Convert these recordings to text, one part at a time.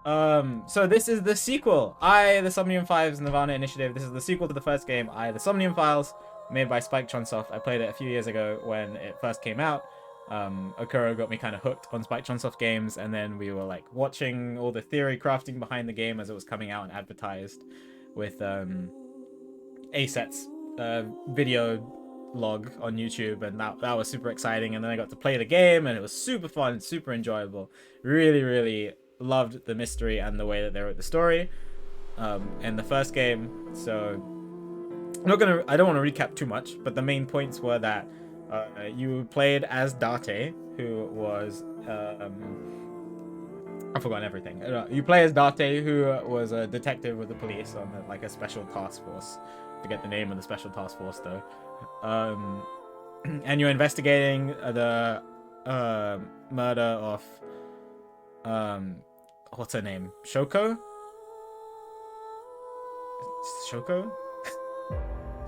So this is the sequel. The Somnium Files NirvanA Initiative. This is the sequel to the first game, the Somnium Files, made by Spike Chunsoft. I played it a few years ago when it first came out. Okuro got me kind of hooked on Spike Chunsoft games, and then we were like watching all the theory crafting behind the game as it was coming out and advertised with ASET's video log on YouTube, and that was super exciting. And then I got to play the game, and it was super fun, super enjoyable. Really, really loved the mystery and the way that they wrote the story in the first game. So I don't want to recap too much, but the main points were that you played as Date, who was I've forgotten everything. You play as Date, who was a detective with the police on like a special task force. I forget the name of the special task force though. And you're investigating the murder of what's her name? Shoko?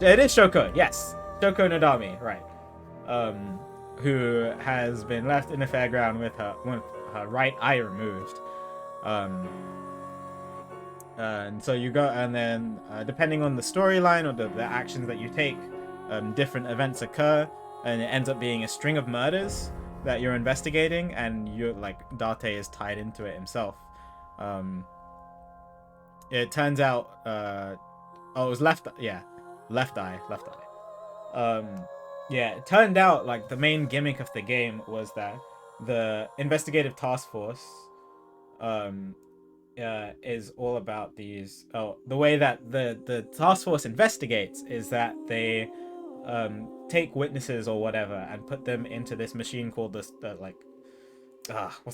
It is Shoko, yes. Shoko Nodami, right. Who has been left in the fairground with her right eye removed. And so you go, and then depending on the storyline or the actions that you take, different events occur, and it ends up being a string of murders that you're investigating, and you're like Date is tied into it himself. It turns out, it was left eye. It turned out like the main gimmick of the game was that the investigative task force is all about these. The way that the task force investigates is that they take witnesses or whatever and put them into this machine called what's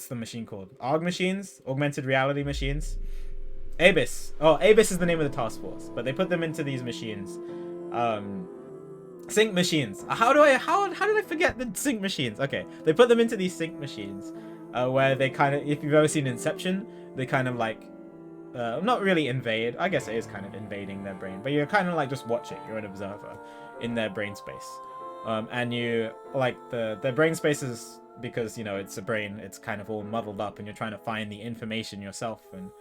the machine called? Augmented reality machines. Abyss. Abyss is the name of the task force, but they put them into these machines. Sync machines. How did I forget the sync machines? Okay, they put them into these sync machines, where they kind of, if you've ever seen Inception, they kind of like, not really invade. I guess it is kind of invading their brain, but you're kind of like just watching. You're an observer in their brain space, and you like their brain spaces because it's a brain. It's kind of all muddled up, and you're trying to find the information yourself and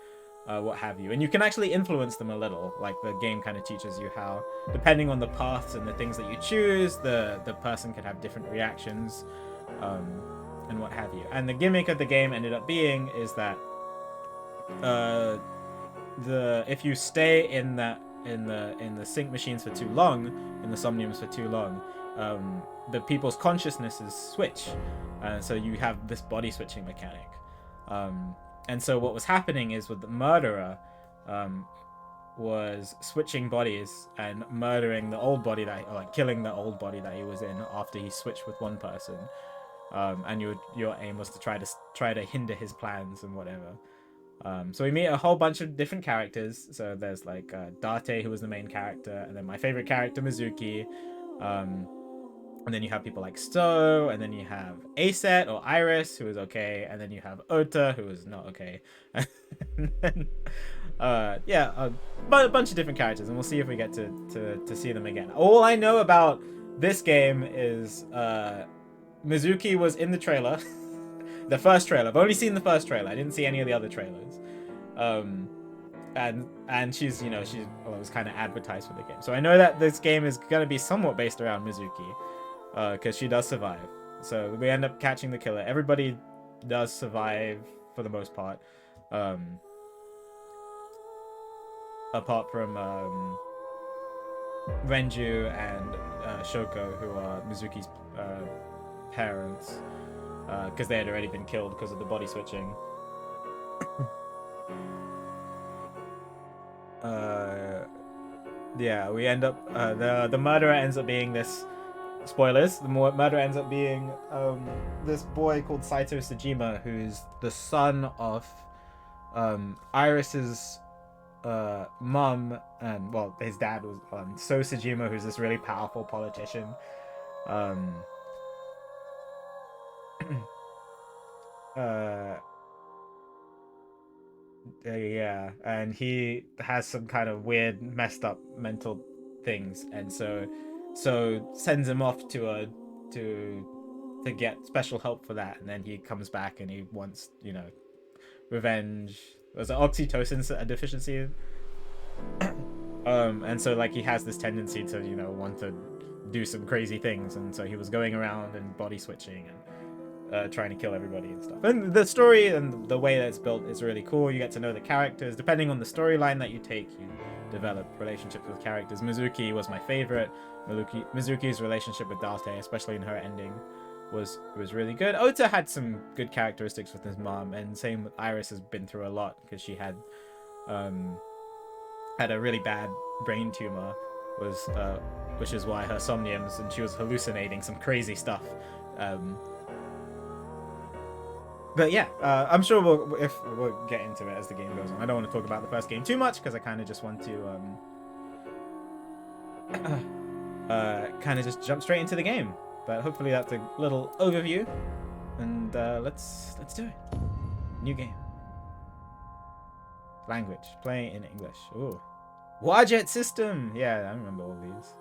what have you. And you can actually influence them a little. Like the game kind of teaches you how, depending on the paths and the things that you choose, the person can have different reactions, and what have you. And the gimmick of the game ended up being is that if you stay in the sync machines for too long, in the somniums for too long, the people's consciousnesses switch, so you have this body switching mechanic. And so what was happening is with the murderer, was switching bodies and murdering the old body killing the old body that he was in after he switched with one person. And your aim was to try to hinder his plans and whatever. So we meet a whole bunch of different characters. So there's like Date, who was the main character, and then my favorite character, Mizuki. And then you have people like Sto, and then you have Aset or Iris, who is okay, and then you have Ota, who is not okay. And then, a bunch of different characters, and we'll see if we get to see them again. All I know about this game is Mizuki was in the trailer, the first trailer. I've only seen the first trailer. I didn't see any of the other trailers. And she's it was kind of advertised for the game. So I know that this game is gonna be somewhat based around Mizuki. Because she does survive. So we end up catching the killer. Everybody does survive for the most part. Apart from Renju and Shoko, who are Mizuki's parents. Because they had already been killed because of the body switching. We end up... the murderer ends up being this... Spoilers, the murder ends up being this boy called Saito Sejima, who's the son of Iris's mom, and his dad was So Sejima, who's this really powerful politician. And he has some kind of weird, messed up mental things, and so sends him off to get special help for that. And then he comes back and he wants revenge There's an oxytocin deficiency. And so like he has this tendency to, you know, want to do some crazy things, and so he was going around and body switching and trying to kill everybody and stuff. And the story and the way that it's built is really cool. You get to know the characters. Depending on the storyline that you take, you develop relationships with characters. Mizuki was my favorite. Mizuki's relationship with Date, especially in her ending, was really good. Ota had some good characteristics with his mom, and same with Iris has been through a lot because she had a really bad brain tumor, which is why her somniums, and she was hallucinating some crazy stuff. But yeah, I'm sure we'll get into it as the game goes on. I don't want to talk about the first game too much because I kind of just want to kind of just jump straight into the game. But hopefully that's a little overview, and let's do it. New game. Language, playing in English. Ooh, Wadjet system. Yeah, I remember all these.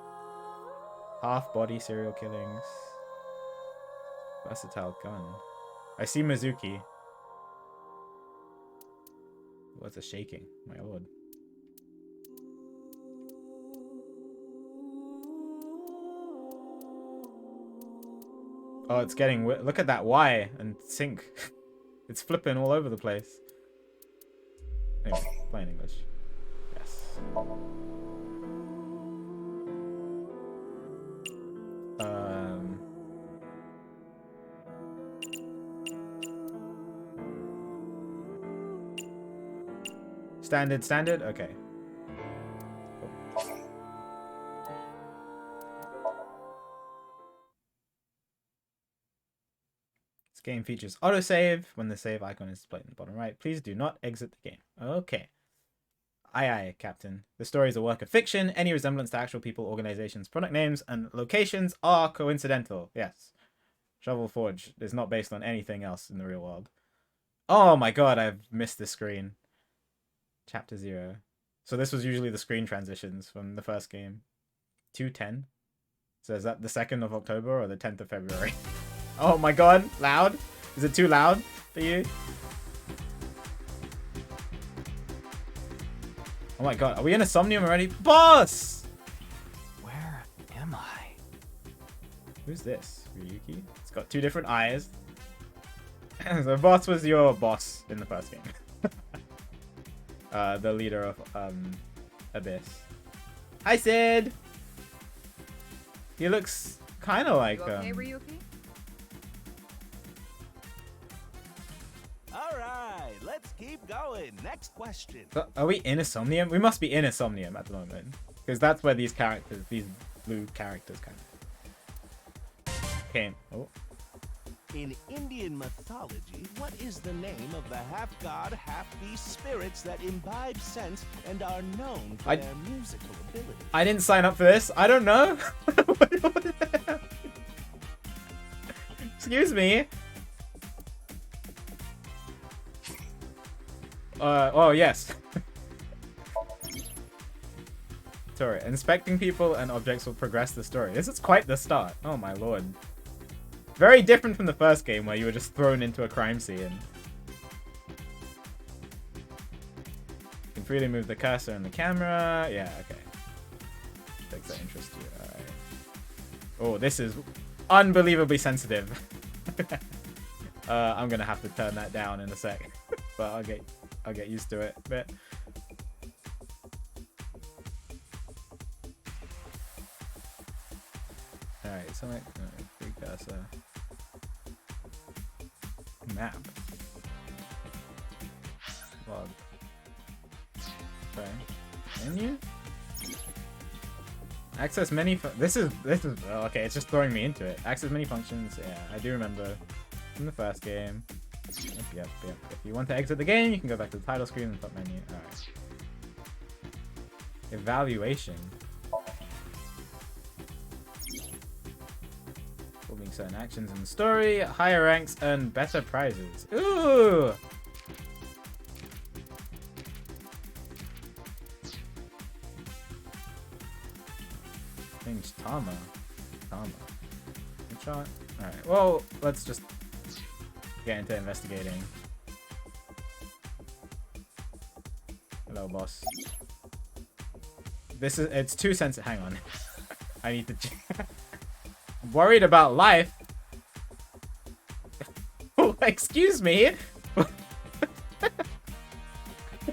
Half-body serial killings. Versatile gun. I see Mizuki. What's a shaking? My lord. Oh, it's getting... Look at that Y and sync. It's flipping all over the place. Anyway, plain English. Yes. Standard? Okay. Cool. This game features autosave. When the save icon is displayed in the bottom right, please do not exit the game. Okay. Aye, Captain. The story is a work of fiction. Any resemblance to actual people, organizations, product names, and locations are coincidental. Yes. Shovel Forge is not based on anything else in the real world. Oh my god, I've missed this screen. Chapter 0. So this was usually the screen transitions from the first game. 2:10. So is that the 2nd of October or the 10th of February? Oh my god, loud? Is it too loud for you? Oh my god, are we in a Somnium already? Boss! Where am I? Who's this? Ryuki? It's got 2 different eyes. So Boss was your boss in the first game. The leader of Abyss. Hi, Sid! He looks kind of like... You okay, Ryuki? Alright, let's keep going. Next question. So, are we in a Somnium? We must be in a Somnium at the moment. Because that's where these characters, these blue characters kind of came. Oh. In Indian mythology, what is the name of the half-god, half-beast spirits that imbibe sense and are known for their musical ability? I didn't sign up for this. I don't know. Excuse me. Oh, yes. Sorry. Inspecting people and objects will progress the story. This is quite the start. Oh, my lord. Very different from the first game where you were just thrown into a crime scene. You can freely move the cursor and the camera. Yeah, okay. Takes that interest you. Alright. Oh, this is unbelievably sensitive. I'm gonna have to turn that down in a sec. But I'll get used to it a bit. Alright, select free cursor. Map. Log. Okay. Menu? Access many this is oh, okay, it's just throwing me into it. Access many functions. Yeah, I do remember from the first game. Yep. If you want to exit the game, you can go back to the title screen and top menu. Alright. Evaluation. Performing certain actions in the story, higher ranks earn better prizes. Ooh! Change Tama. Shot. Alright, well, let's just get into investigating. Hello, boss. It's 2 cents. Hang on. I need to. I'm worried about life. Oh, excuse me.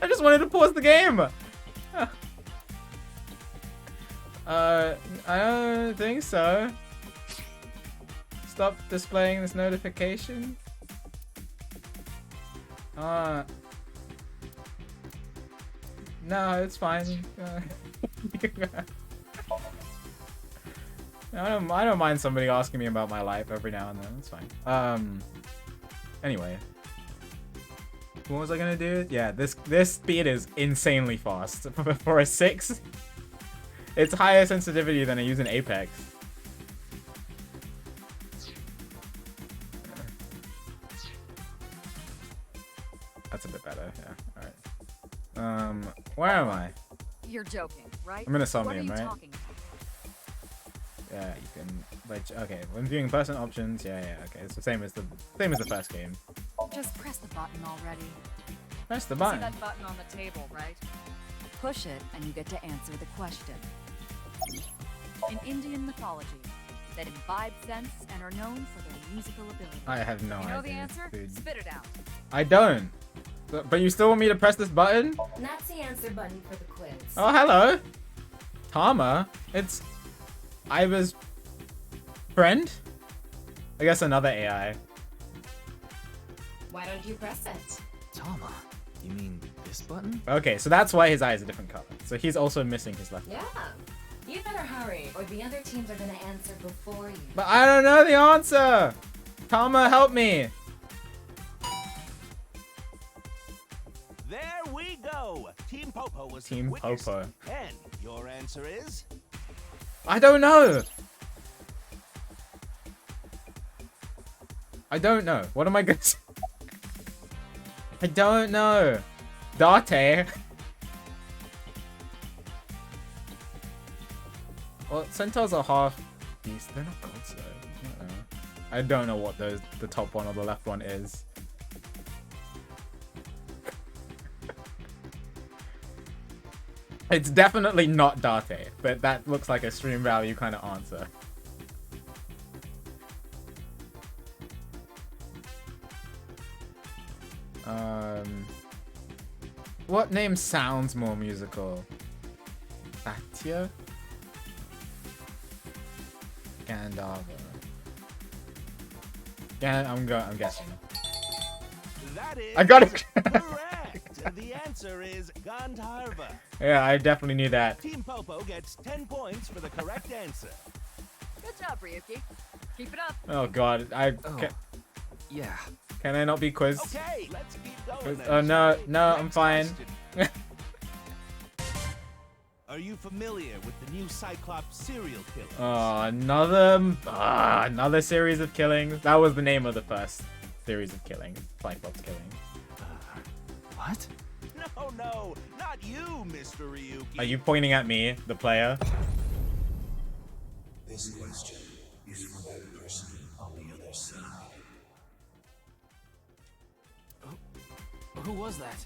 I just wanted to pause the game. I don't think so. Stop displaying this notification. No, it's fine. I don't mind somebody asking me about my life every now and then. It's fine. Anyway, what was I gonna do? Yeah, this speed is insanely fast for a 6. It's higher sensitivity than I use in Apex. That's a bit better. Yeah. All right. Where am I? You're joking, right? I'm in a Somnium, what are you right? talking about? Yeah, you can. Like, okay, when viewing person options, yeah. Okay, it's the same as the first game. Just press the button already. Press the See button. that button on the table, right? Push it, and you get to answer the question. In Indian mythology, that imbibe sense and are known for their musical ability. I have no idea. You know the answer? Dude. Spit it out. I don't. But you still want me to press this button? That's the answer button for the quiz. Oh, hello. Tama. It's Iva's friend? I guess another AI. Why don't you press it? Tama, you mean this button? Okay, so that's why his eye is a different color. So he's also missing his left eye. Yeah. You better hurry, or the other teams are gonna answer before you. But I don't know the answer! Tama, help me! There we go. Team Popo was Team the quickest. Popo. And your answer is? I don't know! I don't know. What am I gonna say? I don't know. Date. Well, centaurs are half beast. They're not gods though. I don't know what the top one or the left one is. It's definitely not Date, but that looks like a stream value kind of answer. What name sounds more musical? Satya? Gandharva. Yeah, I'm guessing. That is I got it. correct. The answer is Gandharva. Yeah, I definitely knew that. Team Popo gets 10 points for the correct answer. Good job, Ryuki. Keep it up. Oh god, Yeah. can I not be quizzed? Okay, let's keep going. then, Oh no, shall we? no, I'm Next fine. question. Are you familiar with the new Cyclops serial killer? Oh, another series of killings. That was the name of the first series of killings. Cyclops killing. What? No, not you, Mr. Ryuki. Are you pointing at me, the player? This question is for that person on the other side. Who was that?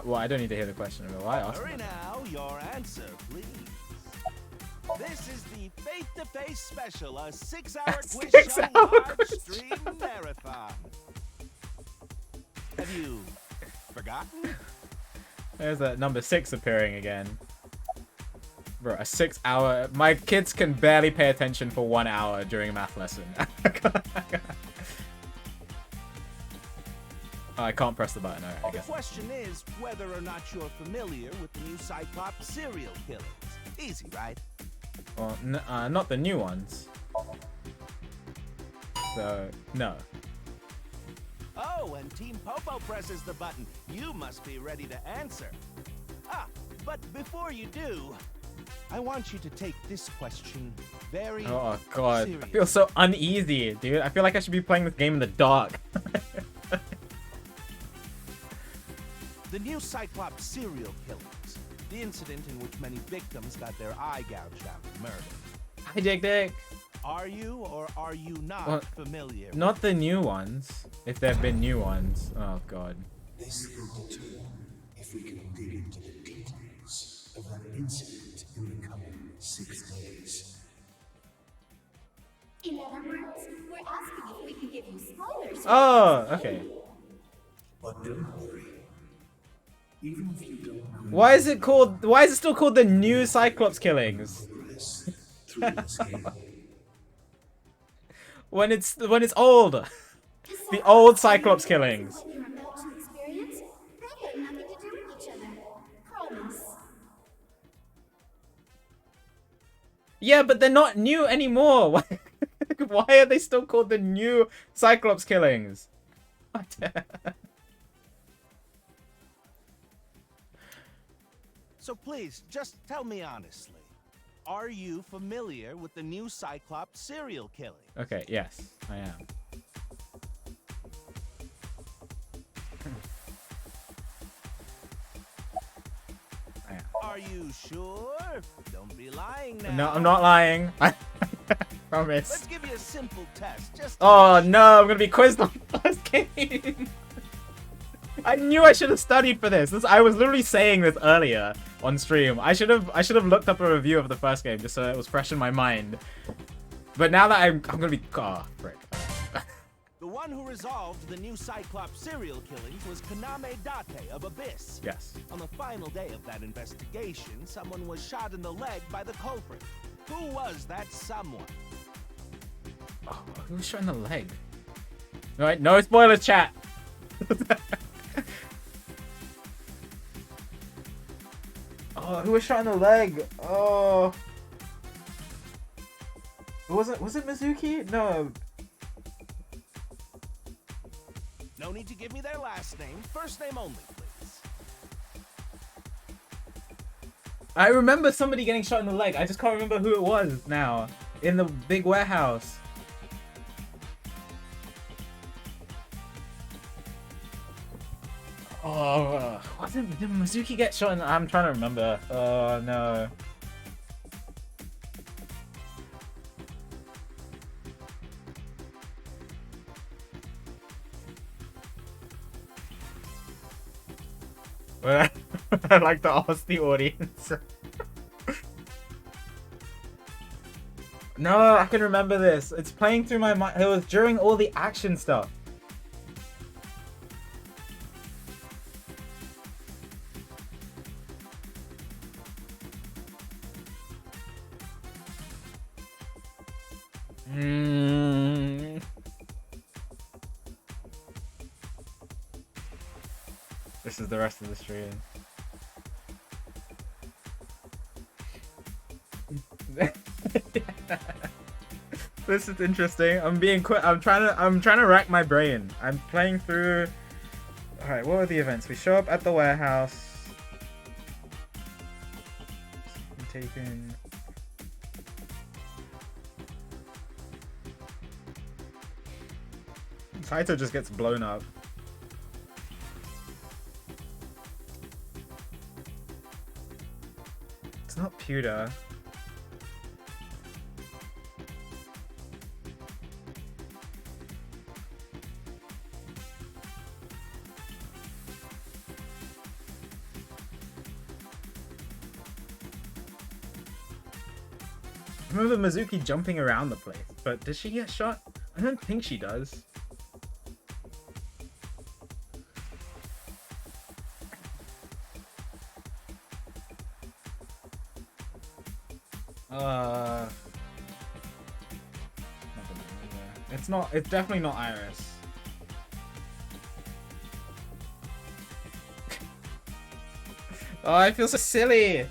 Well, I don't need to hear the question. Will I ask? Hurry now, your answer, please. This is the face-to-face special, a 6-hour quiz 6 show hour live quiz stream marathon. Have you forgotten? There's that number 6 appearing again. Bro, a 6-hour. My kids can barely pay attention for 1 hour during a math lesson. Oh, I can't press the button. Alright, I The guess. question is whether or not you're familiar with the new Cyclops serial killings. Easy, right? Well, not the new ones. So, no. Oh, and Team Popo presses the button. You must be ready to answer. But before you do, I want you to take this question very Oh god, I seriously. feel so uneasy, dude. I feel like I should be playing this game in the dark. The new Cyclops serial killings. The incident in which many victims got their eye gouged out and murdered. Hi, Dick Dick. Are you or are you not Well, familiar? Not the new ones. If there have been new ones. Oh god. This will determine if we can dig into the details of that incident in the coming 6 days. In other words, we're asking if we can give you spoilers. Oh, okay. But don't worry. Even if you don't know Why is it still called the new Cyclops killings? progress through this game, When it's old. The old Cyclops killings. What you're about to experience, they have nothing to do with each other. Promise. Yeah, but they're not new anymore. Why are they still called the new Cyclops killings? So please, just tell me honestly. Are you familiar with the new Cyclops serial killing? Okay, yes, I am. Are you sure? Don't be lying now. No, I'm not lying. I promise. Let's give you a simple test. Just Oh no, I'm gonna be quizzed on the first game. I knew I should have studied for this. I was literally saying this earlier on stream. I should have looked up a review of the first game just so it was fresh in my mind. But now that I'm gonna be frick. the one who resolved the new Cyclops serial killings was Kaname Date of Abyss. Yes. On the final day of that investigation, someone was shot in the leg by the culprit. Who was that someone? Oh, who was shot in the leg? Alright, no spoilers, chat. Oh, who was shot in the leg? Oh. Was it Mizuki? No. No need to give me their last name. First name only, please. I remember somebody getting shot in the leg. I just can't remember who it was now. In the big warehouse. Oh, did Mizuki get shot in the... I'm trying to remember. Oh, no. I like to ask the audience. No, I can remember this. It's playing through my mind. It was during all the action stuff. This is the rest of the stream. This is interesting. I'm trying to rack my brain. I'm playing through. All right, what were the events? We show up at the warehouse. Taken. Saito just gets blown up. It's not pewter. I remember Mizuki jumping around the place, but does she get shot? I don't think she does. It's not. It's definitely not Iris. Oh, I feel so silly.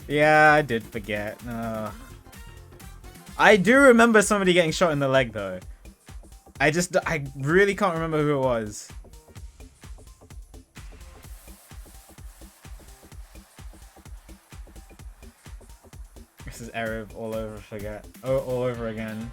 Yeah, I did forget. I do remember somebody getting shot in the leg though. I really can't remember who it was. This is Erev all over again.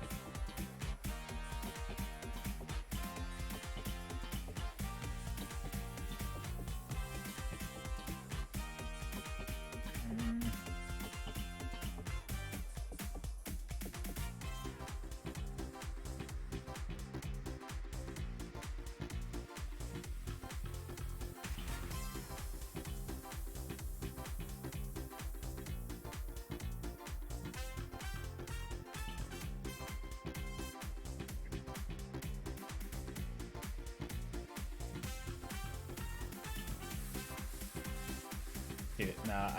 Dude, no,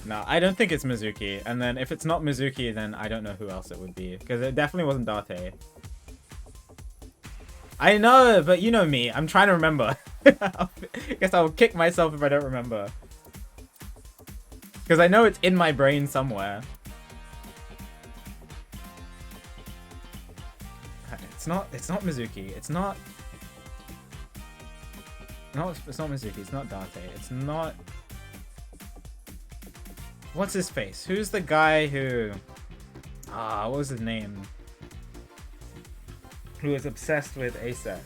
no, I don't think it's Mizuki. And then if it's not Mizuki, then I don't know who else it would be. Because it definitely wasn't Date. I know, but you know me. I'm trying to remember. I guess I'll kick myself if I don't remember. Because I know it's in my brain somewhere. It's not Mizuki. It's not... No, it's not Mizuki. It's not Date. It's not... What's his face? Who's the guy who... what was his name? Who was obsessed with Asa?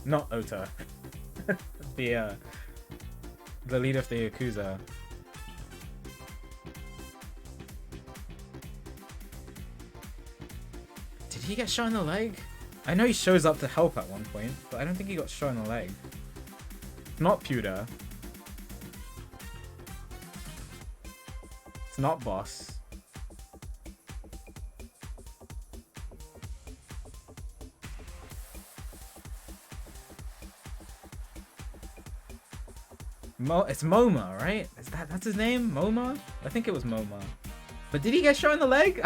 Not Ota. The leader of the Yakuza. Did he get shot in the leg? I know he shows up to help at one point, but I don't think he got shot in the leg. Not Pewter. It's not Boss. It's Moma, right? That's his name? Moma? I think it was Moma. But did he get shot in the leg?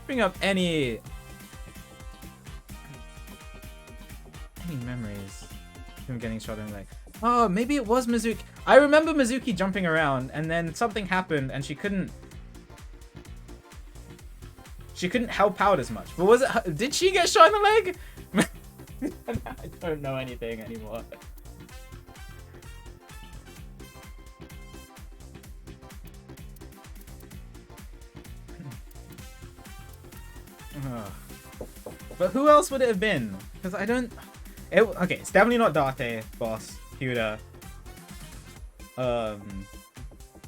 Bring up any memories of him getting shot in the leg. Oh, maybe it was Mizuki. I remember Mizuki jumping around and then something happened and she couldn't help out as much. But was it, did she get shot in the leg? I don't know anything anymore. But who else would it have been? Because I don't... okay, it's definitely not Date, Boss, Pewter.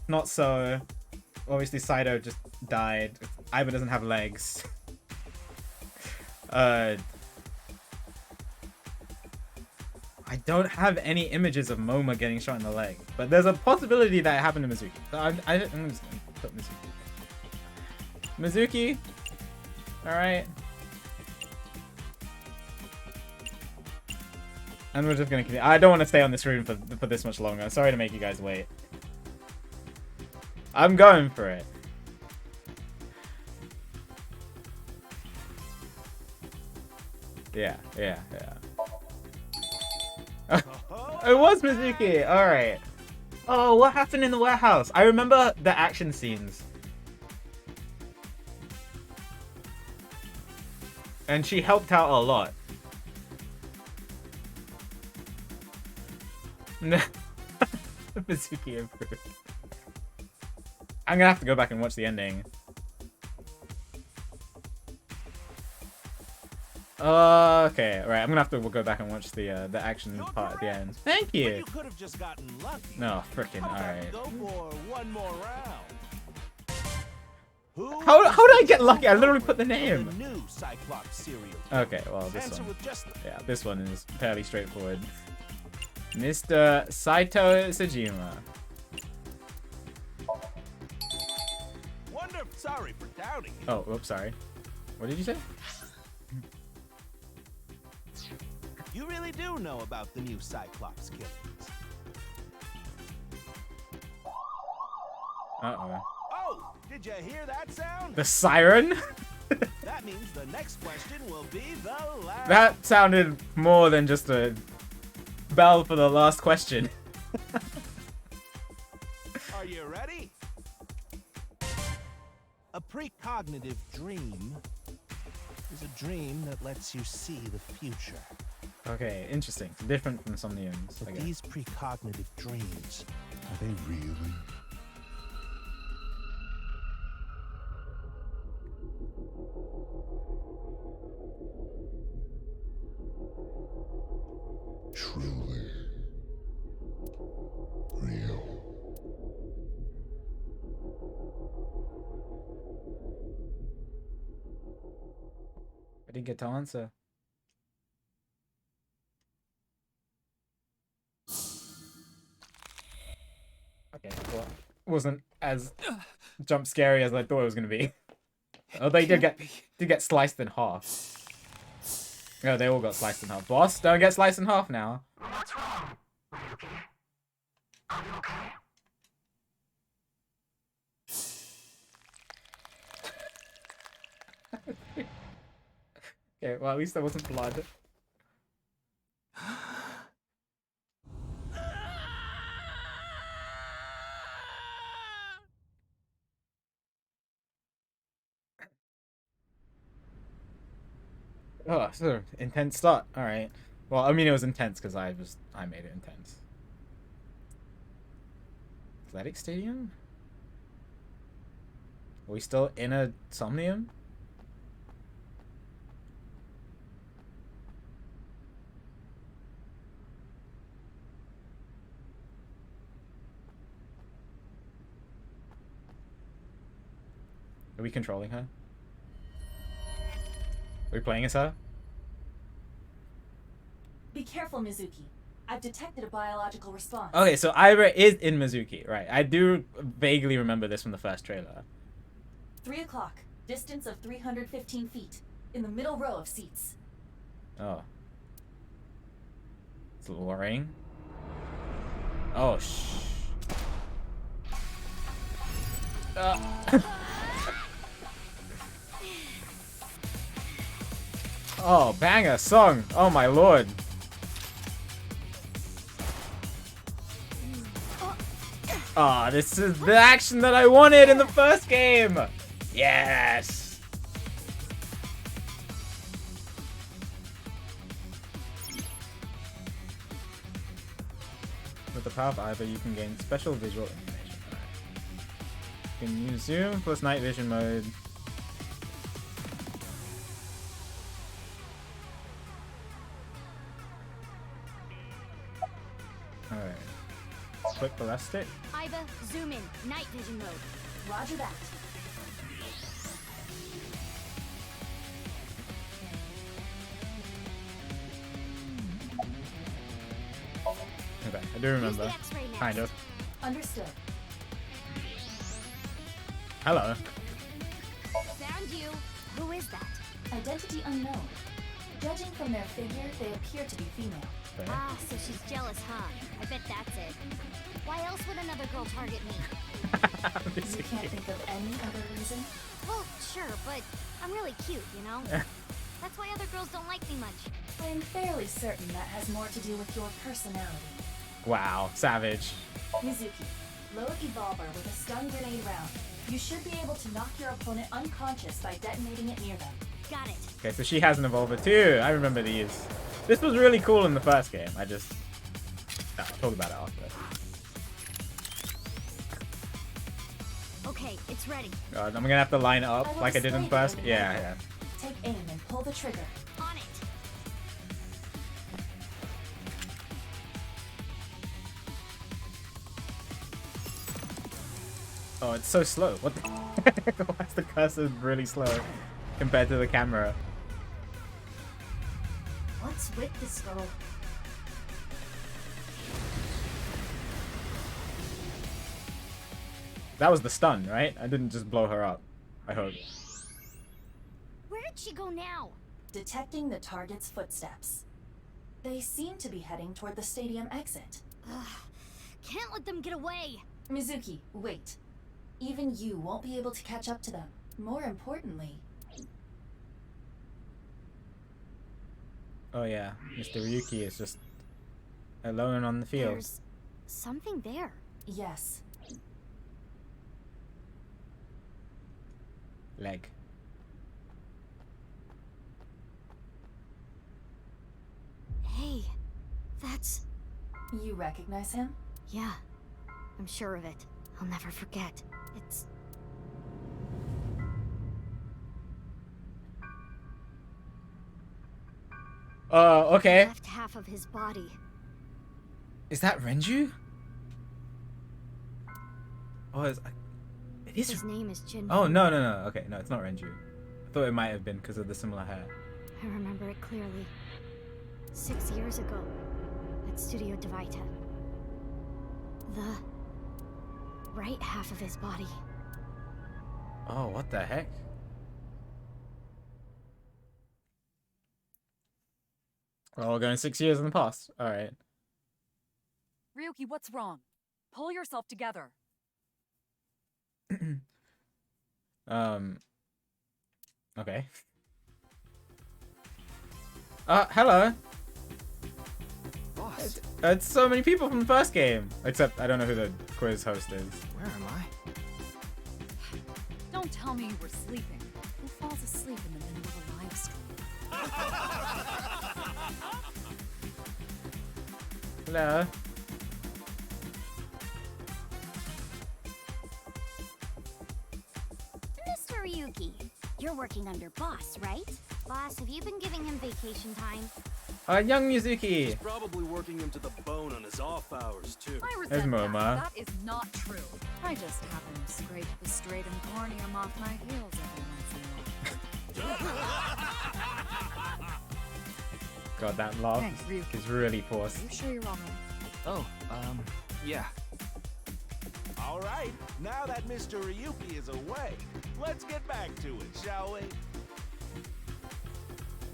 Not so. Obviously, Saito just died. Aiba doesn't have legs. I don't have any images of Moma getting shot in the leg. But there's a possibility that it happened to Mizuki. So I'm just going to put Mizuki. Mizuki? Alright. And we're just gonna continue. I don't want to stay on this room for this much longer. Sorry to make you guys wait. I'm going for it. Yeah. It was Mizuki! Alright. Oh, what happened in the warehouse? I remember the action scenes. And she helped out a lot. Mizuki improved. I'm gonna have to go back and watch the ending. Okay, right. I'm gonna have to go back and watch the action part at the end. Thank you. You could have just gotten lucky. No, frickin'. All right. Go for one more round. How did I get lucky? I literally put the name. The new Cyclops serial. Okay, well this Answer one. with just the... Yeah, this one is fairly straightforward. Mr. Saito Sejima. Sorry for doubting you. Oh, oops, sorry. What did you say? You really do know about the new Cyclops killings. Uh-oh. Oh, did you hear that sound? The siren? That means the next question will be the last. That sounded more than just a bell for the last question. Are you ready? A precognitive dream is a dream that lets you see the future. Okay, interesting. Different from Somniums. But I guess. these precognitive dreams, are they really? Truly real. I didn't get to answer. Okay, well, wasn't as jump scary as I thought it was gonna be. Although they did get sliced in half. Oh, they all got sliced in half. Boss, don't get sliced in half now. What's wrong, Ryuki? Are you okay? Okay, well at least there wasn't blood. Oh, sort of intense start. All right. Well, I mean it was intense because I made it intense. Athletic Stadium? Are we still in a Somnium? Are we controlling her? Are we playing as her? Be careful, Mizuki. I've detected a biological response. Okay, so Ira is in Mizuki, right? I do vaguely remember this from the first trailer. 3 o'clock. Distance of 315 feet. In the middle row of seats. Oh. It's luring. Oh, Oh, banger song. Oh my lord. Ah, this is the action that I wanted in the first game. Yes. With the power of either, you can gain special visual information. Alright. You can use zoom plus night vision mode. Alright. Quick ballistic. Iva, zoom in. Night vision mode. Roger that. Okay, I do remember. Use the X-ray mask. Kind of. Understood. Hello. Found you. Who is that? Identity unknown. Judging from their figure, they appear to be female. Okay. Ah, so she's jealous, huh? I bet that's it. Why else would another girl target me? You can't think of any other reason? Well, sure, but I'm really cute, you know? That's why other girls don't like me much. I'm fairly certain that has more to do with your personality. Wow, savage. Mizuki, load Evolver with a stun grenade round. You should be able to knock your opponent unconscious by detonating it near them. Got it. Okay, so she has an evolver too. I remember these. This was really cool in the first game. I'll talk about it after. Okay, it's ready. God, I'm gonna have to line it up I will like I did in the display first. the Yeah, grenade. yeah. Take aim and pull the trigger. On it. Oh, it's so slow. What the? Why is the cursor really slow compared to the camera? What's with this girl? That was the stun, right? I didn't just blow her up. I hope. Where did she go now? Detecting the target's footsteps. They seem to be heading toward the stadium exit. Ugh, can't let them get away. Mizuki, wait. Even you won't be able to catch up to them. More importantly, Oh yeah, Mr. Ryuki is just alone on the field. There's something there. Yes. Leg. Hey, that's... You recognize him? Yeah, I'm sure of it. I'll never forget. It's... Okay. left half of his body. Is that Renju? Oh, it is. His name is Jin. Oh, no. Okay, no, it's not Renju. I thought it might have been because of the similar hair. I remember it clearly. 6 years ago, at Studio Devita. The right half of his body. Oh, what the heck? Well, we're going 6 years in the past. All right. Ryuki, what's wrong? Pull yourself together. Okay. Hello. Boss, It's so many people from the first game. Except I don't know who the quiz host is. where am I? Don't tell me you were sleeping. Who falls asleep in the middle of a live stream? Hello. Mr. Ryuki, you're working under boss, right? Boss, have you been giving him vacation time? Young Mizuki. Probably working him to the bone on his off hours, too. I There's resent that. Moma. That is not true. I just happen to scrape the straight and corneum off my heels every once in a while. God, that laugh Thanks, Ryuki. is really Are forced. you sure you're alright? Oh, yeah. All right, now that Mr. Ryuki is away, let's get back to it, shall we?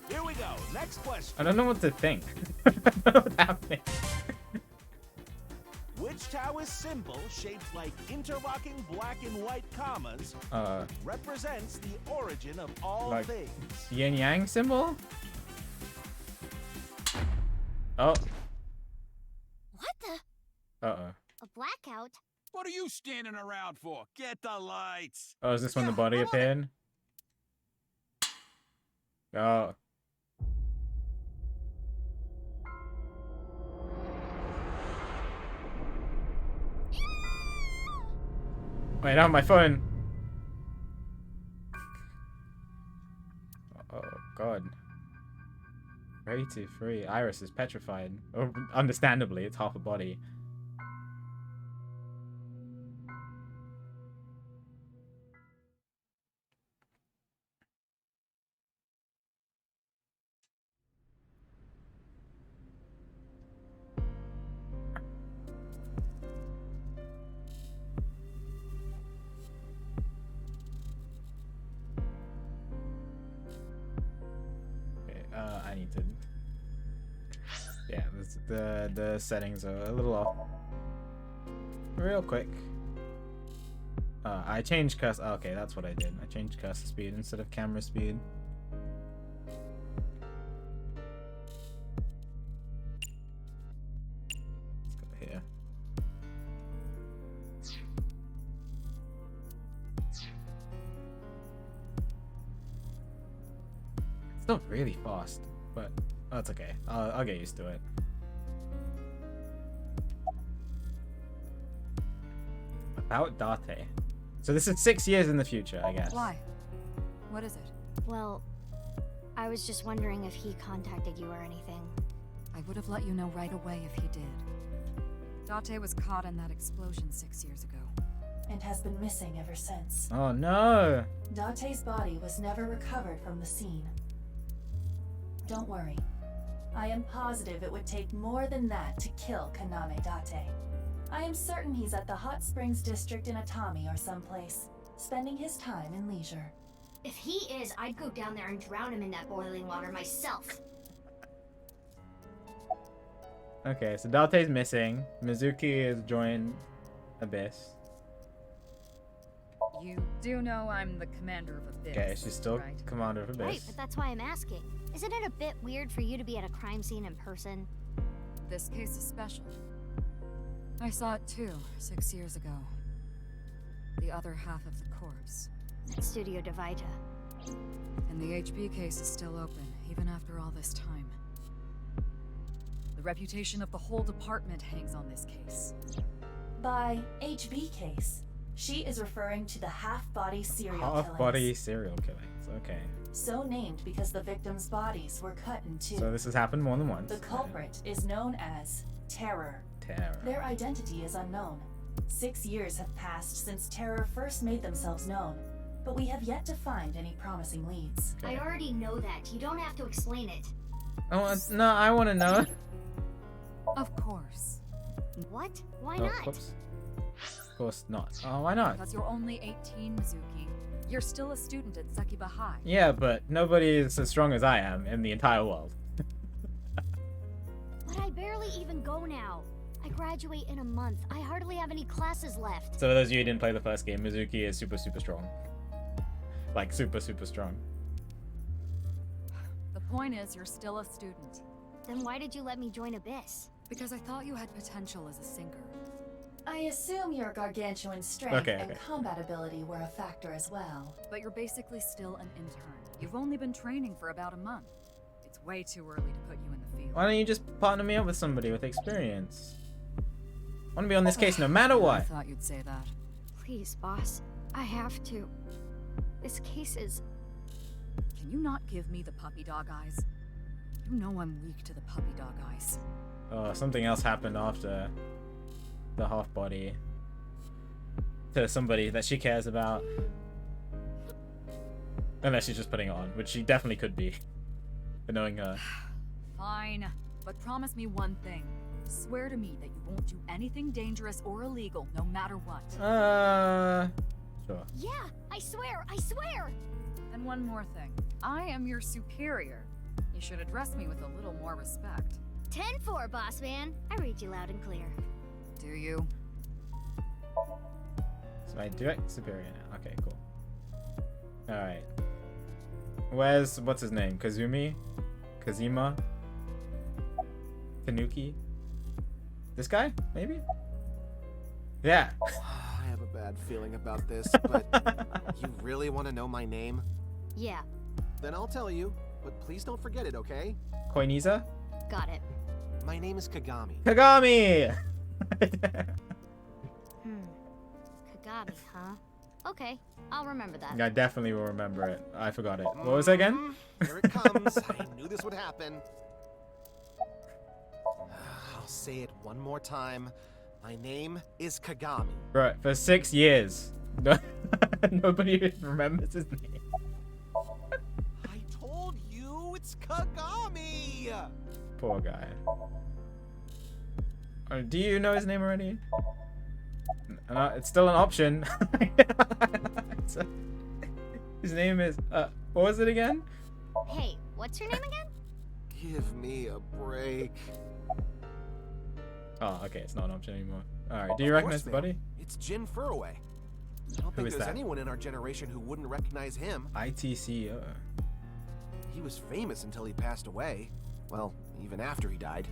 Here we go. Next question. I don't know what to think. I don't know what's happening. Which Taoist symbol, shaped like interlocking black and white commas, represents the origin of all Like- things? Yin Yang symbol? Oh. What the? Uh-oh. A blackout? What are you standing around for? Get the lights. Oh, is this when the Yeah, body I want it. appeared? Oh. Wait, I have my phone. Oh, God. Ready to free. Iris is petrified. Oh, understandably, it's half a body. Okay, I need to... Yeah, the settings are a little off. Real quick. I changed cursor... okay, that's what I did. I changed cursor speed instead of camera speed. Let's go here. It's not really fast, but that's okay. I'll get used to it. About Date. So this is 6 years in the future, I guess. Why? What is it? Well, I was just wondering if he contacted you or anything. I would have let you know right away if he did. Date was caught in that explosion 6 years ago. And has been missing ever since. Oh no! Date's body was never recovered from the scene. Don't worry. I am positive it would take more than that to kill Kaname Date. I am certain he's at the Hot Springs District in Atami or someplace, spending his time in leisure. If he is, I'd go down there and drown him in that boiling water myself. Okay, so Date's missing. Mizuki has joined Abyss. You do know I'm the commander of Abyss, Okay, she's still right? commander of Abyss. Right, but that's why I'm asking. Isn't it a bit weird for you to be at a crime scene in person? This case is special. I saw it too, 6 years ago. The other half of the corpse. At Studio Divita. And the HB case is still open, even after all this time. The reputation of the whole department hangs on this case. By HB case, she is referring to the half-body serial Half-body killings. serial killings. Okay. So named because the victims' bodies were cut in two. So this has happened more than once. The culprit is known as Terror. Terror. Their identity is unknown. 6 years have passed since Terror first made themselves known, but we have yet to find any promising leads. I already know that. You don't have to explain it. No, I want to know. Of course. What? Why Oh, not? whoops. Of course not. Oh, why not? Because you're only 18, Mizuki. You're still a student at Sekiba High. Yeah, but nobody is as strong as I am in the entire world. But I barely even go now. I graduate in a month. I hardly have any classes left. So for those of you who didn't play the first game, Mizuki is super, super strong. Like, super, super strong. The point is, you're still a student. Then why did you let me join Abyss? Because I thought you had potential as a sinker. I assume your gargantuan strength Okay. and combat ability were a factor as well. But you're basically still an intern. You've only been training for about a month. It's way too early to put you in the field. Why don't you just partner me up with somebody with experience? I want to be on this case no matter I what. thought you'd say that. Please, boss. I have to. This case is... Can you not give me the puppy dog eyes? You know I'm weak to the puppy dog eyes. Oh, something else happened after the half body to somebody that she cares about. Unless she's just putting it on, which she definitely could be. For knowing her. Fine, but promise me one thing. Swear to me that you won't do anything dangerous or illegal, no matter what. Sure. Yeah, I swear, I swear! And one more thing. I am your superior. You should address me with a little more respect. 10-4, boss man. I read you loud and clear. Do you? So my direct superior now. Okay, cool. Alright. What's his name? Kazumi? Kazima? Tanuki? This guy? Maybe? Yeah. I have a bad feeling about this, but you really want to know my name? Yeah, Then I'll tell you, but please don't forget it, okay? Koiniza? got it. My name is Kagami. Kagami! Kagami, huh? Okay, I'll remember that. I definitely will remember it. I forgot it. What was it again? Here it comes. I knew this would happen. I'll say it one more time. My name is Kagami. Bro, for 6 years. Nobody remembers his name. I told you it's Kagami! Poor guy. Do you know his name already? It's still an option. His name is, what was it again? Hey, what's your name again? Give me a break. Oh, okay, it's not an option anymore. Alright, do you Of recognize course, the buddy? ma'am. It's Jin Furaway. I don't think is there's that? anyone in our generation who wouldn't recognize him. ITCO. He was famous until he passed away. Well, even after he died.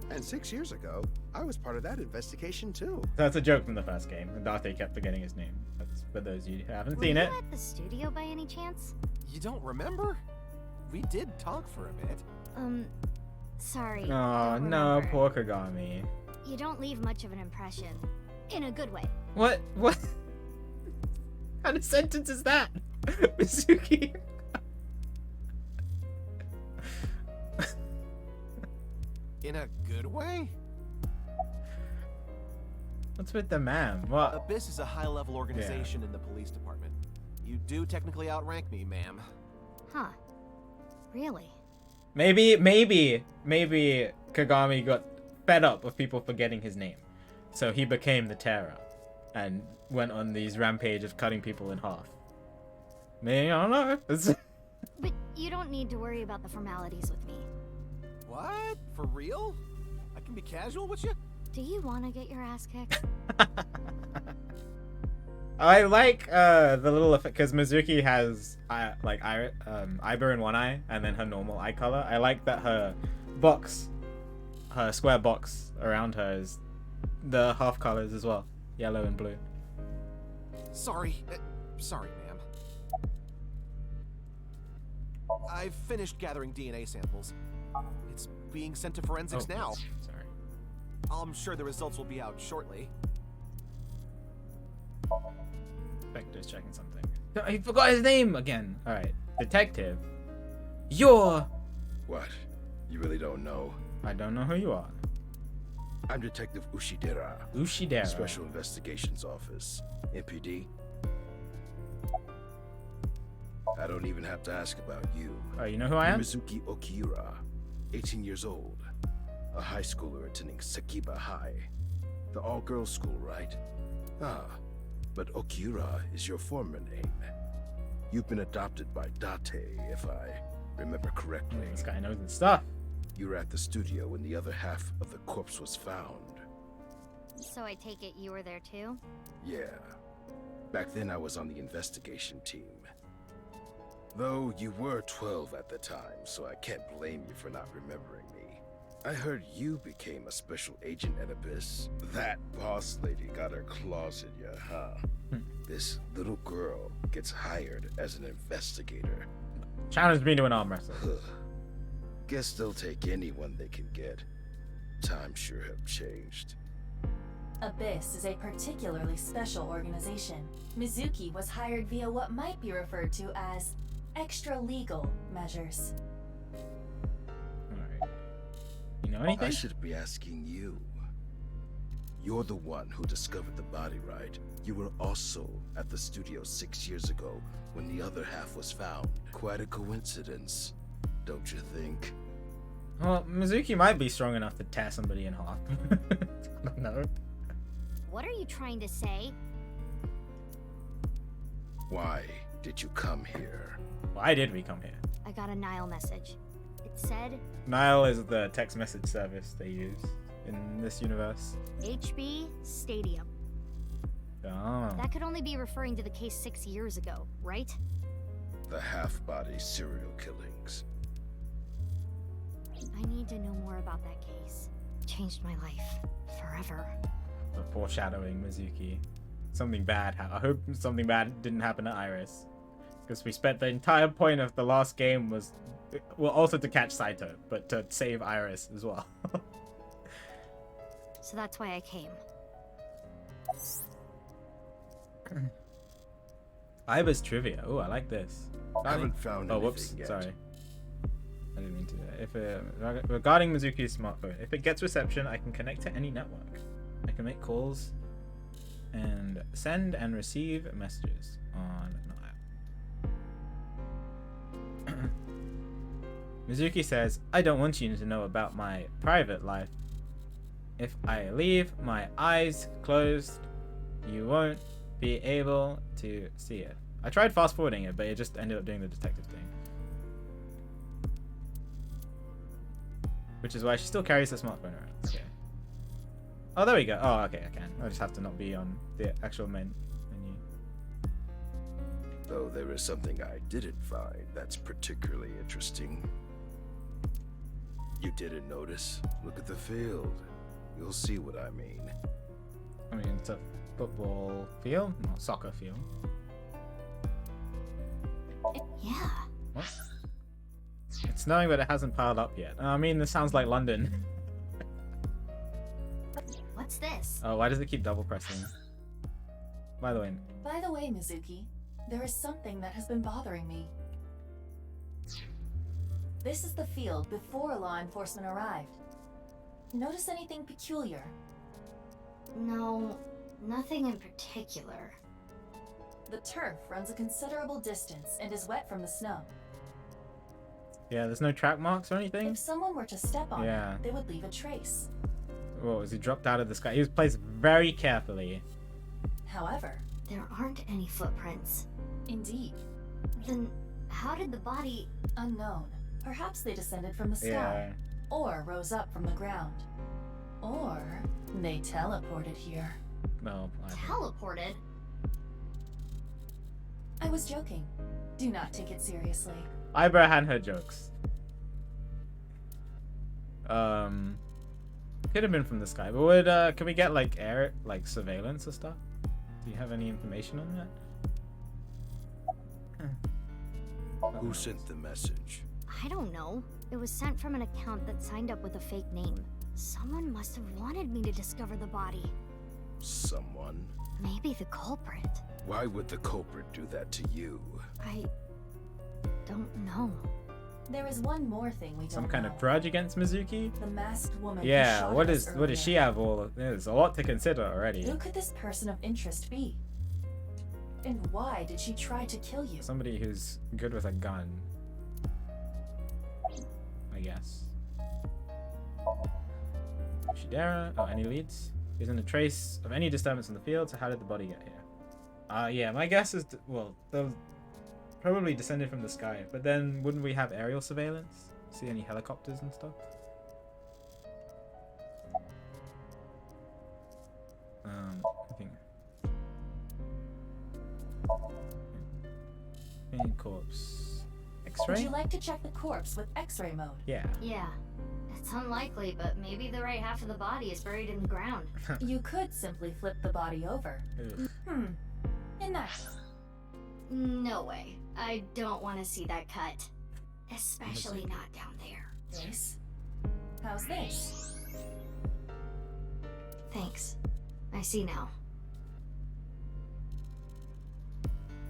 And 6 years ago, I was part of that investigation too. That's a joke from the first game. Date kept forgetting his name. That's for those of you who haven't Were seen you it. at the studio by any chance? You don't remember? We did talk for a bit. Sorry. Oh, don't no, remember. poor Kagami. You don't leave much of an impression. In a good way. What? What? What kind of sentence is that? Mizuki? In a good way? What's with the man? What? Abyss is a high-level organization in the police department. You do technically outrank me, ma'am. Huh. Really? Maybe Kagami got fed up with people forgetting his name. So he became the Terror and went on these rampage of cutting people in half. Maybe, I don't know. But you don't need to worry about the formalities with me. What? For real? I can be casual with you? Do you want to get your ass kicked? I like the little effect because Mizuki has Iber in one eye and then her normal eye color. I like that her square box around her is the half colors as well, yellow and blue. Sorry. Sorry, ma'am. I've finished gathering DNA samples. It's being sent to forensics now. Sorry. I'm sure the results will be out shortly. Spectre's checking something. No, he forgot his name again. All right, detective. You're. What? You really don't know? I don't know who you are. I'm Detective Ushidera. Ushidera. Special Investigations Office. MPD. I don't even have to ask about you. Oh, you know who I am? Mizuki Okiura, 18 years old. A high schooler attending Sakiba High. The all-girls school, right? Ah, but Okiura is your former name. You've been adopted by Date, if I remember correctly. This guy knows his stuff. You were at the studio when the other half of the corpse was found. So I take it you were there too? Yeah. Back then I was on the investigation team. Though you were 12 at the time, so I can't blame you for not remembering me. I heard you became a special agent at Abyss. That boss lady got her claws in you, huh? This little girl gets hired as an investigator. Challenged me to an arm wrestle. Guess they'll take anyone they can get. Times sure have changed. Abyss is a particularly special organization. Mizuki was hired via what might be referred to as extra-legal measures. Alright. You know anything? I should be asking you. You're the one who discovered the body, right? You were also at the studio 6 years ago when the other half was found. Quite a coincidence, don't you think? Well, Mizuki might be strong enough to tear somebody in half. I don't know. What are you trying to say? Why did you come here? Why did we come here? I got a Nile message. It said Nile is the text message service they use in this universe. HB Stadium. Oh. That could only be referring to the case 6 years ago, right? The half-body serial killings. I need to know more about that case. It changed my life. Forever. The foreshadowing, Mizuki. Something bad. I hope something bad didn't happen to Iris. Because we spent the entire point of the last game was... Well, also to catch Saito, but to save Iris as well. So that's why I came. Ibis trivia. Oh, I like this. I haven't found Oh, anything whoops. yet. Sorry. I didn't mean to do that. If regarding Mizuki's smartphone, if it gets reception, I can connect to any network. I can make calls and send and receive messages on Nile. Mizuki says, I don't want you to know about my private life. If I leave my eyes closed, you won't be able to see it. I tried fast forwarding it, but it just ended up doing the detective thing. Which is why she still carries the smartphone around. Okay. Oh, there we go. Oh, okay, I can. I just have to not be on the actual main menu. Though there is something I didn't find that's particularly interesting. You didn't notice? Look at the field. You'll see what I mean. I mean, it's a football field, not soccer field. Yeah. What? It's snowing, but it hasn't piled up yet. I mean, this sounds like London. What's this? Oh, why does it keep double pressing? By the way, Mizuki, there is something that has been bothering me. This is the field before law enforcement arrived. Notice anything peculiar? No, nothing in particular. The turf runs a considerable distance and is wet from the snow. yeah, there's no track marks or anything. If someone were to step on Yeah. it, they would leave a trace. Whoa, was he dropped out of the sky? He was placed very carefully. However, There aren't any footprints. indeed, Then how did the body... unknown. Perhaps they descended from the sky, Yeah. or rose up from the ground. Or they teleported here. No. teleported? I was joking. Do not take it seriously. Eyebrow had her jokes. Could have been from the sky, but would can we get like air, like surveillance or stuff? Do you have any information on that? Who sent the message? I don't know. It was sent from an account that signed up with a fake name. Someone must have wanted me to discover the body. Someone? Maybe the culprit. Why would the culprit do that to you? I don't know. There is one more thing we don't Some kind know. of grudge against Mizuki? The masked woman. who Yeah, shot what at does us what does she earlier. have all of? There's a lot to consider already. Who could this person of interest be? And why did she try to kill you? Somebody who's good with a gun. I guess. Shidera. Oh, any leads? Isn't a trace of any disturbance in the field, so how did the body get here? Yeah, my guess is, well, they'll probably descended from the sky, but then wouldn't we have aerial surveillance? See any helicopters and stuff? I think. And corpse. Would X-ray? you like to check the corpse with X-ray mode? Yeah. Yeah. It's unlikely, but maybe the right half of the body is buried in the ground. You could simply flip the body over. Ugh. In that case. No way. I don't want to see that cut. Especially not down there. This? How's this? Thanks. I see now.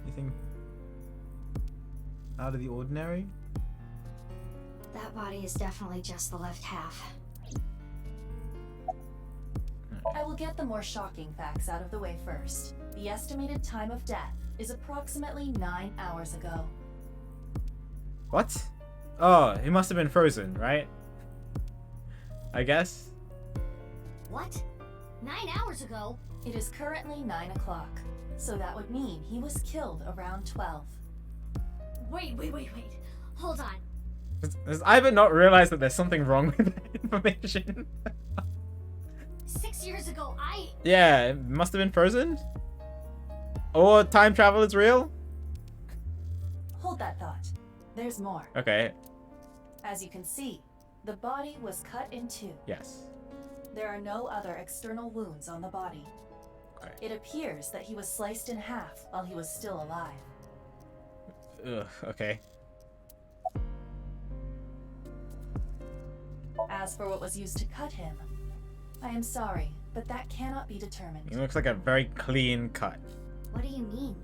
Anything out of the ordinary? That body is definitely just the left half. I will get the more shocking facts out of the way first. The estimated time of death is approximately 9 hours ago. What? Oh, he must have been frozen, right? I guess. What? 9 hours ago? It is currently 9 o'clock, so that would mean he was killed around 12. Wait. Hold on. Does Ivan not realize that there's something wrong with that information? 6 years ago, Yeah, it must have been frozen? Or time travel is real? Hold that thought. There's more. Okay, As you can see, the body was cut in two. yes. There are no other external wounds on the body. Okay. It appears that he was sliced in half while he was still alive. Ugh, okay. As for what was used to cut him, I am sorry, but that cannot be determined. It looks like a very clean cut. What do you mean?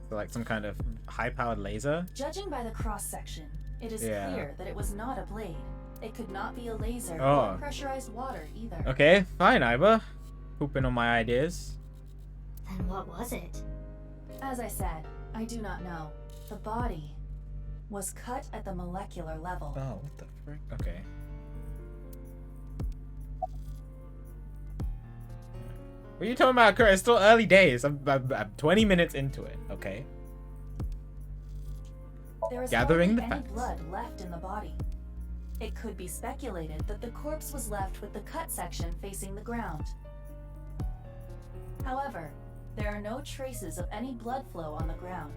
So like some kind of high-powered laser? Judging by the cross-section, it is Yeah. clear that it was not a blade. It could not be a laser Oh. or pressurized water either. Okay, fine, Iva. Pooping on my ideas. Then what was it? As I said, I do not know. The body was cut at the molecular level. Oh, what the frick? Okay. What are you talking about, Kurt? It's still early days. I'm 20 minutes into it, okay? There is Gathering hardly the any facts. blood left in the body. It could be speculated that the corpse was left with the cut section facing the ground. However, there are no traces of any blood flow on the ground.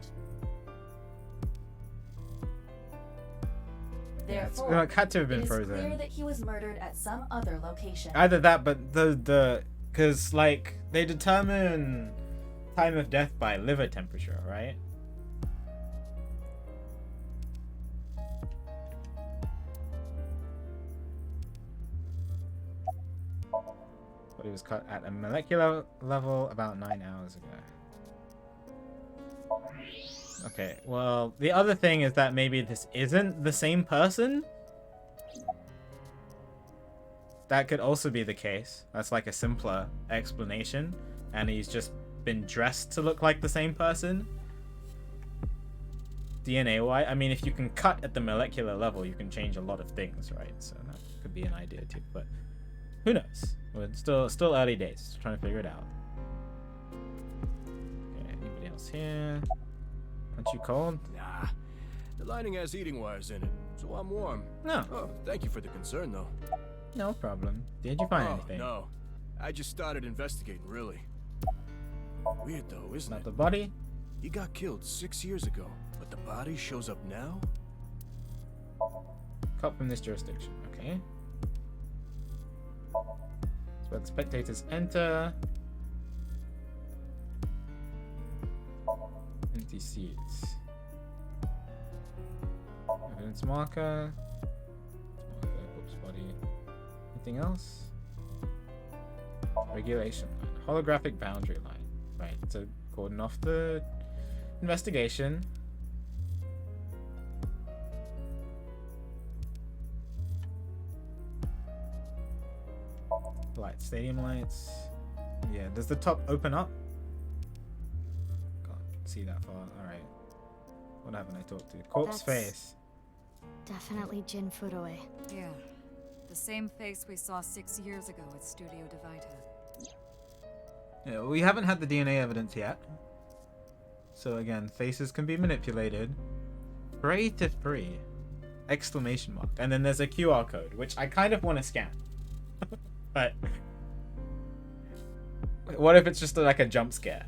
Therefore, It had to have been it is frozen. clear that he was murdered at some other location. Either that, but because like they determine time of death by liver temperature, right? But he was cut at a molecular level about 9 hours ago. Okay, well, the other thing is that maybe this isn't the same person. That could also be the case. That's like a simpler explanation. And he's just been dressed to look like the same person. DNA-wise, I mean, if you can cut at the molecular level, you can change a lot of things, right? So that could be an idea too. But who knows? Well, it's still early days. Trying to figure it out. Okay, anybody else here? Aren't you cold? Nah. The lining has heating wires in it, so I'm warm. No. Oh, thank you for the concern, though. No problem. Did you find anything? No. I just started investigating, really. Weird, though, isn't Not it? the body? He got killed 6 years ago, but the body shows up now? Cut from this jurisdiction. Okay. where the spectators enter. Empty seats. Evidence marker. Corpse body. Anything else? Regulation line. Holographic boundary line. Right, so cordon off the investigation. Lights, stadium lights. Yeah, does the top open up? Can't see that far. Alright. What haven't I talked to? Corpse face. Definitely Jin Furue. Yeah. The same face we saw 6 years ago at Studio Divita. Yeah, we haven't had the DNA evidence yet. So again, faces can be manipulated. Pray to free. Exclamation mark. And then there's a QR code, which I kind of want to scan. But what if it's just like a jump scare?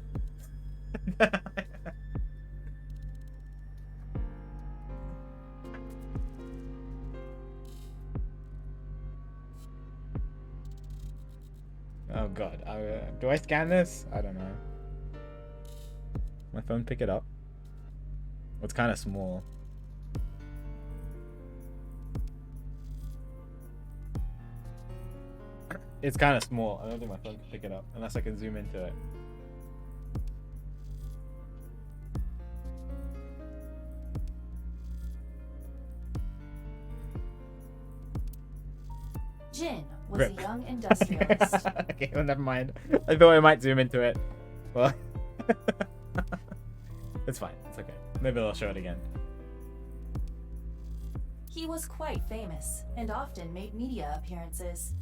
Oh god, do I scan this? I don't know. My phone pick it up? It's kind of small. It's kind of small. I don't think my phone can pick it up unless I can zoom into it. Jin was Rip. a young industrialist. Okay, well, never mind. I thought I might zoom into it. Well, it's fine. It's okay. Maybe I'll show it again. He was quite famous and often made media appearances.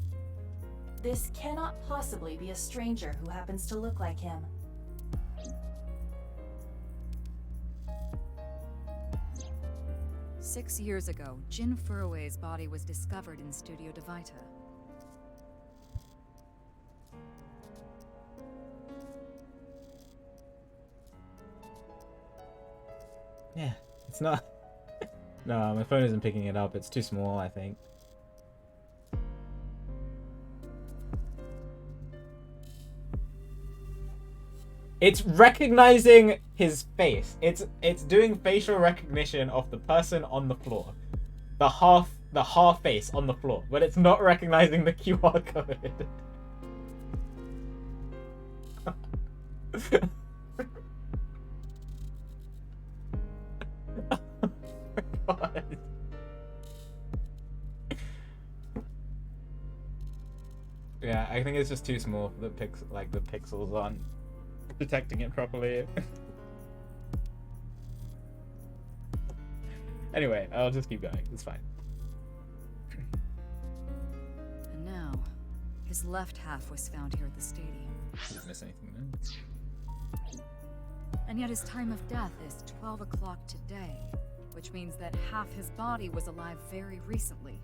This cannot possibly be a stranger who happens to look like him. "6 years ago, Jin Furue's body was discovered in Studio Divita. Yeah, it's not. No, my phone isn't picking it up. It's too small, I think. It's recognizing his face. It's doing facial recognition of the person on the floor. The half face on the floor, but it's not recognizing the QR code. Oh my God. Yeah, I think it's just too small for the the pixels aren't detecting it properly. Anyway, I'll just keep going. It's fine. And now, his left half was found here at the stadium. Didn't miss anything then. And yet his time of death is 12 o'clock today, which means that half his body was alive very recently.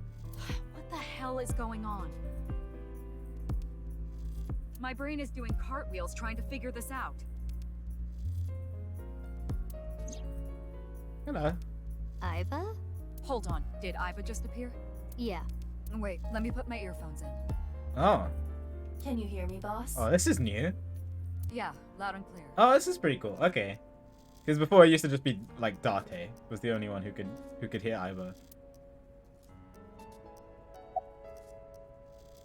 What the hell is going on? My brain is doing cartwheels trying to figure this out. Hello. Iva? Hold on, did Iva just appear? Yeah. Wait, let me put my earphones in. Oh. Can you hear me, boss? Oh, this is new. Yeah, loud and clear. Oh, this is pretty cool. Okay. Because before it used to just be like Date was the only one who could hear Iva.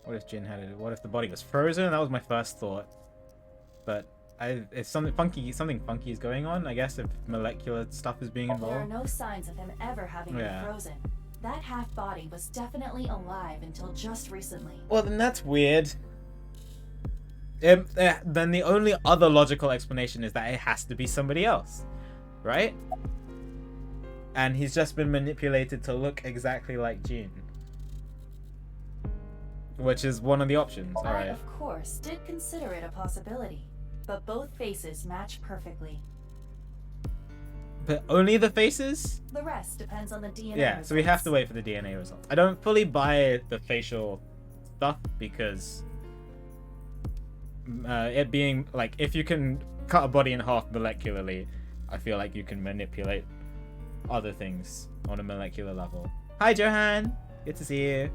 What if Jin had it? What if the body was frozen? That was my first thought. But if something funky is going on, I guess if molecular stuff is being There involved. are no signs of him ever having been frozen. That half body was definitely alive until just recently. Well, then that's weird. Then the only other logical explanation is that it has to be somebody else, right? And he's just been manipulated to look exactly like Jin. Which is one of the options, I, alright. of course, did consider it a possibility, but both faces match perfectly. But only the faces? The rest depends on the DNA Yeah, so we have to wait for the DNA results. I don't fully buy the facial stuff because it being like, if you can cut a body in half molecularly, I feel like you can manipulate other things on a molecular level. Hi, Johan. Good to see you.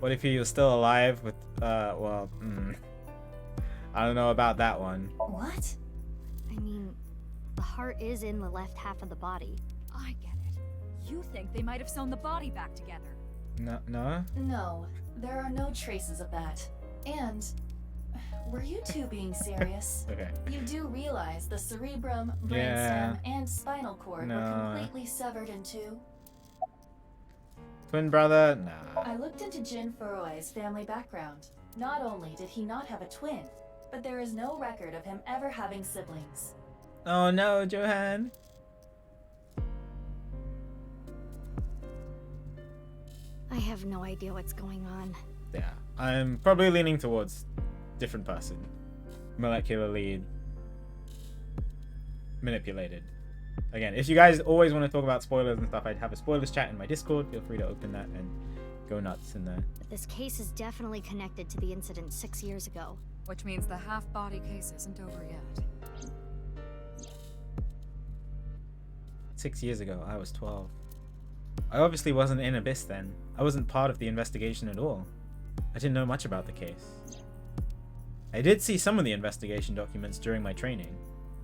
What if he was still alive with, well, I don't know about that one. What? I mean, the heart is in the left half of the body. I get it. You think they might have sewn the body back together. No? No, there are no traces of that. And were you two being serious? Okay. You do realize the cerebrum, brainstem, and spinal cord were completely severed in two? Twin brother? Nah. I looked into Jin Furui's family background. Not only did he not have a twin, but there is no record of him ever having siblings. Oh no, Johan. I have no idea what's going on. Yeah, I'm probably leaning towards different person. Molecularly manipulated. Again, if you guys always want to talk about spoilers and stuff, I'd have a spoilers chat in my Discord. Feel free to open that and go nuts in there. But this case is definitely connected to the incident 6 years ago. Which means the half-body case isn't over yet. 6 years ago, I was 12. I obviously wasn't in Abyss then. I wasn't part of the investigation at all. I didn't know much about the case. I did see some of the investigation documents during my training,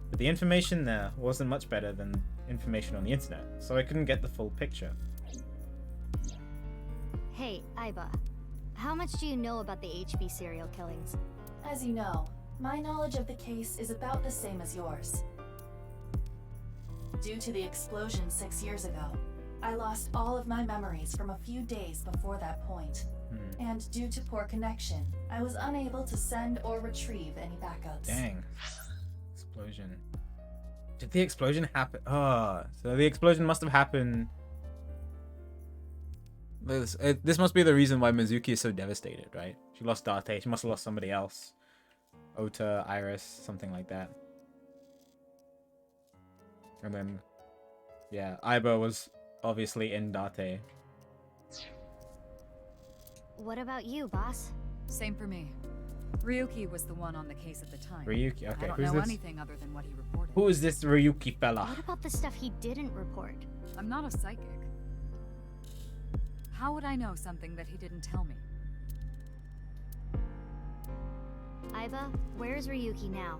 but the information there wasn't much better than information on the internet, so I couldn't get the full picture. Hey, Aiba. How much do you know about the HB serial killings? As you know, my knowledge of the case is about the same as yours. Due to the explosion 6 years ago, I lost all of my memories from a few days before that point. And due to poor connection, I was unable to send or retrieve any backups. Dang. Explosion. Did the explosion happen? Oh, so the explosion must have happened. This must be the reason why Mizuki is so devastated, right? She lost Date. She must have lost somebody else. Ota, Iris, something like that. And then, yeah, Aiba was obviously in Date. What about you, boss? Same for me. Ryuki was the one on the case at the time. Ryuki, okay. I don't Who's know this? anything other than what he reported. Who is this Ryuki fella? What about the stuff he didn't report? I'm not a psychic. How would I know something that he didn't tell me? Aiba, where's Ryuki now?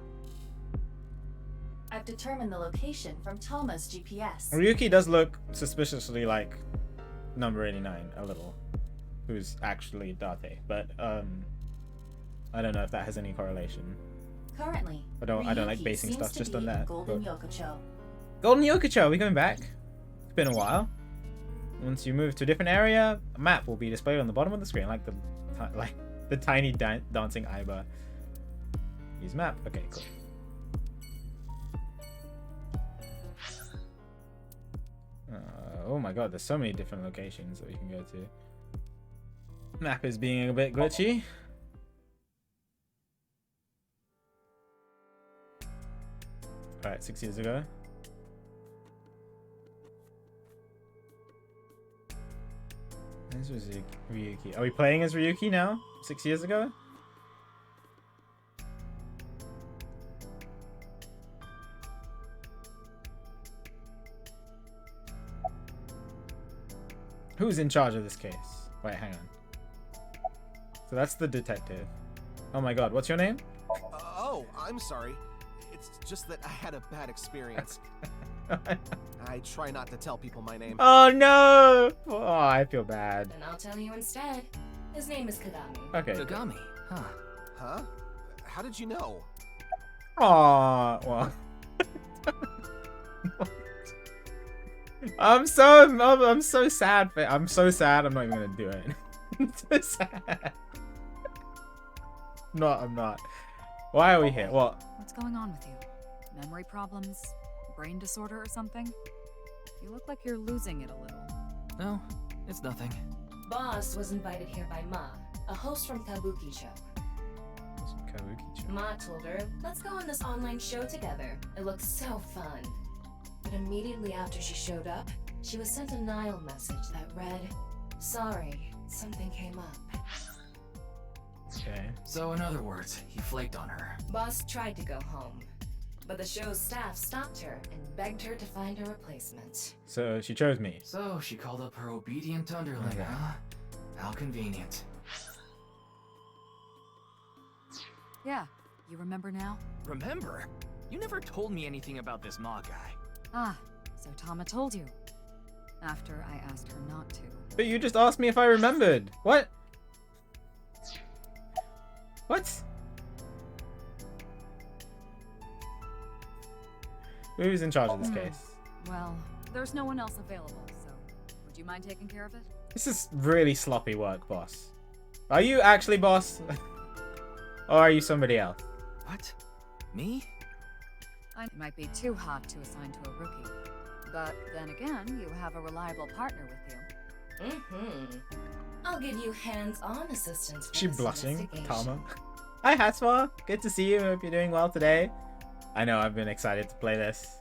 I've determined the location from Talma's GPS. Ryuki does look suspiciously like number 89 a little, who's actually Date, but I don't know if that has any correlation. Currently, I don't like Ryuki basing seems stuff to just be on in that. Golden but- Yokocho. Golden Yokocho, are we going back? It's been a while. Once you move to a different area, a map will be displayed on the bottom of the screen, like the tiny dancing Aiba. Use map. Okay, cool. Oh my god, there's so many different locations that we can go to. Map is being a bit glitchy. Alright, 6 years ago. This was Ryuki. Are we playing as Ryuki now? 6 years ago? Who's in charge of this case? Wait, hang on. So that's the detective. Oh my god, what's your name? Oh, I'm sorry. It's just that I had a bad experience. I try not to tell people my name. Oh no! Oh, I feel bad. And I'll tell you instead. His name is Kagami. Okay. Kagami, huh? Huh? How did you know? Aw, well. I'm so sad. I'm so sad. I'm not even gonna do it. I'm so sad. No, I'm not. Why are we here? What? What's going on with you? Memory problems? Brain disorder or something? You look like you're losing it a little. No, it's nothing. Boss was invited here by Ma, a host from Kabuki-cho. Ma told her, let's go on this online show together. It looks so fun. But immediately after she showed up, she was sent a Nile message that read, sorry, something came up. Okay. So in other words, he flaked on her. Boss tried to go home, but the show's staff stopped her and begged her to find a replacement. So she chose me. So she called up her obedient underling, Okay. huh? How convenient. Yeah, you remember now? Remember? You never told me anything about this Ma guy. Ah, so Tama told you. After I asked her not to. But you just asked me if I remembered. What? What? Who's in charge of this case? Well, there's no one else available, so would you mind taking care of it? This is really sloppy work, boss. Are you actually boss? Or are you somebody else? What? Me? It might be too hot to assign to a rookie. But then again, you have a reliable partner with you. I'll give you hands-on assistance for She this blushing, investigation. Tama. Hi, Hatswa. Good to see you. Hope you're doing well today. I know I've been excited to play this.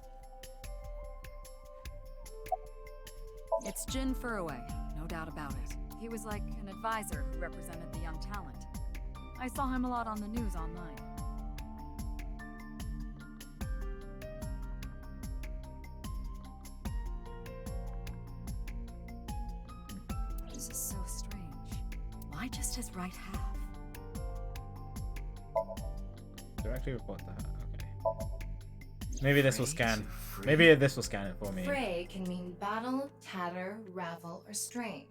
It's Jin Furaway, no doubt about it. He was like an advisor who represented the young talent. I saw him a lot on the news online. This is so strange. Why just his right half? Directly report that. Okay. Maybe this will scan. Maybe this will scan it for me. Fray can mean battle, tatter, ravel, or strain.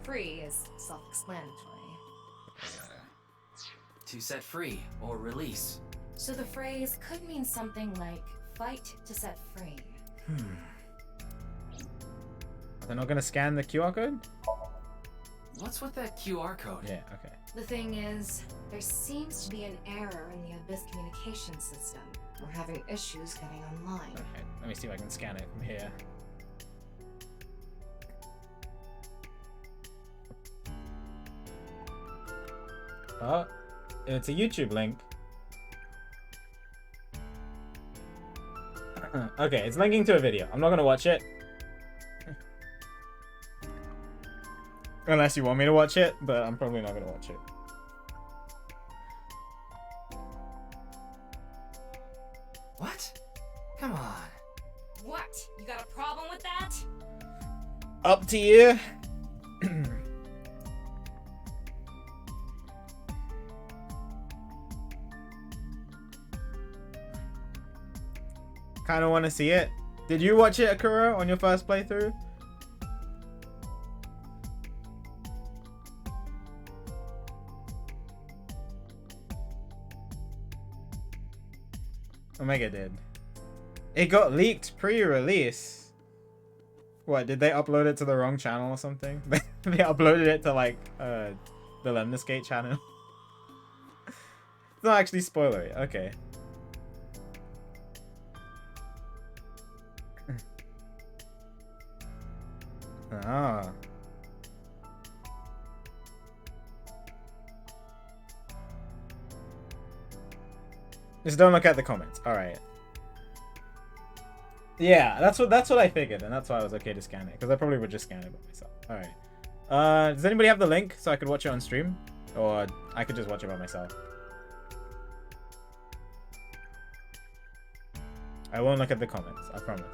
Free is self-explanatory. To set free or release. So the phrase could mean something like fight to set free. They're not gonna scan the QR code? What's with that QR code? Yeah, okay. The thing is, there seems to be an error in the Abyss communication system. We're having issues getting online. Okay, let me see if I can scan it from here. Oh, it's a YouTube link. Okay, it's linking to a video. I'm not gonna watch it. Unless you want me to watch it, but I'm probably not gonna watch it. What? Come on. What? You got a problem with that? Up to you. Kind of want to see it. Did you watch it, Akura, on your first playthrough? Omega did. It got leaked pre-release. What, did they upload it to the wrong channel or something? They uploaded it to like the Lemniscate channel. It's not actually spoilery. Okay. Ah. Just don't look at the comments. All right. Yeah, that's what I figured, and that's why I was okay to scan it, because I probably would just scan it by myself. All right. Does anybody have the link so I could watch it on stream, or I could just watch it by myself? I won't look at the comments. I promise.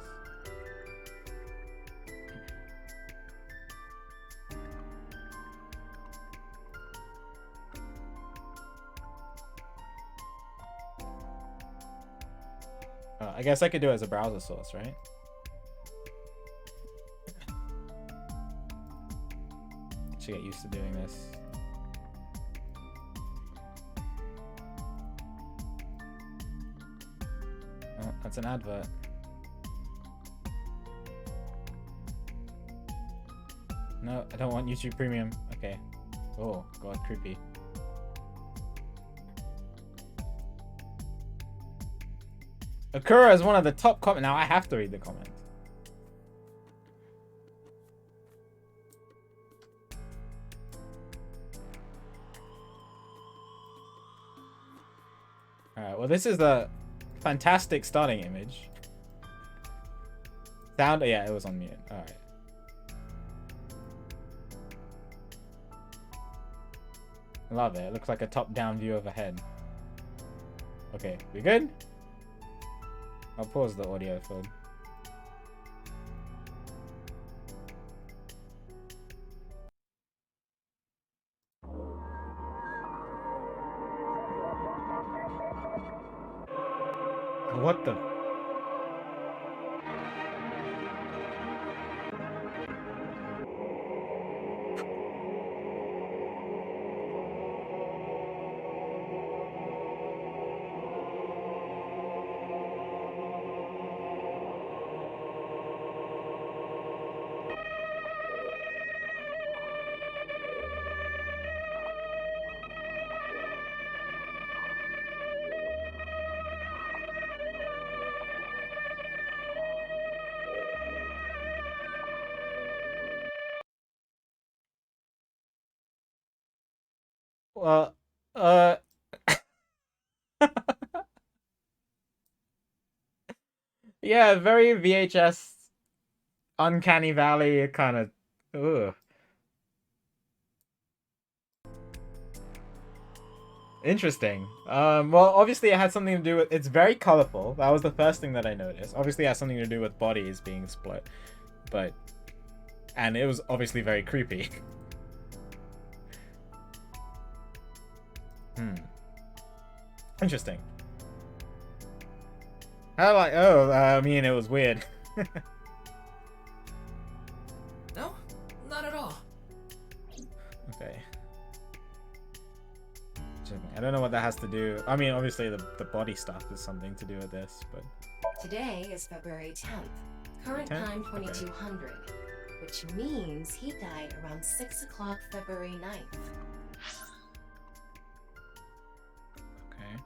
I guess I could do it as a browser source, right? Should get used to doing this. Oh, that's an advert. No, I don't want YouTube Premium. Okay. Oh, God, creepy. Akura is one of the top comments. Now I have to read the comment. Alright, well this is the fantastic starting image. Sound, yeah, it was on mute. Alright. Love it. It looks like a top-down view of a head. Okay, we good? I'll pause the audio for... What the? Well, yeah, very VHS, Uncanny Valley kind of. Ugh. Interesting. Well, obviously it had something to do with. It's very colorful. That was the first thing that I noticed. Obviously, it has something to do with bodies being split, and it was obviously very creepy. Interesting. I mean, it was weird. No, not at all. Okay. I don't know what that has to do. I mean, obviously the body stuff is something to do with this, but... Today is February 10th. Current 10th? time 2200, which means he died around 6 o'clock February 9th. Okay.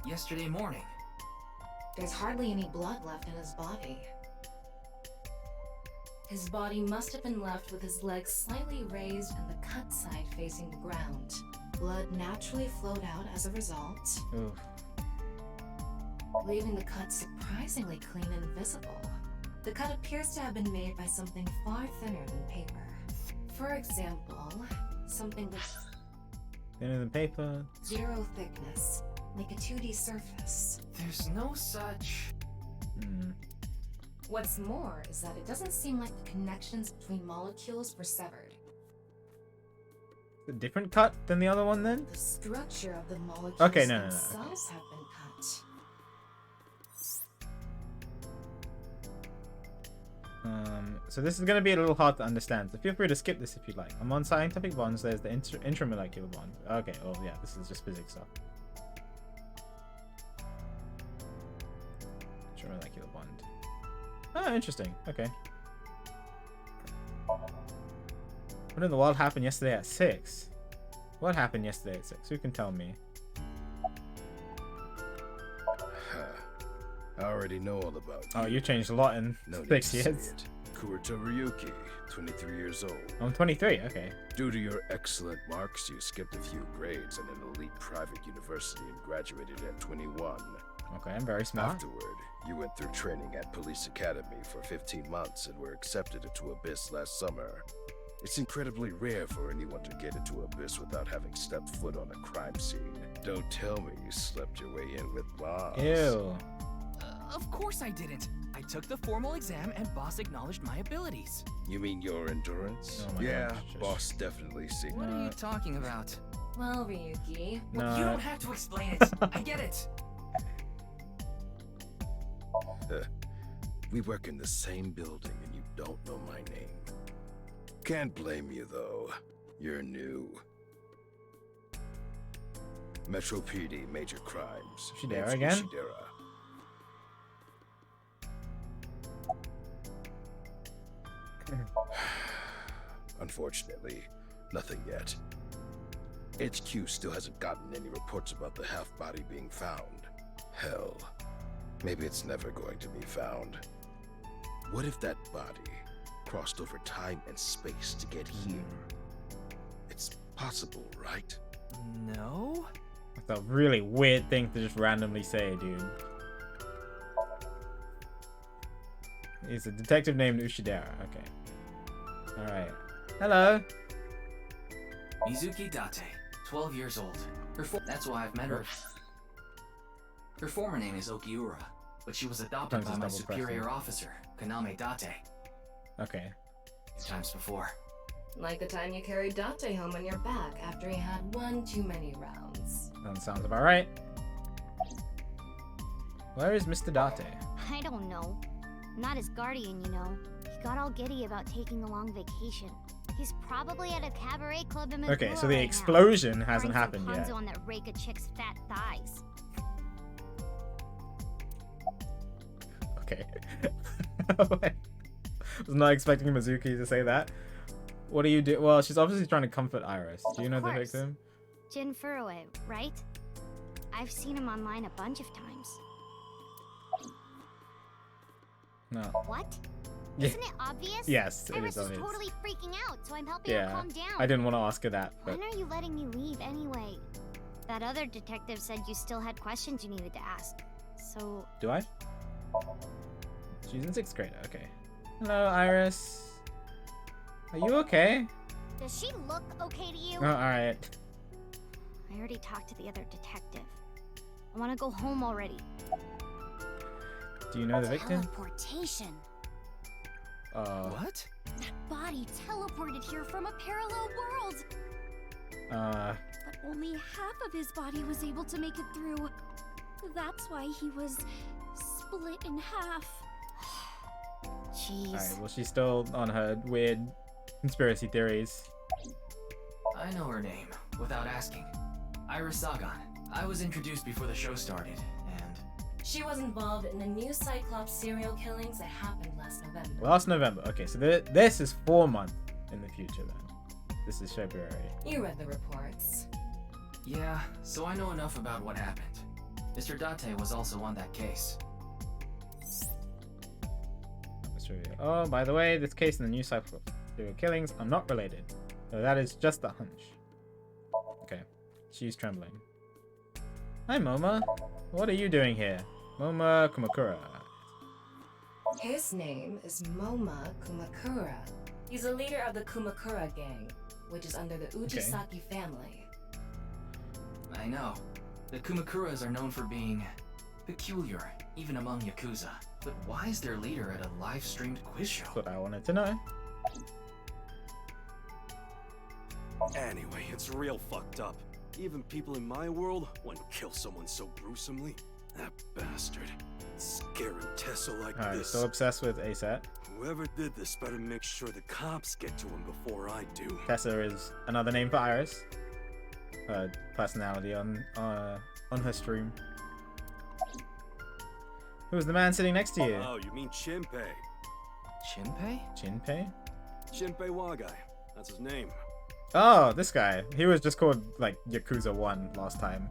Yesterday morning. There's hardly any blood left in his body. His body must have been left with his legs slightly raised and the cut side facing the ground. Blood naturally flowed out as a result, Oof. leaving the cut surprisingly clean and visible. The cut appears to have been made by something far thinner than paper. For example, something with Thinner than paper. zero thickness, like a 2D surface. There's no such... What's more is that it doesn't seem like the connections between molecules were severed. A different cut than the other one, then? The structure of the molecules Okay, no. themselves have been cut. So this is going to be a little hard to understand, so feel free to skip this if you like. Among scientific bonds, there's the intramolecular bond. Okay, well, yeah, this is just physics stuff. Intramolecular bond. Oh, interesting. Okay. What in the world happened yesterday at 6? What happened yesterday at 6? Who can tell me? I already know all about Oh, you changed a lot in No need 6 to say years. it. Kurito Ryuki, 23 years old. I'm 23, okay. Due to your excellent marks, you skipped a few grades in an elite private university and graduated at 21. Okay, I'm very smart. Afterward, you went through training at Police Academy for 15 months and were accepted into Abyss last summer. It's incredibly rare for anyone to get into Abyss without having stepped foot on a crime scene. Don't tell me you slept your way in with Boss. Ew. Of course I didn't. I took the formal exam and boss acknowledged my abilities. You mean your endurance? Oh my yeah, gosh, Boss definitely seen What are you talking about? Well, Ryuki, Well, you don't have to explain it. I get it. We work in the same building and you don't know my name. Can't blame you though. You're new. Metro PD, major crimes. Ushidera Name's again? Ushidera. Unfortunately, nothing yet. HQ still hasn't gotten any reports about the half-body being found. Hell, maybe it's never going to be found. What if that body crossed over time and space to get here? It's possible, right? No? That's a really weird thing to just randomly say, dude. He's a detective named Ushidera. Okay. Alright. Hello. Mizuki Date, 12 years old. That's why I've met her. Her former name is Okiura, but she was adopted by my superior officer, Kaname Date. Okay. Times before. like the time you carried Date home on your back after he had one too many rounds. That sounds about right. Where is Mr. Date? I don't know. Not his guardian, you know. He got all giddy about taking a long vacation. He's probably at a cabaret club in Missouri. Okay, so the explosion hasn't happened yet. On that rake a chick's fat thighs. Okay. I was not expecting Mizuki to say that. What do you do? Well, she's obviously trying to comfort Iris. Do you know the victim? Jin Furue, right? I've seen him online a bunch of times. No. What? Yeah. Isn't it obvious? Yes, it Iris is obvious. totally freaking out, so I'm helping her calm down. I didn't want to ask her that. But... When are you letting me leave anyway? That other detective said you still had questions you needed to ask. So... Do I? She's in 6th grade. Okay. Hello, Iris. Are you okay? Does she look okay to you? Oh, alright. I already talked to the other detective. I want to go home already. Do you know the victim? Teleportation. What? That body teleported here from a parallel world. But only half of his body was able to make it through. That's why he was split in half. Jeez. Alright, well, she's still on her weird conspiracy theories. I know her name, without asking. Iris Sagan. I was introduced before the show started, and... She was involved in the new Cyclops serial killings that happened last November. Last November. Okay, so this is 4 months in the future then. This is February. You read the reports. Yeah, so I know enough about what happened. Mr. Date was also on that case. Oh, by the way, this case in the new Cyclops serial killings, I'm not related. So that is just a hunch. Okay, she's trembling. Hi, Moma. What are you doing here? Moma Kumakura. His name is Moma Kumakura. He's a leader of the Kumakura gang, which is under the Ujisaki family. I know. The Kumakuras are known for being peculiar, even among Yakuza. But why is their leader at a live-streamed quiz show? That's what I wanted to know. Anyway, it's real fucked up. Even people in my world wouldn't kill someone so gruesomely. That bastard. Scaring Tessa like Alright, this. so obsessed with ASAT. Whoever did this better make sure the cops get to him before I do. Tessa is another name for Iris. Her personality on her stream. Who's the man sitting next to you? Oh, you mean Shinpei. Shinpei? Shinpei? Shinpei Wagai. That's his name. Oh, this guy. He was just called, like, Yakuza 1 last time.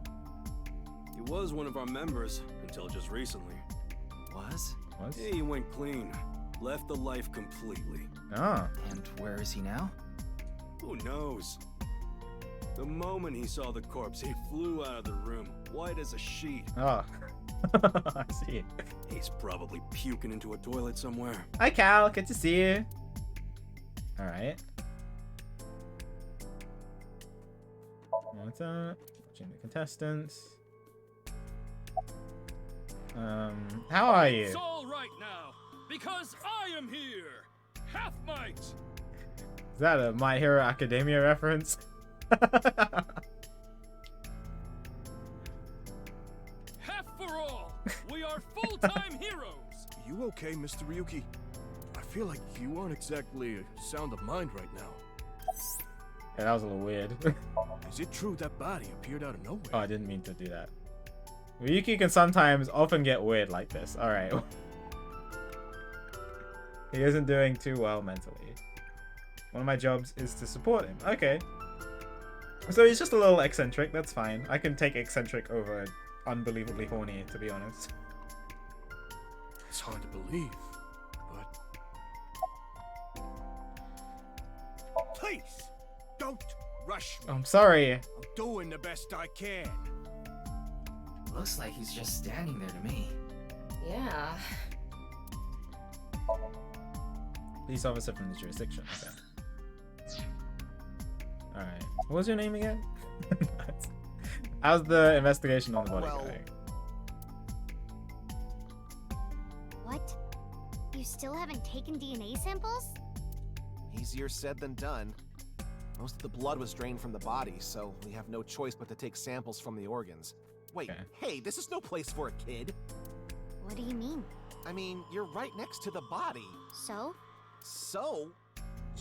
He was one of our members until just recently. Was? He went clean. Left the life completely. Oh. And where is he now? Who knows? The moment he saw the corpse, he flew out of the room, white as a sheet. Oh. I see. He's probably puking into a toilet somewhere. Hi, Cal. Good to see you. Alright. What's up? Watching the contestants. How are you? It's all right now, because I am here. Half might. Is that a My Hero Academia reference? Half for all. We are full-time heroes. You okay, Mr. Ryuki? I feel like you aren't exactly sound of mind right now. Yeah, that was a little weird. Is it true that body appeared out of nowhere? Oh, I didn't mean to do that. Ryuki can sometimes often get weird like this. Alright. He isn't doing too well mentally. One of my jobs is to support him. Okay. So he's just a little eccentric. That's fine. I can take eccentric over unbelievably horny, to be honest. It's hard to believe, but... Please, don't rush me. I'm sorry. I'm doing the best I can. Looks like he's just standing there to me. Yeah. Police officer from the jurisdiction. Okay. Alright. What was your name again? How's the investigation on the body going? What? You still haven't taken DNA samples? Easier said than done. Most of the blood was drained from the body, so we have no choice but to take samples from the organs. Wait, Okay. hey, this is no place for a kid. What do you mean? I mean, you're right next to the body. So? So?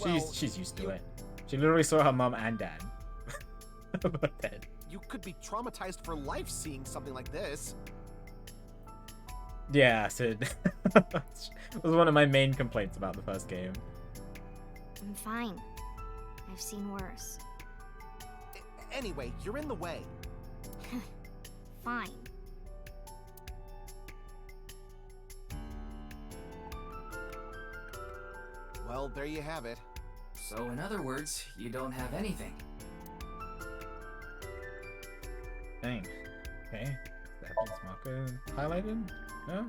Well, She's used to it. She literally saw her mom and dad. But then. You could be traumatized for life seeing something like this. Yeah, Sid. That was one of my main complaints about the first game. I'm fine. I've seen worse. Anyway, you're in the way. Fine. Well, there you have it. So in other words, you don't have anything. Dang. Okay. The evidence marker highlighted? No?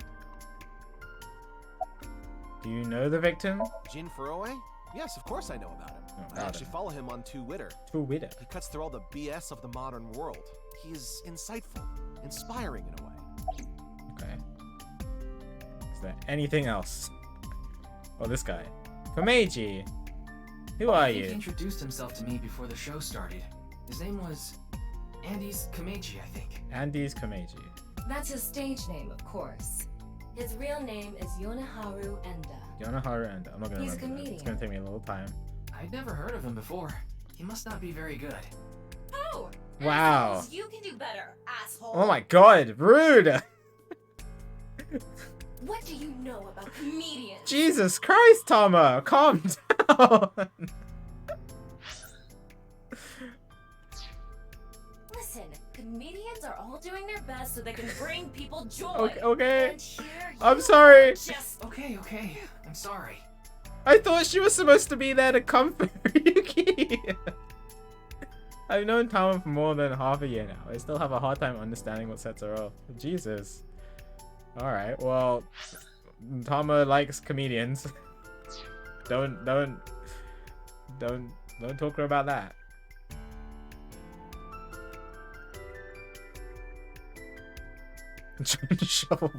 Do you know the victim? Jin Furoe? Yes, of course I know about him. I actually follow him on Twitter. Twitter? He cuts through all the BS of the modern world. He is insightful, inspiring in a way. Okay. Is there anything else? Oh, this guy. Komeiji! Who are you? He introduced himself to me before the show started. His name was Andy's Komeiji, I think. Andy's Komeiji. That's his stage name, of course. His real name is Yoneharu Enda. Yoneharu Enda. I'm not gonna He's a remember that. It's gonna take me a little time. I'd never heard of him before. He must not be very good. Oh! Wow. Assholes, you can do better, asshole! Oh my god, rude! What do you know about comedians? Jesus Christ, Tama! Calm down! Listen, comedians are all doing their best so they can bring people joy. Okay. And here I'm you sorry. are just... Okay, I'm sorry. I thought she was supposed to be there to comfort Ryuki. I've known Tama for more than half a year now. I still have a hard time understanding what sets her off. Jesus. Alright, well, Tama likes comedians. Don't talk to her about that. Shovel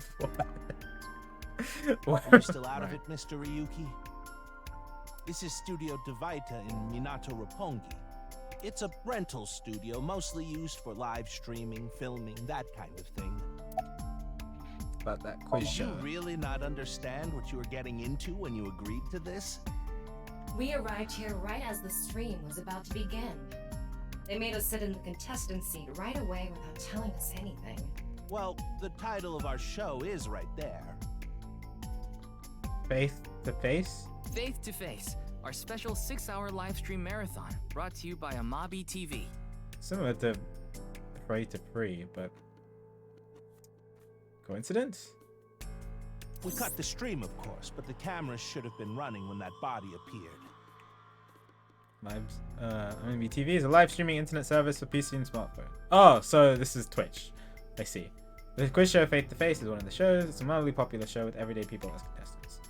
You're still out of it, Mr. Ryuki? This is Studio Devaita in Minato Roppongi. It's a rental studio mostly used for live streaming, filming, that kind of thing. About that quiz Did show. you really not understand what you were getting into when you agreed to this? We arrived here right as the stream was about to begin. They made us sit in the contestant seat right away without telling us anything. Well, the title of our show is right there. Face to face? Faith to Face, our special 6-hour live stream marathon, brought to you by Amabi TV. Similar to Free to Free, but coincidence? We cut the stream, of course, but the cameras should have been running when that body appeared. Amabi TV is a live streaming internet service for PC and smartphone. Oh, so this is Twitch. I see. The quiz show Face to Face is one of the shows. It's a mildly popular show with everyday people as contestants.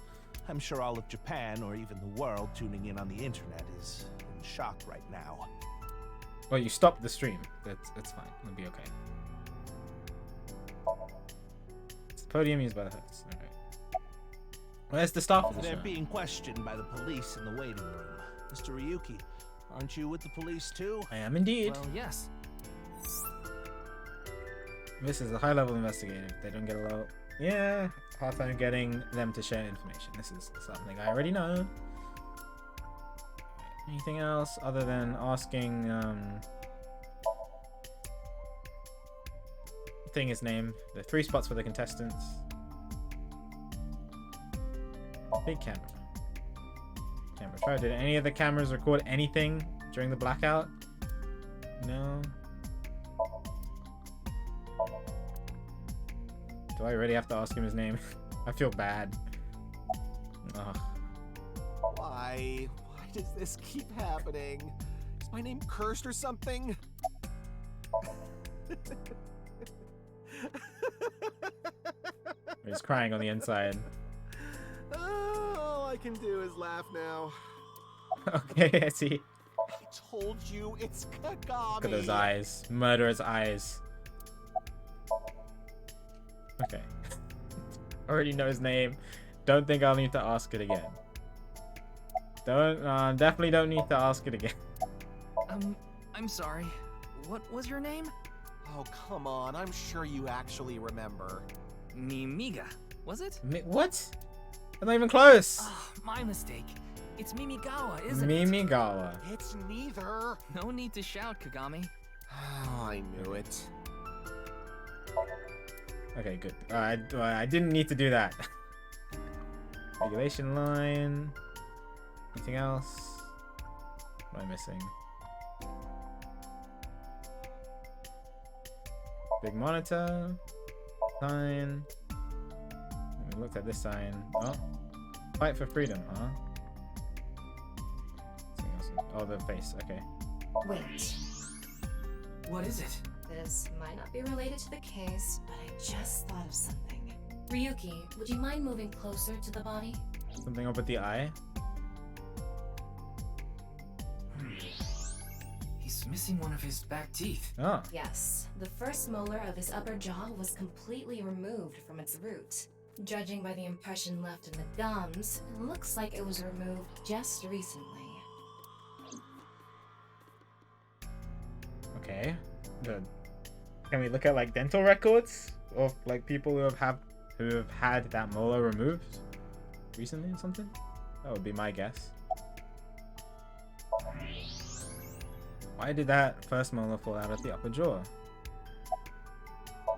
I'm sure all of Japan, or even the world, tuning in on the internet is in shock right now. Well, you stopped the stream. It's fine. It'll be okay. It's the podium used by the hosts. Okay. Where's the staff of the They're show? being questioned by the police in the waiting room. Mr. Ryuki, aren't you with the police too? I am indeed. Well, yes. This is a high-level investigative. They don't get a lot. Yeah, hard time getting them to share information. This is something I already know. Anything else other than asking thing his name? The 3 spots for the contestants. Big camera. Camera try. Did any of the cameras record anything during the blackout? No. Do I really have to ask him his name? I feel bad. Ugh. Why? Why does this keep happening? Is my name cursed or something? He's crying on the inside. All I can do is laugh now. Okay, I see. I told you it's Kagami. Look at those eyes. Murderous eyes. Okay. Already know his name. Don't think I'll need to ask it again. Definitely don't need to ask it again. I'm sorry. What was your name? Oh, come on. I'm sure you actually remember. Mimiga, was it? What? I'm not even close. Oh, my mistake. It's Mimigawa, isn't it? Mimigawa. It's neither. No need to shout, Kagami. Oh, I knew it. Okay, good. I didn't need to do that. Regulation line. Anything else? What am I missing? Big monitor. Sign. We looked at this sign. Oh. Fight for freedom, huh? Oh, the face. Okay. Wait. What is it? This might not be related to the case, but I just thought of something. Ryuki, would you mind moving closer to the body? Something up with the eye. He's missing one of his back teeth. Oh. Yes, the first molar of his upper jaw was completely removed from its root. Judging by the impression left in the gums, it looks like it was removed just recently. Okay. Good. Can we look at like dental records of like people who have had that molar removed recently or something? That would be my guess. Why did that first molar fall out of the upper jaw?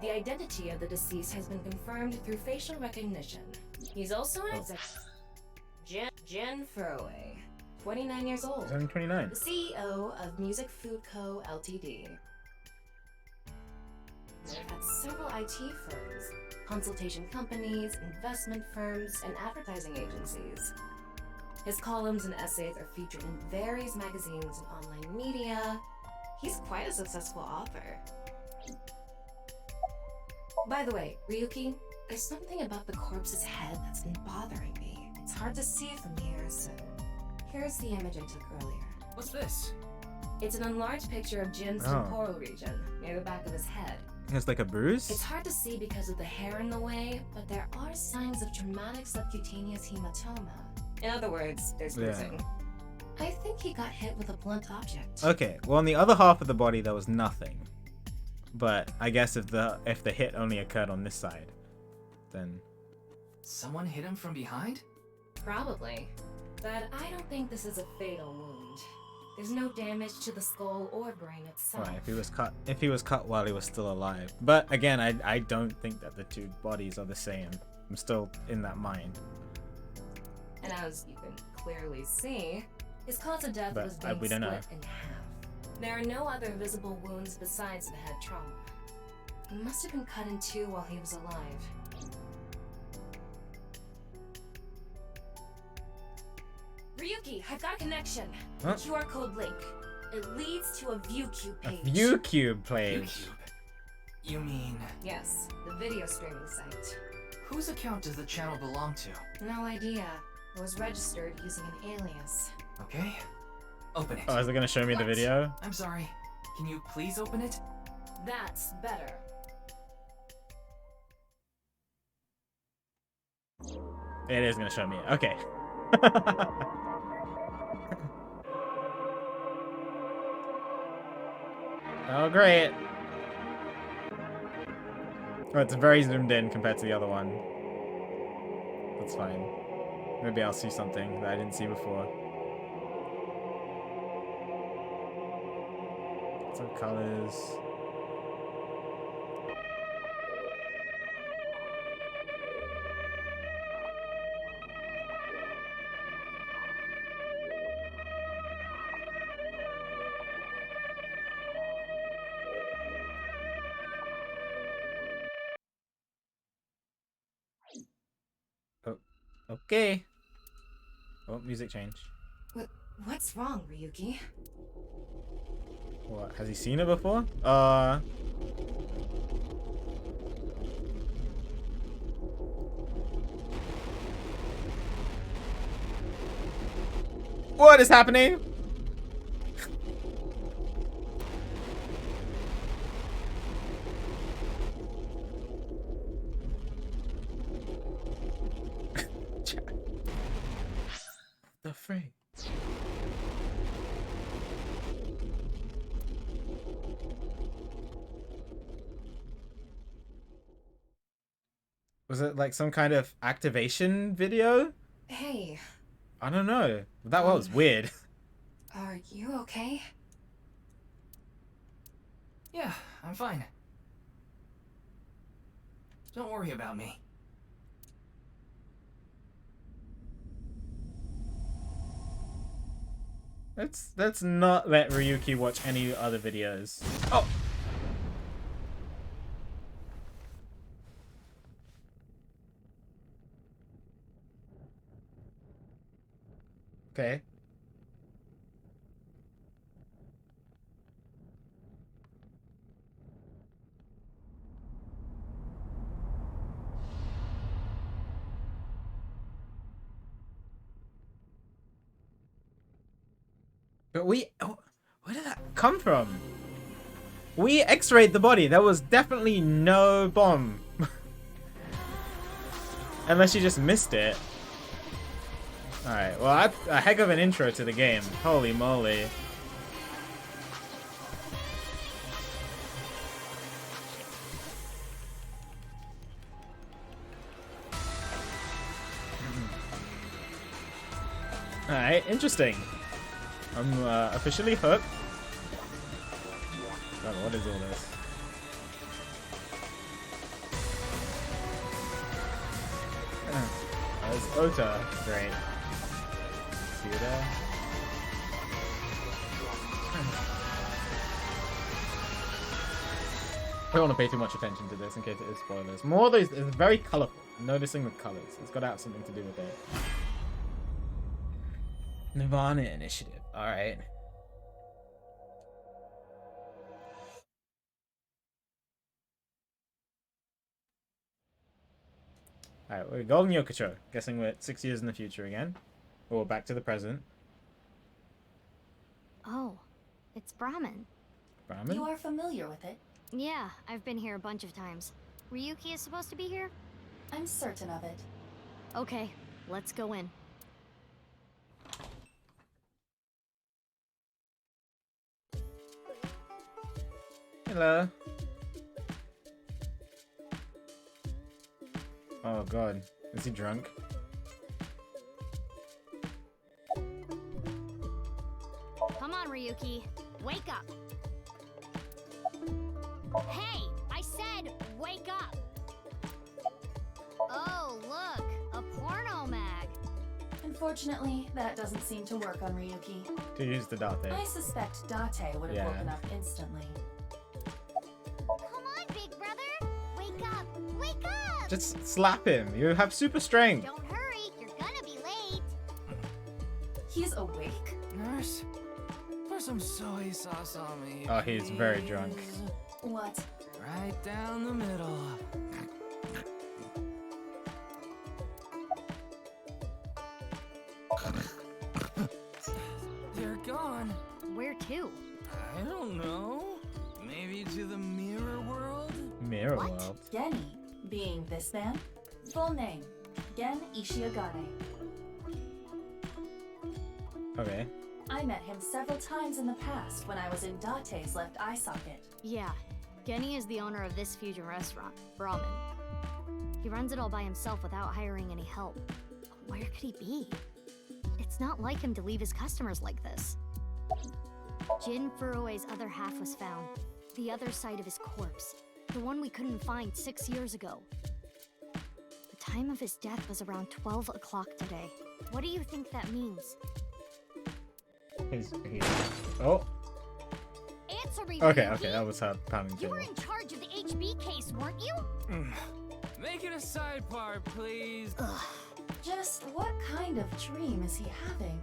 The identity of the deceased has been confirmed through facial recognition. He's also an Jin Furue, 29 years old. He's only 29. The CEO of Music Food Co. Ltd. They've had several IT firms, consultation companies, investment firms, and advertising agencies. His columns and essays are featured in various magazines and online media. He's quite a successful author. By the way, Ryuki, there's something about the corpse's head that's been bothering me. It's hard to see from here, so here's the image I took earlier. What's this? It's an enlarged picture of Jin's temporal region, near the back of his head. He has like a bruise? It's hard to see because of the hair in the way, but there are signs of traumatic subcutaneous hematoma. In other words, there's bruising. I think he got hit with a blunt object. Okay, well on the other half of the body there was nothing. But I guess if the hit only occurred on this side, then Someone hit him from behind? Probably. But I don't think this is a fatal wound. There's no damage to the skull or brain itself. right, if he was cut while he was still alive. But again, I don't think that the two bodies are the same. I'm still in that mind. And as you can clearly see, his cause of death But, was being we split don't know. in half. There are no other visible wounds besides the head trauma. He must have been cut in two while he was alive. Ryuki, I've got a connection. Huh? A QR code link. It leads to a ViewCube page. A ViewCube page. YouTube. You mean... Yes, the video streaming site. Whose account does the channel belong to? No idea. It was registered using an alias. Okay. Open it. Oh, is it gonna show me the What? video? I'm sorry. Can you please open it? That's better. It is gonna show me. Okay. Oh, great. Oh, it's very zoomed in compared to the other one. That's fine. Maybe I'll see something that I didn't see before. Some colors. Okay. Oh, music change. What's wrong, Ryuki? What? Has he seen it before? What is happening? The freak. Was it like some kind of activation video? Hey, I don't know. That was weird. are you okay? Yeah, I'm fine. Don't worry about me. Let's not let Ryuki watch any other videos. Oh. Okay. But where did that come from? We x-rayed the body. There was definitely no bomb. Unless you just missed it. Alright, well, that's a heck of an intro to the game. Holy moly. Alright, interesting. I'm officially hooked. God, what is all this? Oh, it's Ota. Great. See you there. I don't want to pay too much attention to this in case it is spoilers. More of those, it's very colourful. I'm noticing the colours. It's got to have something to do with it. NirvanA initiative. Alright. Alright, we're Golden Yokocho. Guessing we're 6 years in the future again. Or back to the present. Oh, it's Brahmin. Brahmin? You are familiar with it? Yeah, I've been here a bunch of times. Ryuki is supposed to be here? I'm certain of it. Okay, let's go in. Hello. Oh god. Is he drunk? Come on, Ryuki. Wake up. Hey, I said wake up. Oh, look. A porno mag. Unfortunately, that doesn't seem to work on Ryuki. To use the Date. I suspect Date would have woken up instantly. Come on, big brother. Wake up. Wake up. Just slap him. You have super strength. Don't hurry. You're gonna be late. He's awake? Nurse, pour some soy sauce on me. Oh, he's very drunk. What? Right down the middle. They're gone. Where to? I don't know. Maybe to the mirror world? Mirror world. Geni, being this man? Full name, Gen Ishiogane. Okay. I met him several times in the past when I was in Date's left eye socket. Yeah, Geni is the owner of this fusion restaurant, Brahmin. He runs it all by himself without hiring any help. Where could he be? It's not like him to leave his customers like this. Jin Furue's other half was found. The other side of his corpse. The one we couldn't find 6 years ago. The time of his death was around 12 o'clock today. What do you think that means? He's oh. Answer me, Okay, Ryuki. okay, that was her pounding You table. were in charge of the HB case, weren't you? Make it a sidebar, please. Ugh. Just what kind of dream is he having?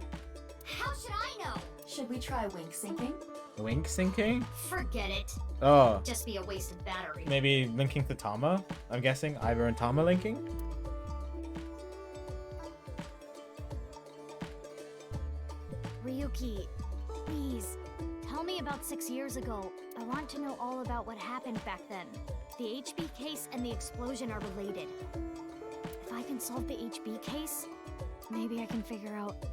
How should I know? Should we try wink syncing? Link syncing? Forget it. Oh. Just be a waste of battery. Maybe linking to Tama? I'm guessing Iver and Tama linking? Ryuki, please, tell me about 6 years ago. I want to know all about what happened back then. The HB case and the explosion are related. If I can solve the HB case, maybe I can figure out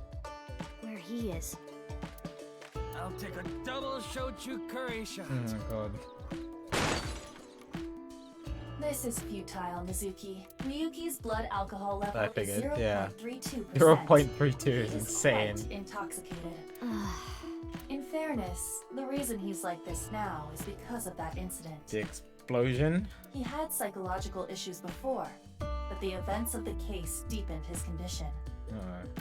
where he is. I'll take a double shochu curry shot. Oh my god. This is futile, Mizuki. Ryuki's blood alcohol level I is figured, 0.32%. yeah. 0.32 0.32 is He insane. quite intoxicated. In fairness, the reason he's like this now is because of that incident. The explosion? He had psychological issues before, but the events of the case deepened his condition.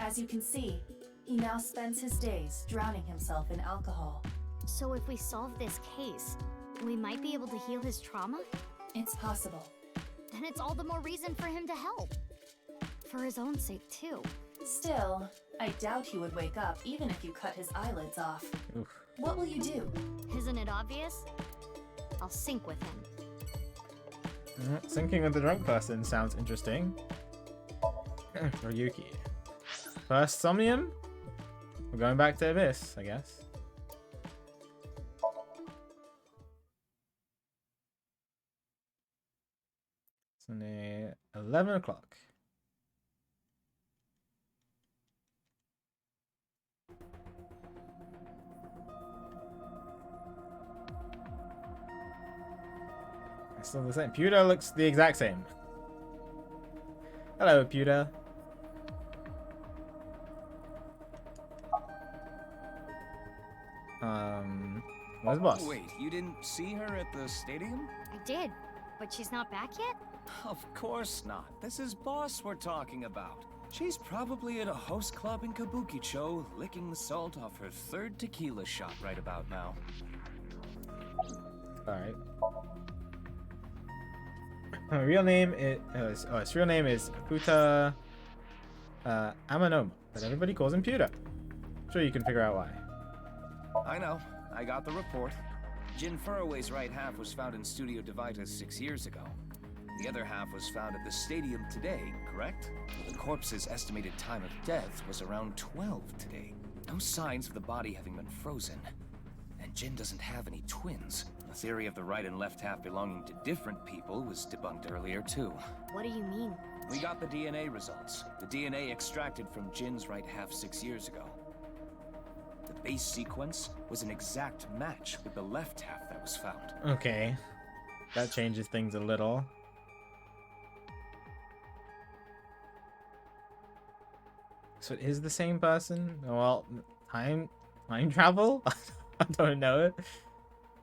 As you can see, he now spends his days drowning himself in alcohol. So if we solve this case, we might be able to heal his trauma? It's possible. Then it's all the more reason for him to help. For his own sake, too. Still, I doubt he would wake up even if you cut his eyelids off. Oof. What will you do? Isn't it obvious? I'll sync with him. Syncing with the drunk person sounds interesting. Ryuki. First Somnium? We're going back to Abyss, I guess. It's only 11 o'clock. It's still the same. Pewter looks the exact same. Hello, Pewter. Where's the boss? Wait, you didn't see her at the stadium? I did, but she's not back yet? Of course not. This is Boss we're talking about. She's probably at a host club in Kabukicho, licking the salt off her third tequila shot right about now. Alright. Her real name is its real name is Futa Amanoma, but everybody calls him Pewter. I'm sure you can figure out why. I know. I got the report. Jin Furroway's right half was found in Studio Devitas 6 years ago. The other half was found at the stadium today, correct? The corpse's estimated time of death was around 12 today. No signs of the body having been frozen. And Jin doesn't have any twins. The theory of the right and left half belonging to different people was debunked earlier, too. What do you mean? We got the DNA results. The DNA extracted from Jin's right half 6 years ago. The base sequence was an exact match with the left half that was found. Okay. That changes things a little. So it is the same person? Well, time travel? I don't know.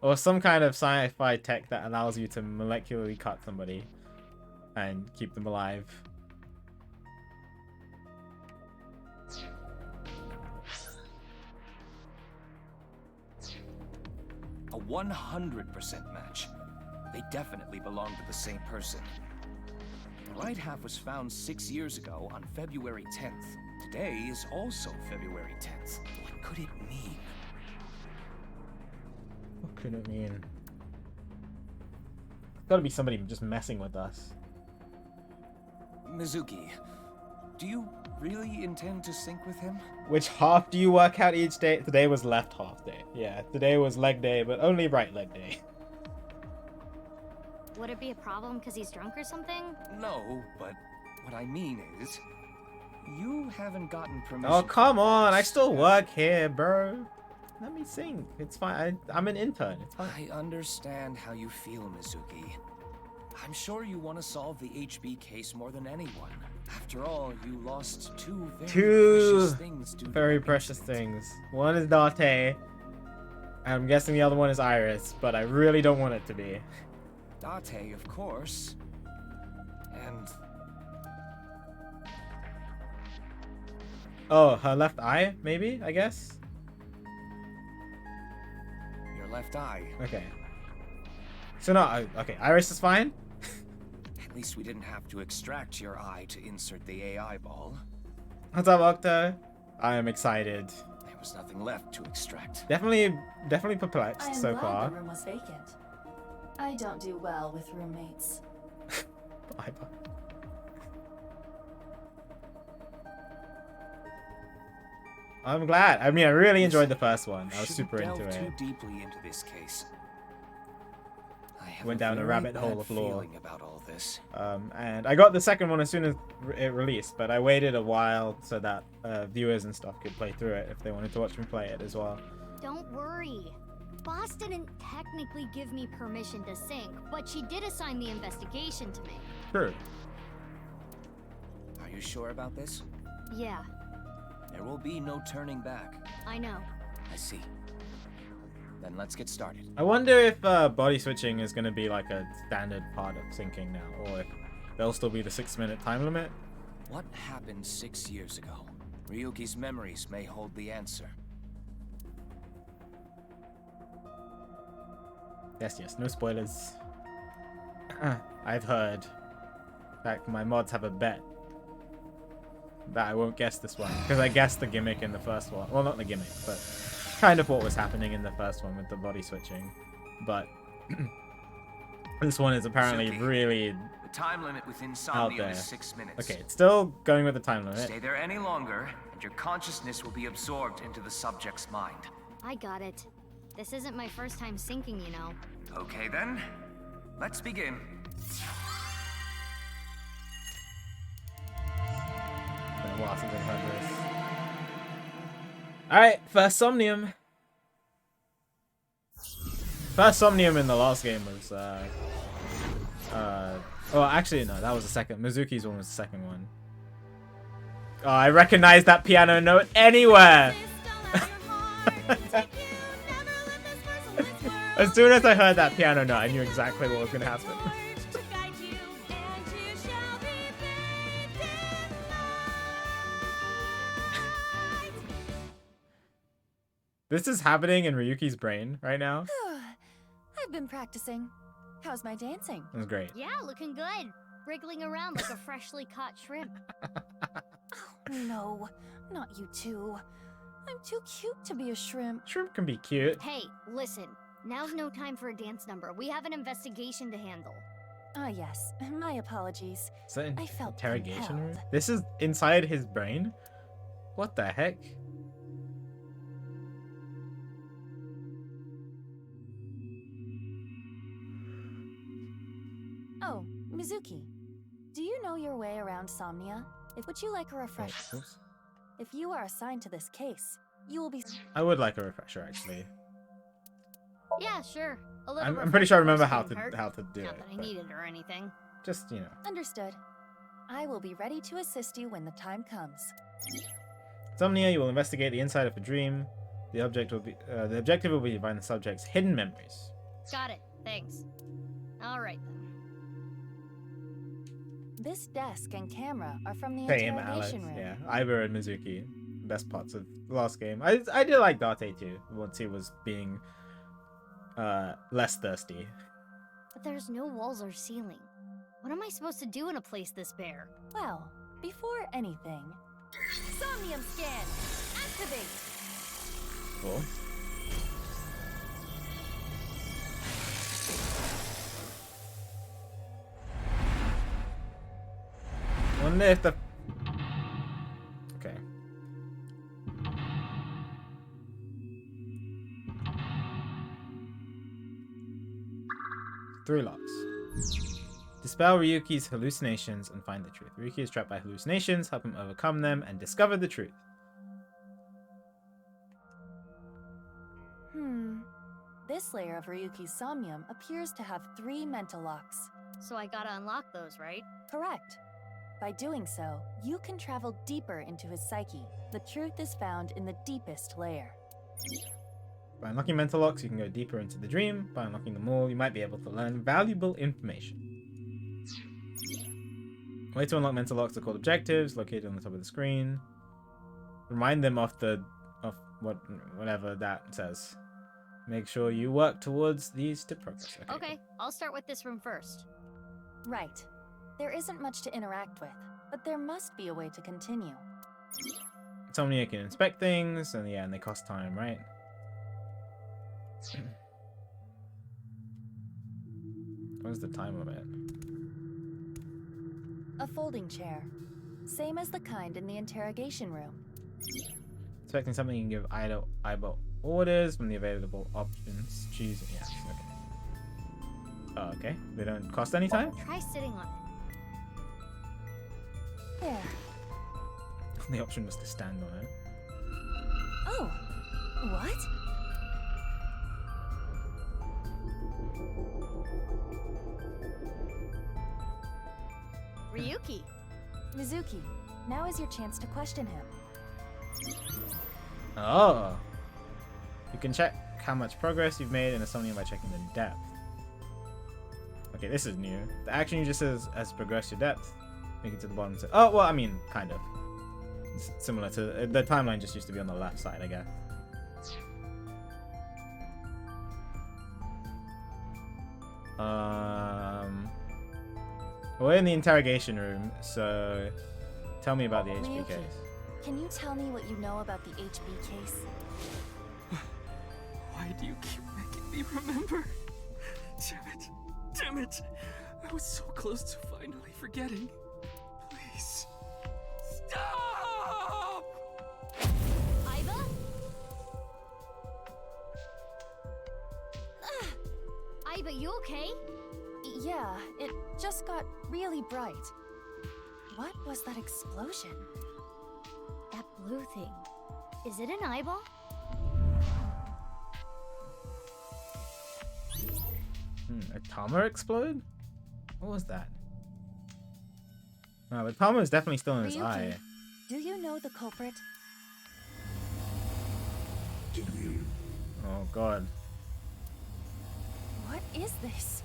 Or some kind of sci-fi tech that allows you to molecularly cut somebody and keep them alive. A 100% match. They definitely belong to the same person. The right half was found 6 years ago on February 10th. Today is also February 10th. What could it mean? What could it mean? It's gotta be somebody just messing with us. Mizuki, do you really intend to sync with him? Which half do you work out each day? Today was left half day. Yeah, today was leg day, but only right leg day. Would it be a problem because he's drunk or something? No, but what I mean is, you haven't gotten permission. Oh, come on. I still work here, bro. Let me sing. It's fine. I'm an intern. It's fine. I understand how you feel, Mizuki. I'm sure you want to solve the HB case more than anyone. After all, you lost two precious things. Very precious things. One is Date. I'm guessing the other one is Iris, but I really don't want it to be. Date, of course. And... oh, her left eye, maybe, I guess? your left eye. Okay. So no, okay, Iris is fine? At least we didn't have to extract your eye to insert the AI ball. What's up, Octa? I am excited. There was nothing left to extract. Definitely perplexed I am so glad far. the room was vacant. I don't do well with roommates. Bye. I'm glad. I mean, I really enjoyed the first one. I was super into it. Too deeply into this case. Went down a rabbit hole of lore. About all this. And I got the second one as soon as it released, but I waited a while so that viewers and stuff could play through it if they wanted to watch me play it as well. Don't worry. boss didn't technically give me permission to sync, but she did assign the investigation to me. True. Are you sure about this? Yeah, There will be no turning back. I know. I see. Then let's get started. I wonder if body switching is going to be like a standard part of syncing now, or if there'll still be the 6-minute time limit. What happened 6 years ago? Ryuki's memories may hold the answer. Yes, no spoilers. I've heard. In fact, my mods have a bet that I won't guess this one, because I guessed the gimmick in the first one. Well, not the gimmick, but kind of what was happening in the first one with the body switching. But this one is apparently Mizuki, really the time limit within out Somnium there. is 6 minutes. Okay, it's still going with the time limit. Stay there any longer, and your consciousness will be absorbed into the subject's mind. I got it. This isn't my first time syncing, you know. Okay then, let's begin. Been a while since I've heard this. Alright, first Somnium. First Somnium in the last game was, oh, actually, no, that was the second. Mizuki's one was the second one. Oh, I recognize that piano note anywhere! As soon as I heard that piano note, I knew exactly what was going to happen. This is happening in Ryuki's brain right now. I've been practicing. How's my dancing? It was great. Yeah, looking good. Wriggling around like a freshly caught shrimp. No, not you two. I'm too cute to be a shrimp. Shrimp can be cute. Hey, listen. Now's no time for a dance number. We have an investigation to handle. Ah, yes. My apologies. Is that an I felt interrogation room? compelled. This is inside his brain? What the heck? Oh, Mizuki. Do you know your way around Somnia? Would you like a refresher? Oops. If you are assigned to this case, you will be... I would like a refresher, actually. Yeah, sure. A little I'm pretty sure I remember refresher how to do Not it. that I but need it or anything. just, you know. Understood. I will be ready to assist you when the time comes. Somnia, you will investigate the inside of a dream. The objective will be to find the subject's hidden memories. Got it. Thanks. All right then. This desk and camera are from the Same, Alex. interrogation room. Yeah, Iver and Mizuki. Best parts of the last game. I did like Date too, once he was being less thirsty. But there's no walls or ceiling. What am I supposed to do in a place this bare? Well, before anything, Somnium scan! Activate! Cool. Wonder if the... Okay. Three locks. Dispel Ryuki's hallucinations and find the truth. Ryuki is trapped by hallucinations. Help him overcome them and discover the truth. This layer of Ryuki's Somnium appears to have 3 mental locks. So I gotta unlock those, right? Correct. By doing so, you can travel deeper into his psyche. The truth is found in the deepest layer. By unlocking mental locks, you can go deeper into the dream. By unlocking them all, you might be able to learn valuable information. Way to unlock mental locks are called objectives, located on the top of the screen. Remind them of whatever that says. Make sure you work towards these to progress. Okay, I'll start with this room first. Right. There isn't much to interact with, but there must be a way to continue. Somnia can inspect things, and yeah, and they cost time, right? What's the time limit? A folding chair. Same as the kind in the interrogation room. Inspecting something, you can give eyeball orders from the available options. Choose, yes, okay. Oh, okay, they don't cost any time? Try sitting on it. There. The option was to stand on it. Oh, what? Ryuki. Mizuki, now is your chance to question him. Oh. You can check how much progress you've made in a Somnium by checking the depth. Okay, this is new. The action user says has progressed your depth. Make it to the bottom. Oh, well, I mean, kind of. It's similar to the timeline. Just used to be on the left side, I guess. We're in the interrogation room, so tell me about the HB Ryuki, case. can you tell me what you know about the HB case? Why do you keep making me remember? Damn it. Damn it. I was so close to finally forgetting. Please. Stop! Aiba? Aiba, you okay? Yeah, it just got really bright. What was that explosion? That blue thing. Is it an eyeball? A Tama explode? What was that? No, but Tama is definitely still in his Ryuki, eye. do you know the culprit? Oh god. What is this?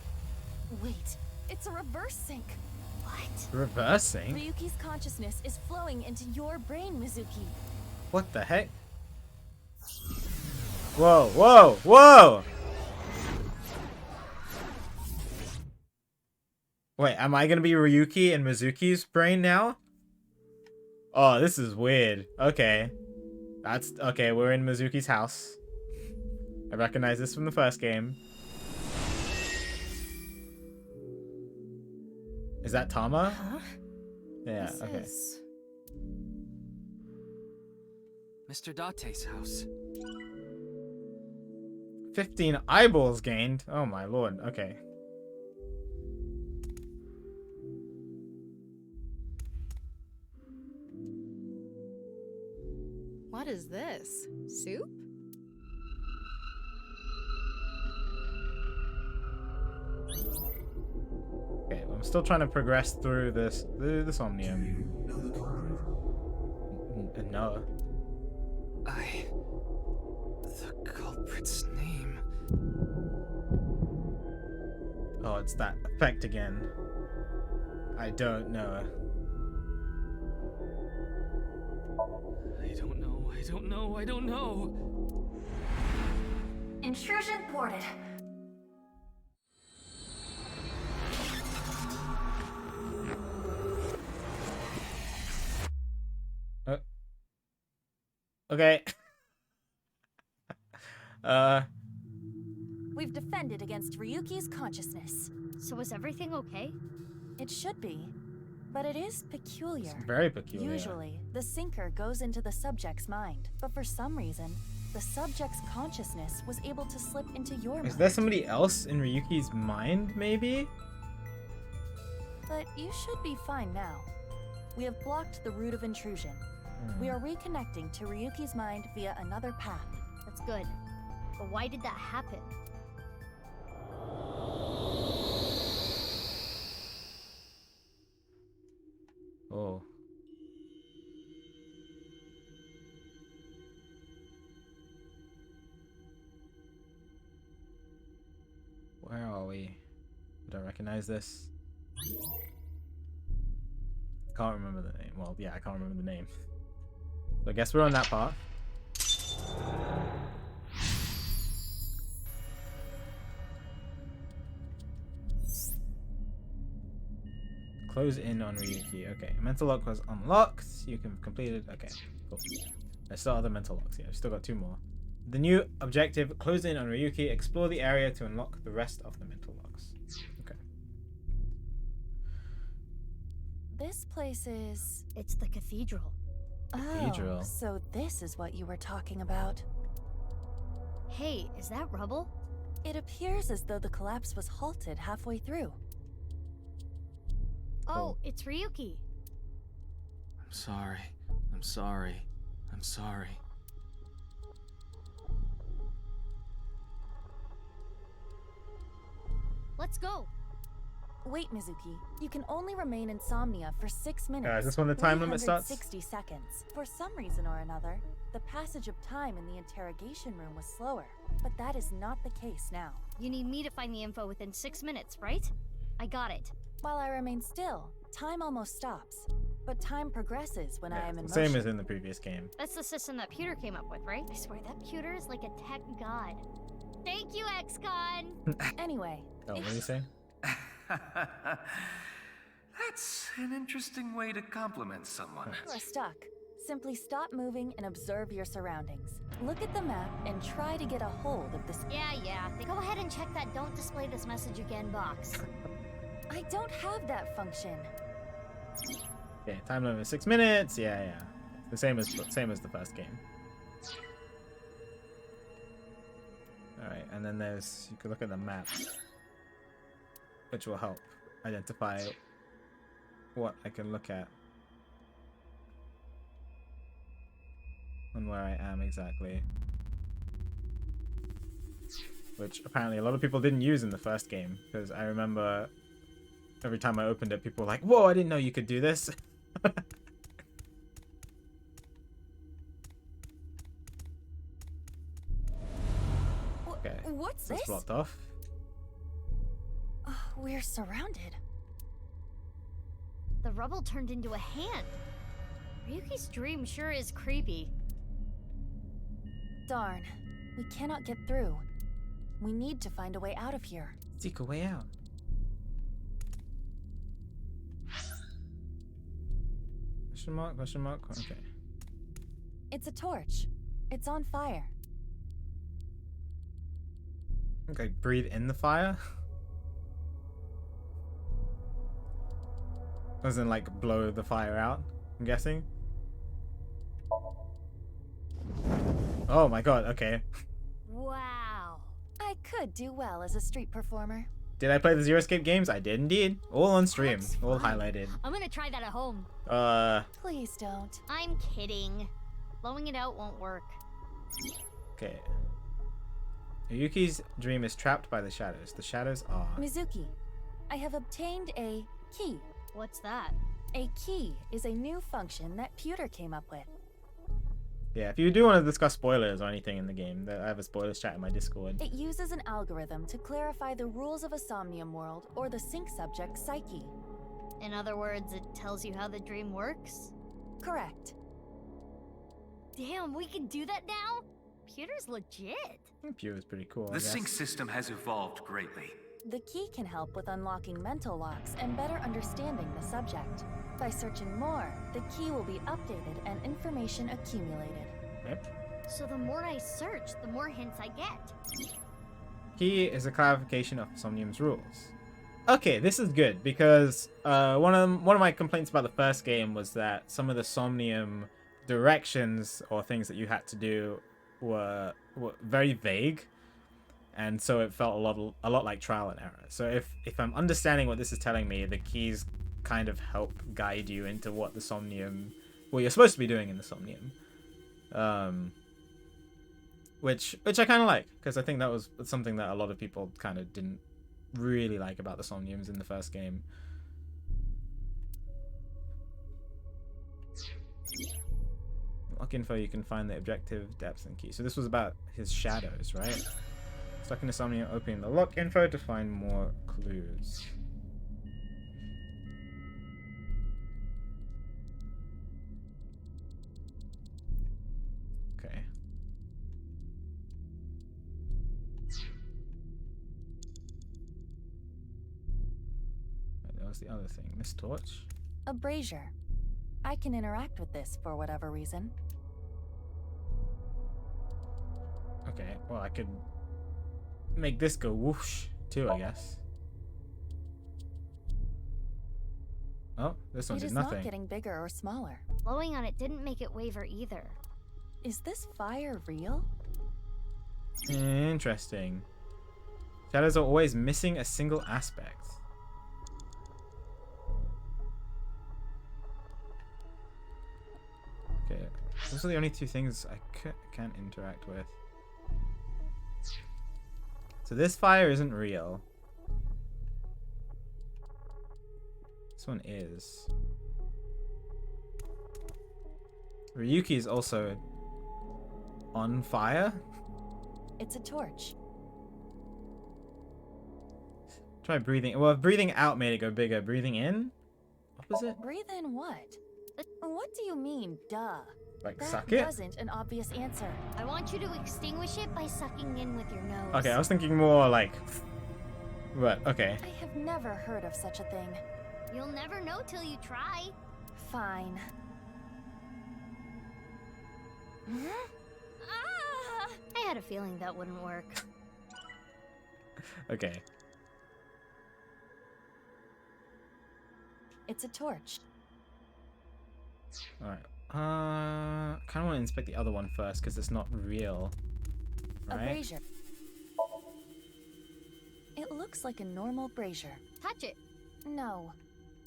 Wait, it's a reverse sync. What? Reversing? Ryuki's consciousness is flowing into your brain, Mizuki. What the heck? Whoa, whoa, whoa! Wait, am I gonna be Ryuki in Mizuki's brain now? Oh, this is weird. Okay. That's okay, we're in Mizuki's house. I recognize this from the first game. Is that Tama? Huh? Yeah, This okay. is... Mr. Date's house. 15 eyeballs gained. Oh my lord. Okay. What is this? Soup? Okay, I'm still trying to progress through this. The Somnium. No. The culprit's name. Oh, it's that effect again. I don't know. I don't know, I don't know, I don't know. Intrusion thwarted. Okay. We've defended against Ryuki's consciousness. So is everything okay? It should be, but it is peculiar. It's very peculiar. Usually, the sinker goes into the subject's mind, but for some reason, the subject's consciousness was able to slip into your mind. Is there somebody else in Ryuki's mind, maybe? But you should be fine now. We have blocked the route of intrusion. We are reconnecting to Ryuki's mind via another path. That's good. But why did that happen? Oh. Where are we? I don't recognize this. Can't remember the name. Well, yeah, I can't remember the name. So I guess we're on that path. Close in on Ryuki. Okay, mental lock was unlocked. You can complete it. Okay, cool. Let's start other mental locks here. I've still got 2 more. The new objective: close in on Ryuki. Explore the area to unlock the rest of the mental locks. Okay. This place is... It's the cathedral. Cathedral. Oh, so this is what you were talking about. Hey, is that rubble? It appears as though the collapse was halted halfway through. Oh, it's Ryuki. I'm sorry. I'm sorry. I'm sorry. Let's go. Wait, Mizuki. You can only remain insomnia for 6 minutes. Is this when the time limit starts? 60 seconds. For some reason or another, the passage of time in the interrogation room was slower. But that is not the case now. You need me to find the info within 6 minutes, right? I got it. While I remain still, time almost stops. But time progresses when I am in motion. Same as in the previous game. That's the system that Pewter came up with, right? I swear, that Pewter is like a tech god. Thank you, ex-con! Anyway. Oh, what do you say? That's an interesting way to compliment someone. You are stuck. Simply stop moving and observe your surroundings. Look at the map and try to get a hold of this. Yeah. Go ahead and check that "Don't display this message again" box. I don't have that function. Okay, time limit 6 minutes. Yeah. The same as the first game. All right, and then you can look at the map, which will help identify what I can look at and where I am exactly. Which apparently a lot of people didn't use in the first game, because I remember every time I opened it, people were like, "Whoa, I didn't know you could do this." Okay. What's this? It's Blocked off. We're surrounded. The rubble turned into a hand. Ryuki's dream sure is creepy. Darn. We cannot get through. We need to find a way out of here. Seek a way out. Question mark, question mark. Okay. It's a torch. It's on fire. Okay, breathe in the fire. As in, like, blow the fire out, I'm guessing. Oh my god, okay. Wow. I could do well as a street performer. Did I play the Zero Escape games? I did indeed. All on stream. All highlighted. I'm gonna try that at home. Please don't. I'm kidding. Blowing it out won't work. Okay. Ryuki's dream is trapped by the shadows. The shadows are... Mizuki, I have obtained a key. What's that? A key is a new function that Pewter came up with. Yeah, if you do want to discuss spoilers or anything in the game, I have a spoilers chat in my Discord. It uses an algorithm to clarify the rules of a Somnium world or the sync subject's psyche. In other words, it tells you how the dream works? Correct. Damn, we can do that now? Pewter's legit. Pewter's pretty cool. The sync system has evolved greatly. The key can help with unlocking mental locks and better understanding the subject. By searching more, the key will be updated and information accumulated. Yep. So the more I search, the more hints I get. Key is a clarification of Somnium's rules. Okay, this is good because one of my complaints about the first game was that some of the Somnium directions or things that you had to do were very vague, and so it felt a lot like trial and error. So if I'm understanding what this is telling me, the keys kind of help guide you into what you're supposed to be doing in the Somnium, which I kind of like, because I think that was something that a lot of people kind of didn't really like about the Somniums in the first game. Lock info, you can find the objective, depth, and key. So this was about his shadows, right? Stuck in the Somnium, opening the lock info to find more clues. Okay. That was the other thing. Miss Torch? A brazier. I can interact with this for whatever reason. Okay, well, I could make this go whoosh too, I guess. Oh, this one did nothing. It is not getting bigger or smaller. Blowing on it didn't make it waver either. Is this fire real? Interesting. Shadows are always missing a single aspect. Okay, those are the only two things I can't interact with. So this fire isn't real. This one is. Ryuki is also on fire. It's a torch. Try breathing. Well, breathing out made it go bigger. Breathing in? Opposite? Breathe in what? What do you mean, duh? Like That suck it? wasn't an obvious answer. I want you to extinguish it by sucking in with your nose. Okay, I was thinking more like. But okay. I have never heard of such a thing. You'll never know till you try. Fine. Ah! I had a feeling that wouldn't work. Okay. It's a torch. Alright. Kind of want to inspect the other one first because it's not real. A Right? brazier. It looks like a normal brazier. Touch it. No.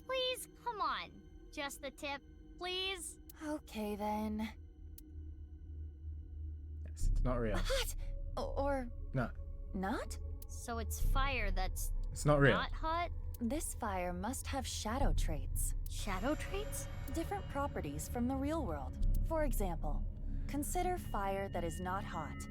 Please, come on. Just the tip, please. Okay then. Yes, it's not real. Hot! Or No, not? So it's fire that's it's not real. not hot? This fire must have shadow traits. Shadow traits? Different properties from the real world. For example, consider fire that is not hot.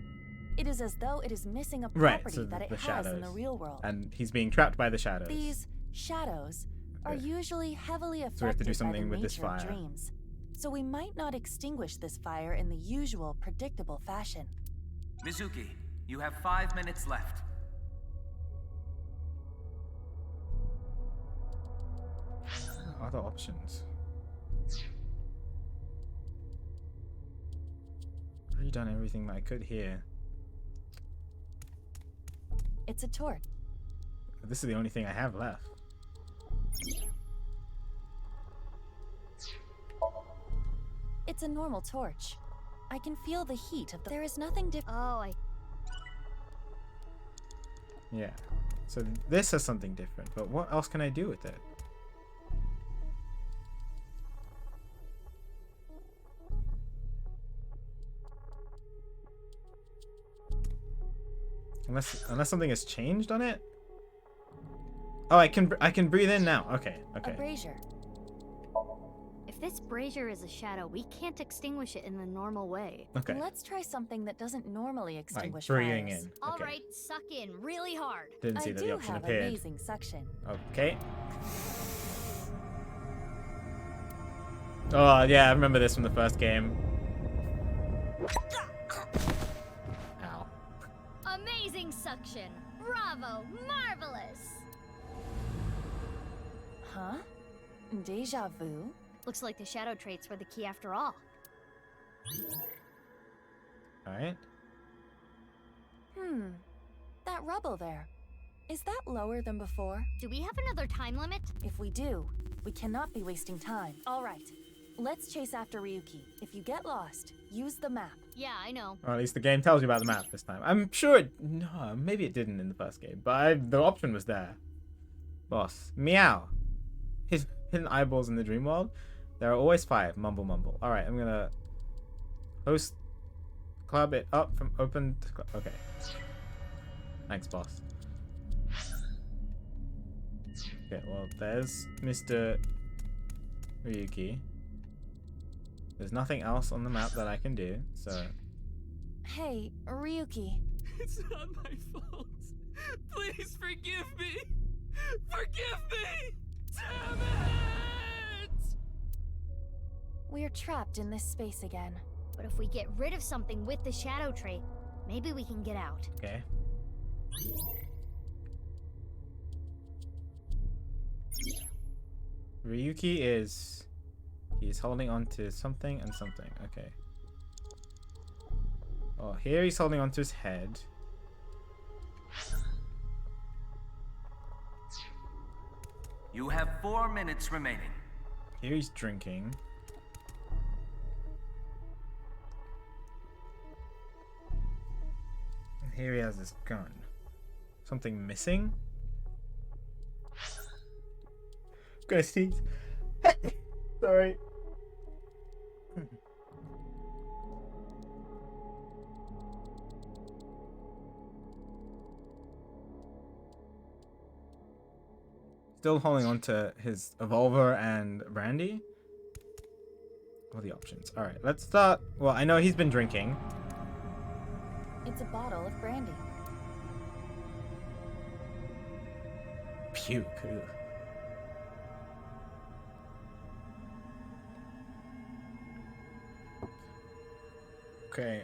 It is as though it is missing a Right, property so that it the has in the shadows. real world. And he's being trapped by the shadows. These shadows are Okay. usually heavily affected So we have to do by something the with this nature of fire. dreams. So we might not extinguish this fire in the usual predictable fashion. Mizuki, you have 5 minutes left. Other options. I've already done everything that I could here. It's a torch. This is the only thing I have left. It's a normal torch. I can feel the heat of the... There is nothing different. Oh, I... Yeah. So this has something different, but what else can I do with it? Unless something has changed on it. Oh, I can breathe in now. Okay, A okay. brazier. If this brazier is a shadow, we can't extinguish it in the normal way. Okay. Let's try something that doesn't normally extinguish breathing fires. in. All Okay. right, suck in really hard. Didn't see I that do the option have appeared. amazing suction. Okay. Oh yeah, I remember this from the first game. Ow. Amazing suction. Bravo. Marvelous. Huh? Deja vu? Looks like the shadow traits were the key after all. Alright. That rubble there. Is that lower than before? Do we have another time limit? If we do, we cannot be wasting time. All right. Let's chase after Ryuki. If you get lost, use the map. Yeah, I know. Or at least the game tells you about the map this time. I'm sure it... No, maybe it didn't in the first game, but the option was there. Boss. Meow. His hidden eyeballs in the dream world. There are always 5. Mumble, mumble. Alright, I'm gonna... Host... Club it up from open to... Okay. Thanks, boss. Okay, well, there's Mr. Ryuki. There's nothing else on the map that I can do, so... Hey, Ryuki. It's not my fault. Please forgive me. Forgive me. Damn it! We're trapped in this space again. But if we get rid of something with the shadow trait, maybe we can get out. Okay. Ryuki is... He's holding on to something and something. Okay. Oh, here he's holding on to his head. You have 4 minutes remaining. Here he's drinking. And here he has his gun. Something missing? Gonna sneeze. Sorry. still holding on to his Evolver and Brandy. What are the options? All right, let's start. Well, I know he's been drinking. It's a bottle of brandy. Puke. Ugh. Okay,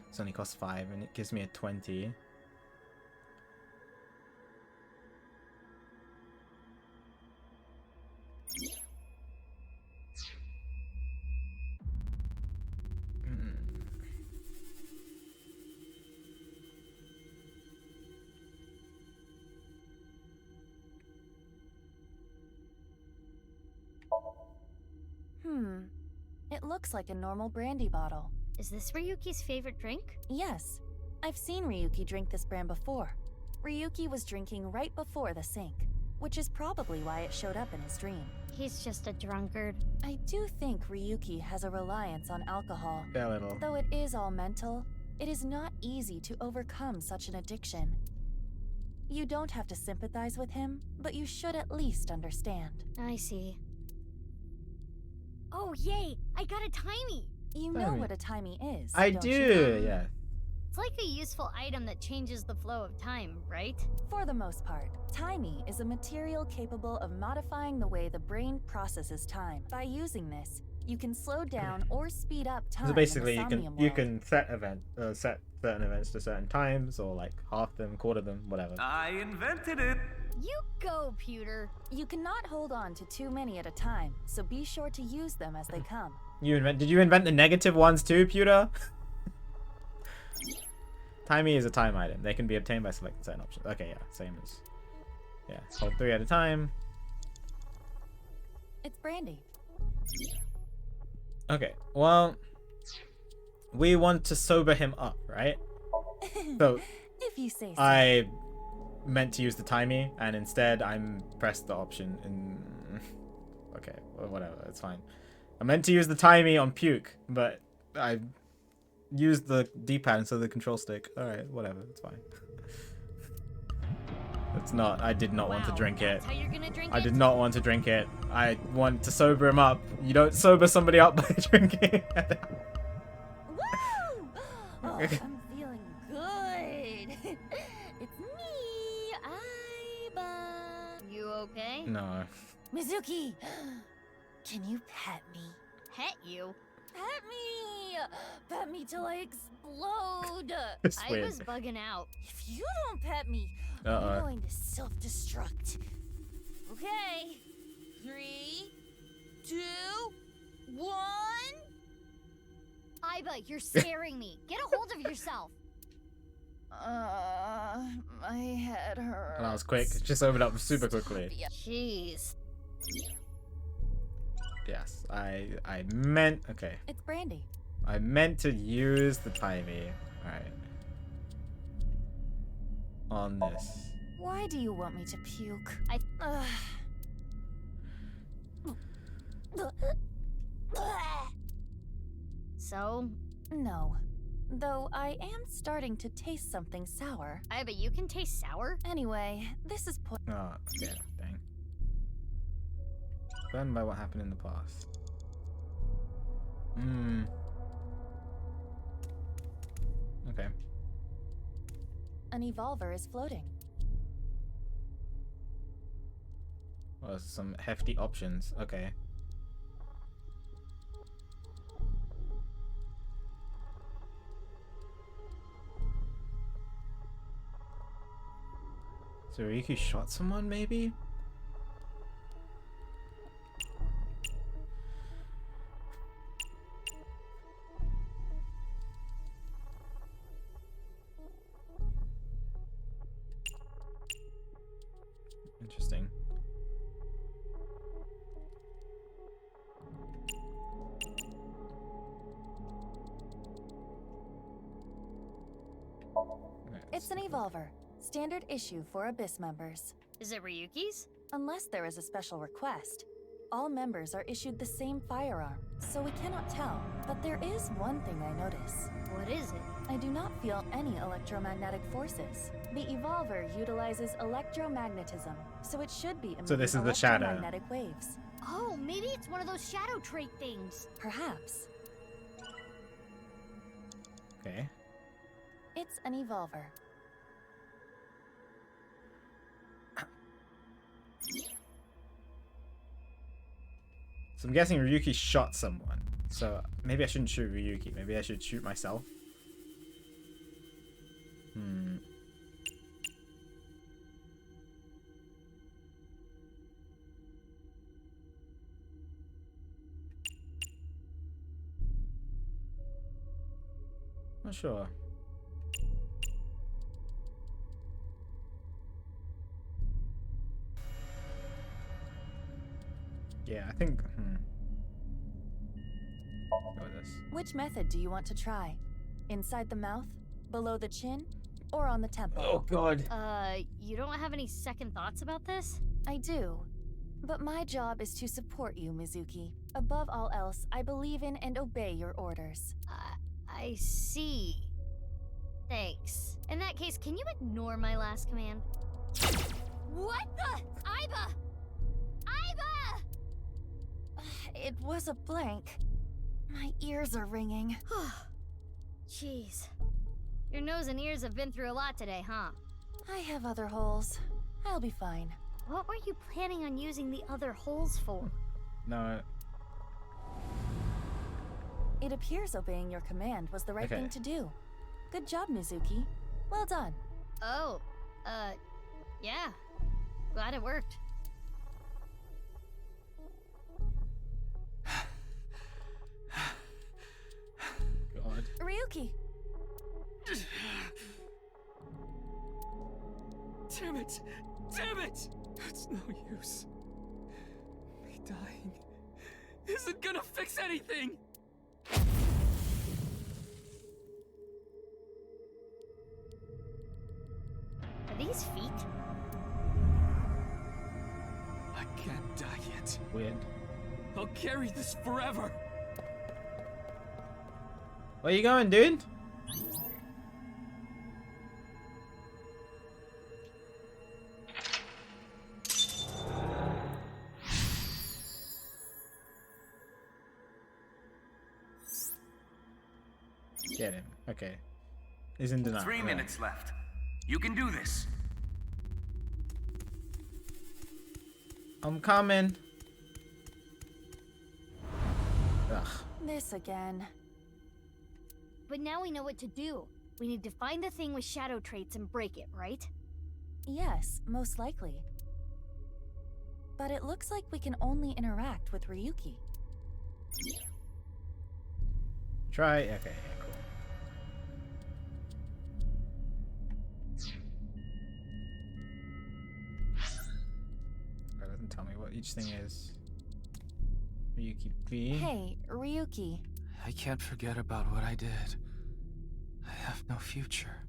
this only costs 5 and it gives me a 20. It looks like a normal brandy bottle. Is this Ryuki's favorite drink? Yes. I've seen Ryuki drink this brand before. Ryuki was drinking right before the sink, which is probably why it showed up in his dream. He's just a drunkard. I do think Ryuki has a reliance on alcohol. Yeah, a little. Though it is all mental, it is not easy to overcome such an addiction. You don't have to sympathize with him, but you should at least understand. I see. Oh, yay! I got a timey! You know what a timey is, I don't do, you? yeah. It's like a useful item that changes the flow of time, right? For the most part, timey is a material capable of modifying the way the brain processes time. By using this, you can slow down or speed up time. So basically, in the Somnium you world. can set certain events to certain times, or like half them, quarter them, whatever. I invented it! You go, Pewter. You cannot hold on to too many at a time, so be sure to use them as they come. Did you invent the negative ones too, Pewter? Timey is a time item. They can be obtained by selecting certain options. Okay, yeah, same as... Yeah, hold 3 at a time. It's brandy. Okay, well... We want to sober him up, right? So... If you say so. I meant to use the timey, and instead I'm pressed the option in... Okay, well, whatever, it's fine. I meant to use the timey on puke, but I used the D-pad instead of the control stick. Alright, whatever, it's fine. It's not, I did not want to drink it. That's how you're gonna drink I it? did not want to drink it. I want to sober him up. You don't sober somebody up by drinking. Woo! Oh, I'm feeling good. It's me, Aiba. You okay? No. Mizuki, can you pet me? Pet you? Pet me! Pet me till I explode! It's I weird. was bugging out. If you don't pet me, Uh-oh. I'm going to self-destruct. Okay. 3, 2, 1. Aiba, you're scaring me. Get a hold of yourself. My head hurts. That was quick. Just opened up super quickly. Jeez. Yes, I meant... Okay. It's brandy. I meant to use the timey. Alright. On this. Why do you want me to puke? So? No. Though I am starting to taste something sour. Aiba, you can taste sour? Anyway, this is Oh, okay. Dang. Burned by what happened in the past. Okay. An evolver is floating. Well, some hefty options. Okay. So Ryuki shot someone, maybe? Interesting. It's an evolver. Standard issue for Abyss members. Is it Ryuki's? Unless there is a special request. All members are issued the same firearm, so we cannot tell. But there is one thing I notice. What is it? I do not feel any electromagnetic forces. The evolver utilizes electromagnetism, so it should be So this is emitting the shadow. electromagnetic waves. Oh, maybe it's one of those shadow trait things. Perhaps. Okay. It's an evolver. So I'm guessing Ryuki shot someone. So maybe I shouldn't shoot Ryuki. Maybe I should shoot myself. Not sure. Yeah, I think. Go with this. Which method do you want to try? Inside the mouth, below the chin, or on the temple? Oh god. You don't have any second thoughts about this? I do. But my job is to support you, Mizuki. Above all else, I believe in and obey your orders. I see. Thanks. In that case, can you ignore my last command? What the? Iba! Iba! It was a blank. My ears are ringing. Jeez. Your nose and ears have been through a lot today, huh? I have other holes. I'll be fine. What were you planning on using the other holes for? No. It appears obeying your command was the right thing to do. Good job, Mizuki. Well done. Oh, yeah. Glad it worked. God. Ryuki! Damn it! Damn it! It's no use. Me dying isn't gonna fix anything! Are these feet? I can't die yet. Weird. I'll carry this forever. Where you going, dude? Get him. Okay. He's in denial. 3 minutes left. You can do this. I'm coming. Ugh. This again. But now we know what to do. We need to find the thing with shadow traits and break it, right? Yes, most likely. But it looks like we can only interact with Ryuki. Try. Okay, yeah, cool. That doesn't tell me what each thing is. Ryuki B. Hey, Ryuki. I can't forget about what I did. I have no future.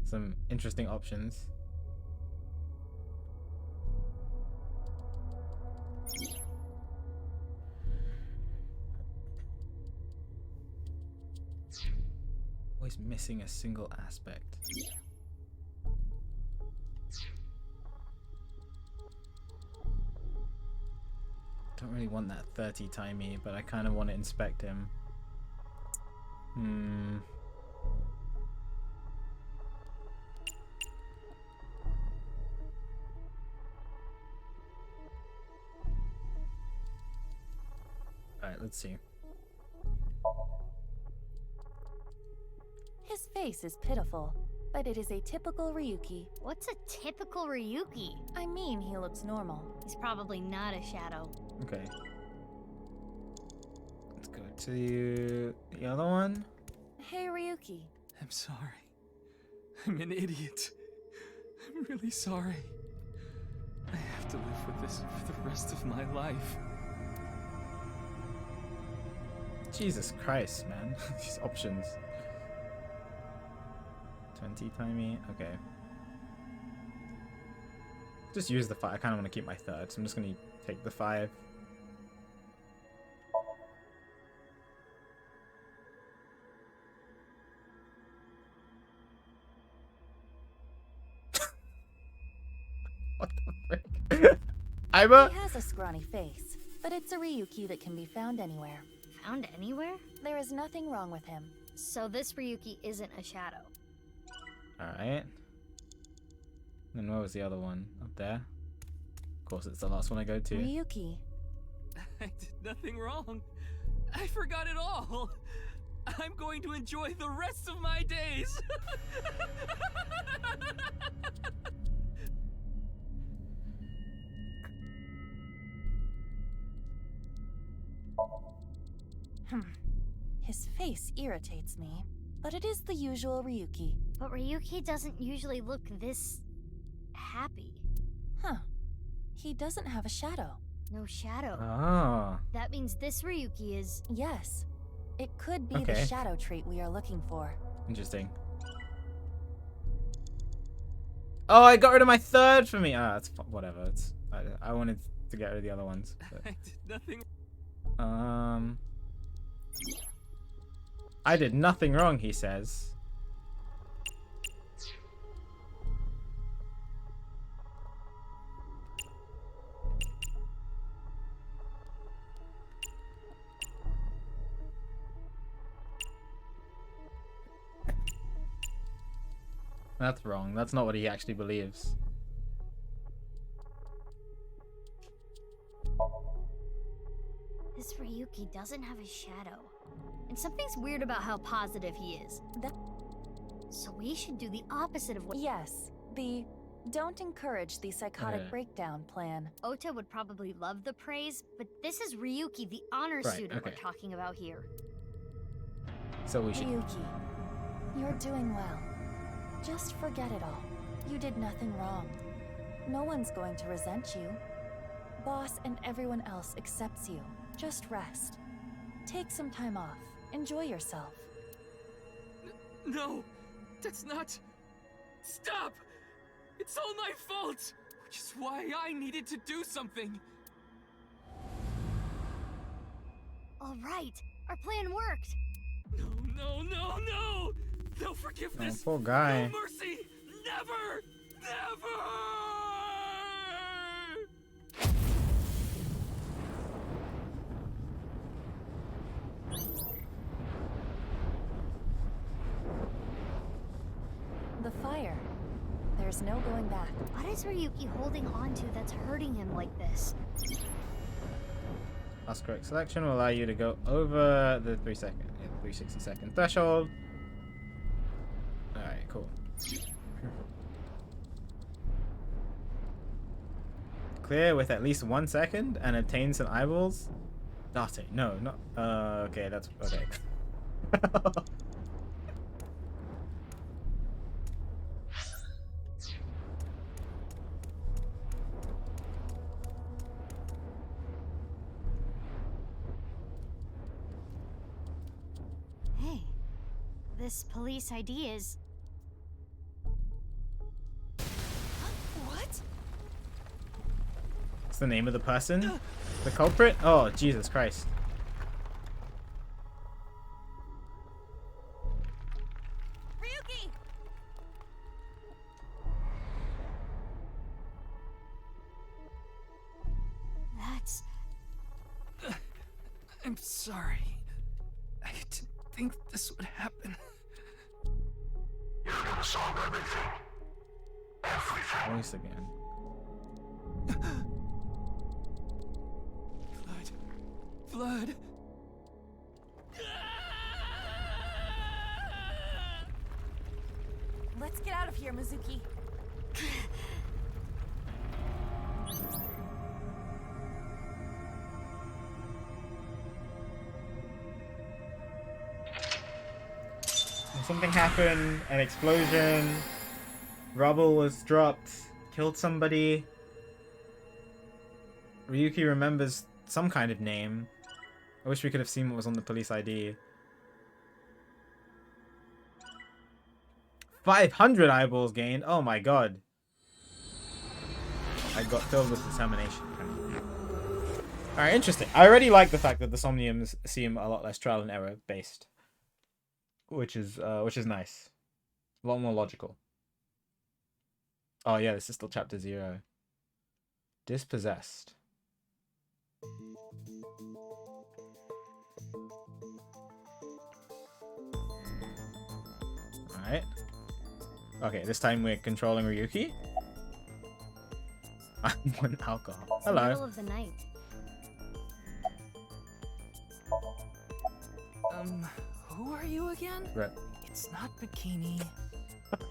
Some interesting options. Always missing a single aspect. Don't really want that 30 timey, but I kind of want to inspect him. Alright, let's see. His face is pitiful, but it is a typical Ryuki. What's a typical Ryuki? I mean, he looks normal. He's probably not a shadow. Okay. Let's go to the other one. Hey, Ryuki. I'm sorry. I'm an idiot. I'm really sorry. I have to live with this for the rest of my life. Jesus Christ, man. These options. 20 timey. Okay. Just use the 5. I kind of want to keep my third, so I'm just going to take the 5. I'm a... He has a scrawny face, but it's a Ryuki that can be found anywhere. Found anywhere? There is nothing wrong with him. So this Ryuki isn't a shadow. Alright. And where was the other one? Up there? Of course, it's the last one I go to. Ryuki. I did nothing wrong. I forgot it all. I'm going to enjoy the rest of my days. His face irritates me, but it is the usual Ryuki. But Ryuki doesn't usually look this happy. Huh. He doesn't have a shadow. No shadow. Ah. That means this Ryuki is... Yes. It could be Okay. the shadow trait we are looking for. Interesting. Oh, I got rid of my third for me. Ah, it's whatever. It's I wanted to get rid of the other ones. But... I did nothing. I did nothing wrong, he says. That's wrong. That's not what he actually believes. This Ryuki doesn't have a shadow. And something's weird about how positive he is. So we should do the opposite of what... Yes. The don't encourage the psychotic breakdown plan. Ota would probably love the praise, but this is Ryuki, the honor student we're talking about here. So we should... Ryuki, you're doing well. Just forget it all. You did nothing wrong. No one's going to resent you. Boss and everyone else accepts you. Just rest. Take some time off. Enjoy yourself. No, that's not... Stop! It's all my fault! Which is why I needed to do something. All right, our plan worked. No, no, no, no! No forgiveness! Oh, poor guy. No mercy! Never! Never! The fire. There's no going back. What is Ryuki holding on to that's hurting him like this? Last correct selection will allow you to go over the 360 second threshold. Alright, cool. Clear with at least 1 second and obtain some eyeballs. Date. No, not. Okay, that's okay. Hey, this police ID is... What? What's the name of the person? The culprit? Oh, Jesus Christ. Ryuki! That's... I'm sorry. I didn't think this would happen. You're gonna solve everything. Everything. Voice again. Blood. Let's get out of here, Mizuki. Something happened, an explosion, rubble was dropped, killed somebody. Ryuki remembers some kind of name. I wish we could have seen what was on the police ID. 500 eyeballs gained. Oh my god. I got filled with determination. Alright, interesting. I already like the fact that the Somniums seem a lot less trial and error based. Which is nice. A lot more logical. Oh yeah, this is still chapter 0. Dispossessed. Alright. Okay, this time we're controlling Ryuki. I want alcohol. It's the Hello. middle of the night. Who are you again? Right. It's not bikini.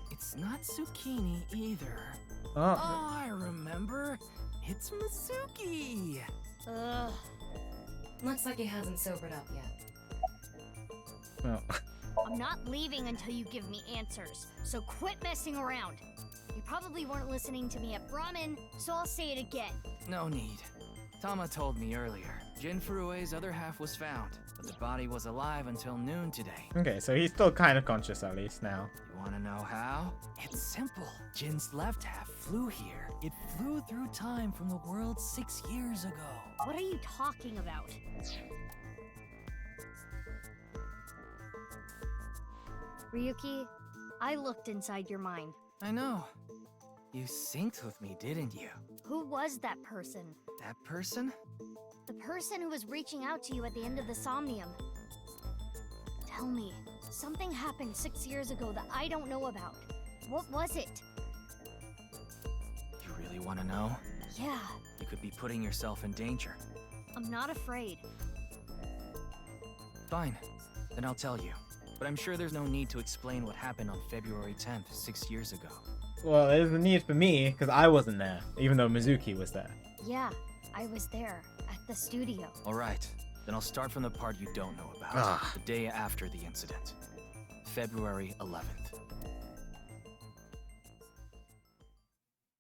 It's not zucchini either. Oh. I remember. It's Mizuki. Ugh. Looks like he hasn't sobered up yet. Oh. I'm not leaving until you give me answers, so quit messing around. You probably weren't listening to me at Brahmin, so I'll say it again. No need. Tama told me earlier. Jin Furue's other half was found, but the body was alive until noon today. Okay, so he's still kind of conscious at least now. You wanna know how? It's simple. Jin's left half flew here. It flew through time from the world 6 years ago. What are you talking about? Ryuki, I looked inside your mind. I know. You synced with me, didn't you? Who was that person? That person? The person who was reaching out to you at the end of the Somnium. Tell me, something happened 6 years ago that I don't know about. What was it? You really wanna know? Yeah, You could be putting yourself in danger. I'm not afraid. Fine, then I'll tell you. But I'm sure there's no need to explain what happened on February 10th, 6 years ago. Well, there's a need for me, because I wasn't there, even though Mizuki was there. Yeah, I was there, at the studio. Alright, then I'll start from the part you don't know about. Ah. The day after the incident. February 11th.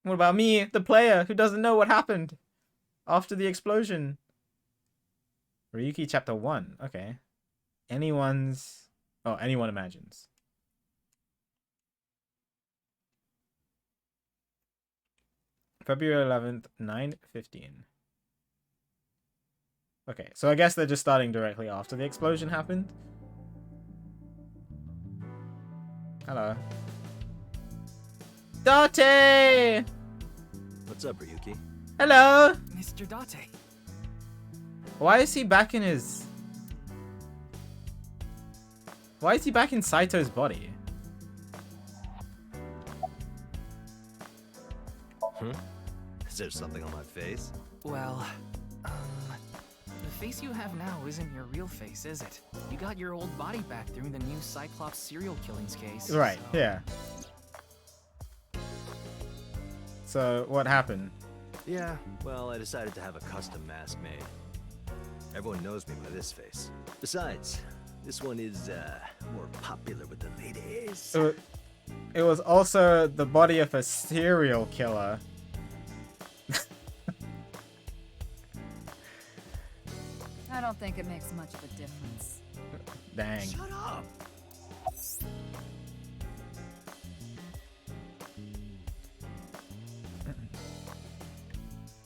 What about me, the player, who doesn't know what happened after the explosion? Ryuki chapter 1. Okay. Anyone's... Oh, anyone imagines. February 11th, 9:15. Okay, so I guess they're just starting directly after the explosion happened. Hello. Date! What's up, Ryuki? Hello! Mr. Date. Why is he back in his... Why is he back in Saito's body? Is there something on my face? Well, the face you have now isn't your real face, is it? You got your old body back during the new Cyclops serial killings case. Right, so... yeah. So, what happened? Yeah, well, I decided to have a custom mask made. Everyone knows me by this face. Besides, this one is, more popular with the ladies. It was also the body of a serial killer. I don't think it makes much of a difference. Dang. Shut up!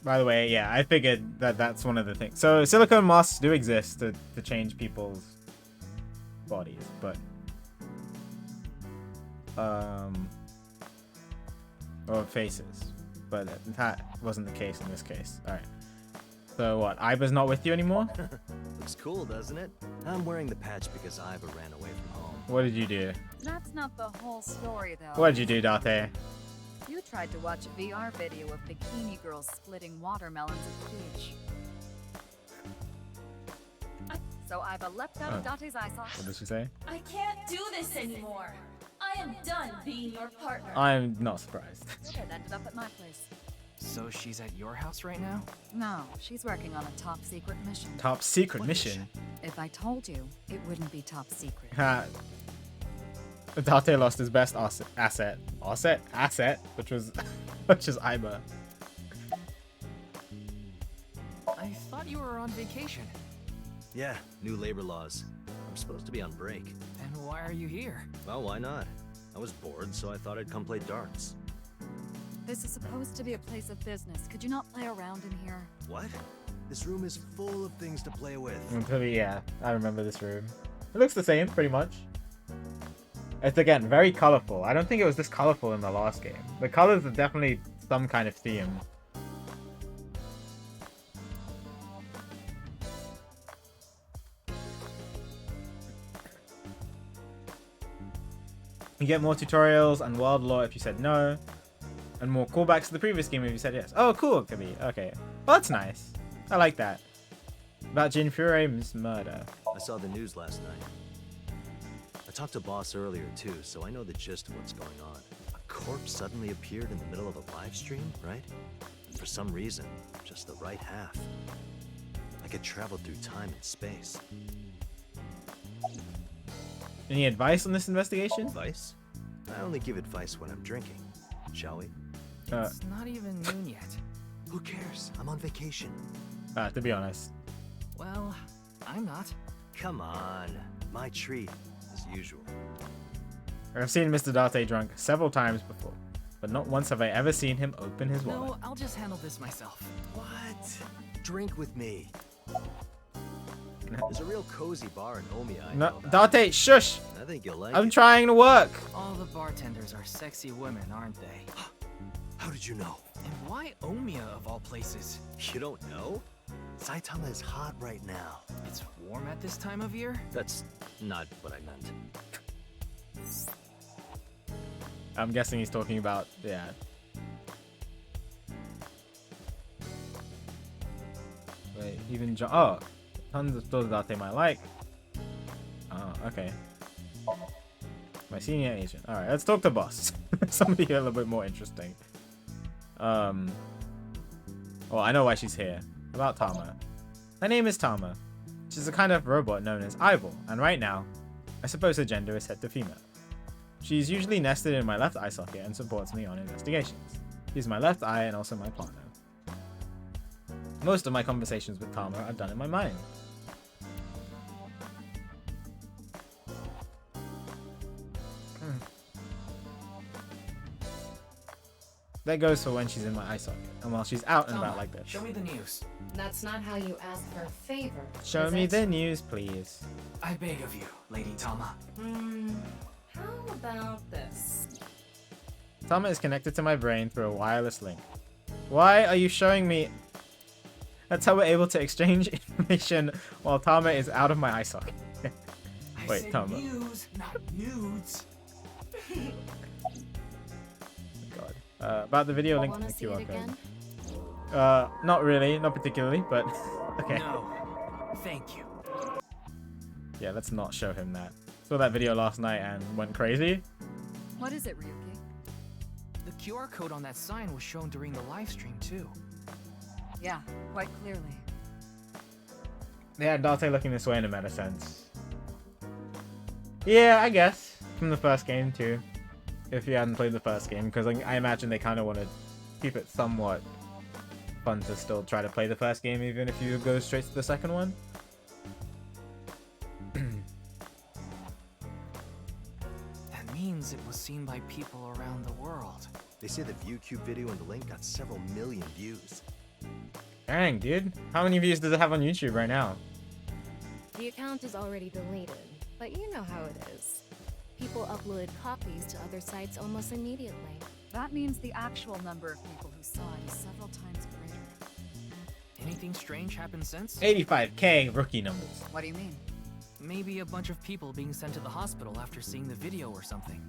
By the way, yeah, I figured that that's one of the things. So silicone masks do exist to change people's bodies, but or faces, but that wasn't the case in this case. All right. So what? Iba's not with you anymore? Looks cool, doesn't it? I'm wearing the patch because Iba ran away from home. What did you do? That's not the whole story, though. What did you do, Date? You tried to watch a VR video of bikini girls splitting watermelons at the beach. So Iva leapt out of Date's eye socket. What did she say? I can't do this anymore. I am done being your partner. I'm not surprised. It ended up at my place. So she's at your house right now? No, she's working on a top secret mission. Top secret mission? If I told you, it wouldn't be top secret. Ha. Date lost his best asset, which was Iba. I thought you were on vacation. Yeah, new labor laws. I'm supposed to be on break. Then why are you here? Well, why not? I was bored, so I thought I'd come play darts. This is supposed to be a place of business. Could you not play around in here? What? This room is full of things to play with. Yeah, I remember this room. It looks the same, pretty much. It's, again, very colorful. I don't think it was this colorful in the last game. The colors are definitely some kind of theme. You get more tutorials and world lore if you said no, and more callbacks to the previous game if you said yes. Oh, cool, Kabi. Okay. Well, that's nice. I like that. About Jin Furei's murder. I saw the news last night. I talked to Boss earlier too, so I know the gist of what's going on. A corpse suddenly appeared in the middle of a live stream, right? And for some reason, just the right half. Like it traveled through time and space. Any advice on this investigation? Advice? I only give advice when I'm drinking. Shall we? It's not even noon yet. Who cares? I'm on vacation. To be honest. Well, I'm not. Come on. My treat, as usual. I've seen Mr. Date drunk several times before, but not once have I ever seen him open his wallet. No, I'll just handle this myself. What? Drink with me. There's a real cozy bar in Omiya. I No, know. Date, shush! I think you'll like I'm it. trying to work. All the bartenders are sexy women, aren't they? How did you know? And why Omiya of all places? You don't know? Saitama is hot right now. It's warm at this time of year? That's not what I meant. I'm guessing he's talking about, yeah. Wait, even oh, tons of stores Date might like. Oh, okay. My senior agent. Alright, let's talk to boss. Somebody a little bit more interesting. Well, I know why she's here. About Tama. Her name is Tama. She's a kind of robot known as Eyeball, and right now, I suppose her gender is set to female. She's usually nested in my left eye socket and supports me on investigations. She's my left eye and also my partner. Most of my conversations with Tama are done in my mind. That goes for when she's in my eye socket, and while she's out and about like this. Show me the news. That's not how you ask for a favor. Show me the news, please. I beg of you, Lady Tama. How about this? Tama is connected to my brain through a wireless link. Why are you showing me? That's how we're able to exchange information while Tama is out of my eye socket. Wait, I said Tama. news, not nudes. God. About the video link in Wanna the see QR it code. again? Not really, not particularly, but okay. No, thank you. Yeah, let's not show him that. Saw that video last night and went crazy. What is it, Ryuki? The QR code on that sign was shown during the live stream too. Yeah, quite clearly. Yeah, Date looking this way in a meta sense. Yeah, I guess. From the first game too. If you hadn't played the first game, because I imagine they kind of want to keep it somewhat fun to still try to play the first game even if you go straight to the second one. That means it was seen by people around the world. They say the ViewCube video and the link got several million views. Dang, dude. How many views does it have on YouTube right now? The account is already deleted, but you know how it is. People uploaded copies to other sites almost immediately. That means the actual number of people who saw it is several times greater. Anything strange happened since? 85K rookie numbers. What do you mean? Maybe a bunch of people being sent to the hospital after seeing the video or something.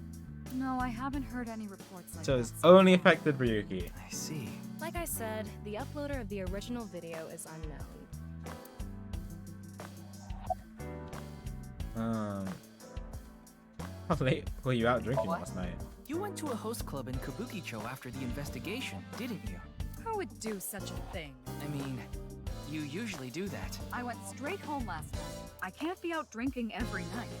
No, I haven't heard any reports like So that. it's only affected Ryuki. I see. Like I said, the uploader of the original video is unknown. How late were you out drinking last night? You went to a host club in Kabukicho after the investigation, didn't you? Who would do such a thing? I mean, you usually do that. I went straight home last night. I can't be out drinking every night.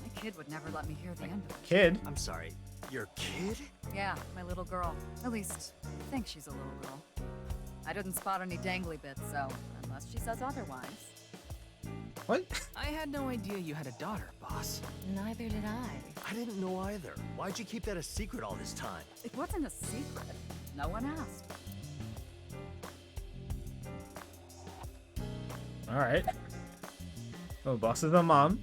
My kid would never let me hear the end of it. Kid? I'm sorry, your kid? Yeah, my little girl. At least, I think she's a little girl. I didn't spot any dangly bits, so unless she says otherwise. What? I had no idea you had a daughter, boss. Neither did I. I didn't know either. Why'd you keep that a secret all this time? It wasn't a secret. No one asked. Alright. Oh, boss is the mom.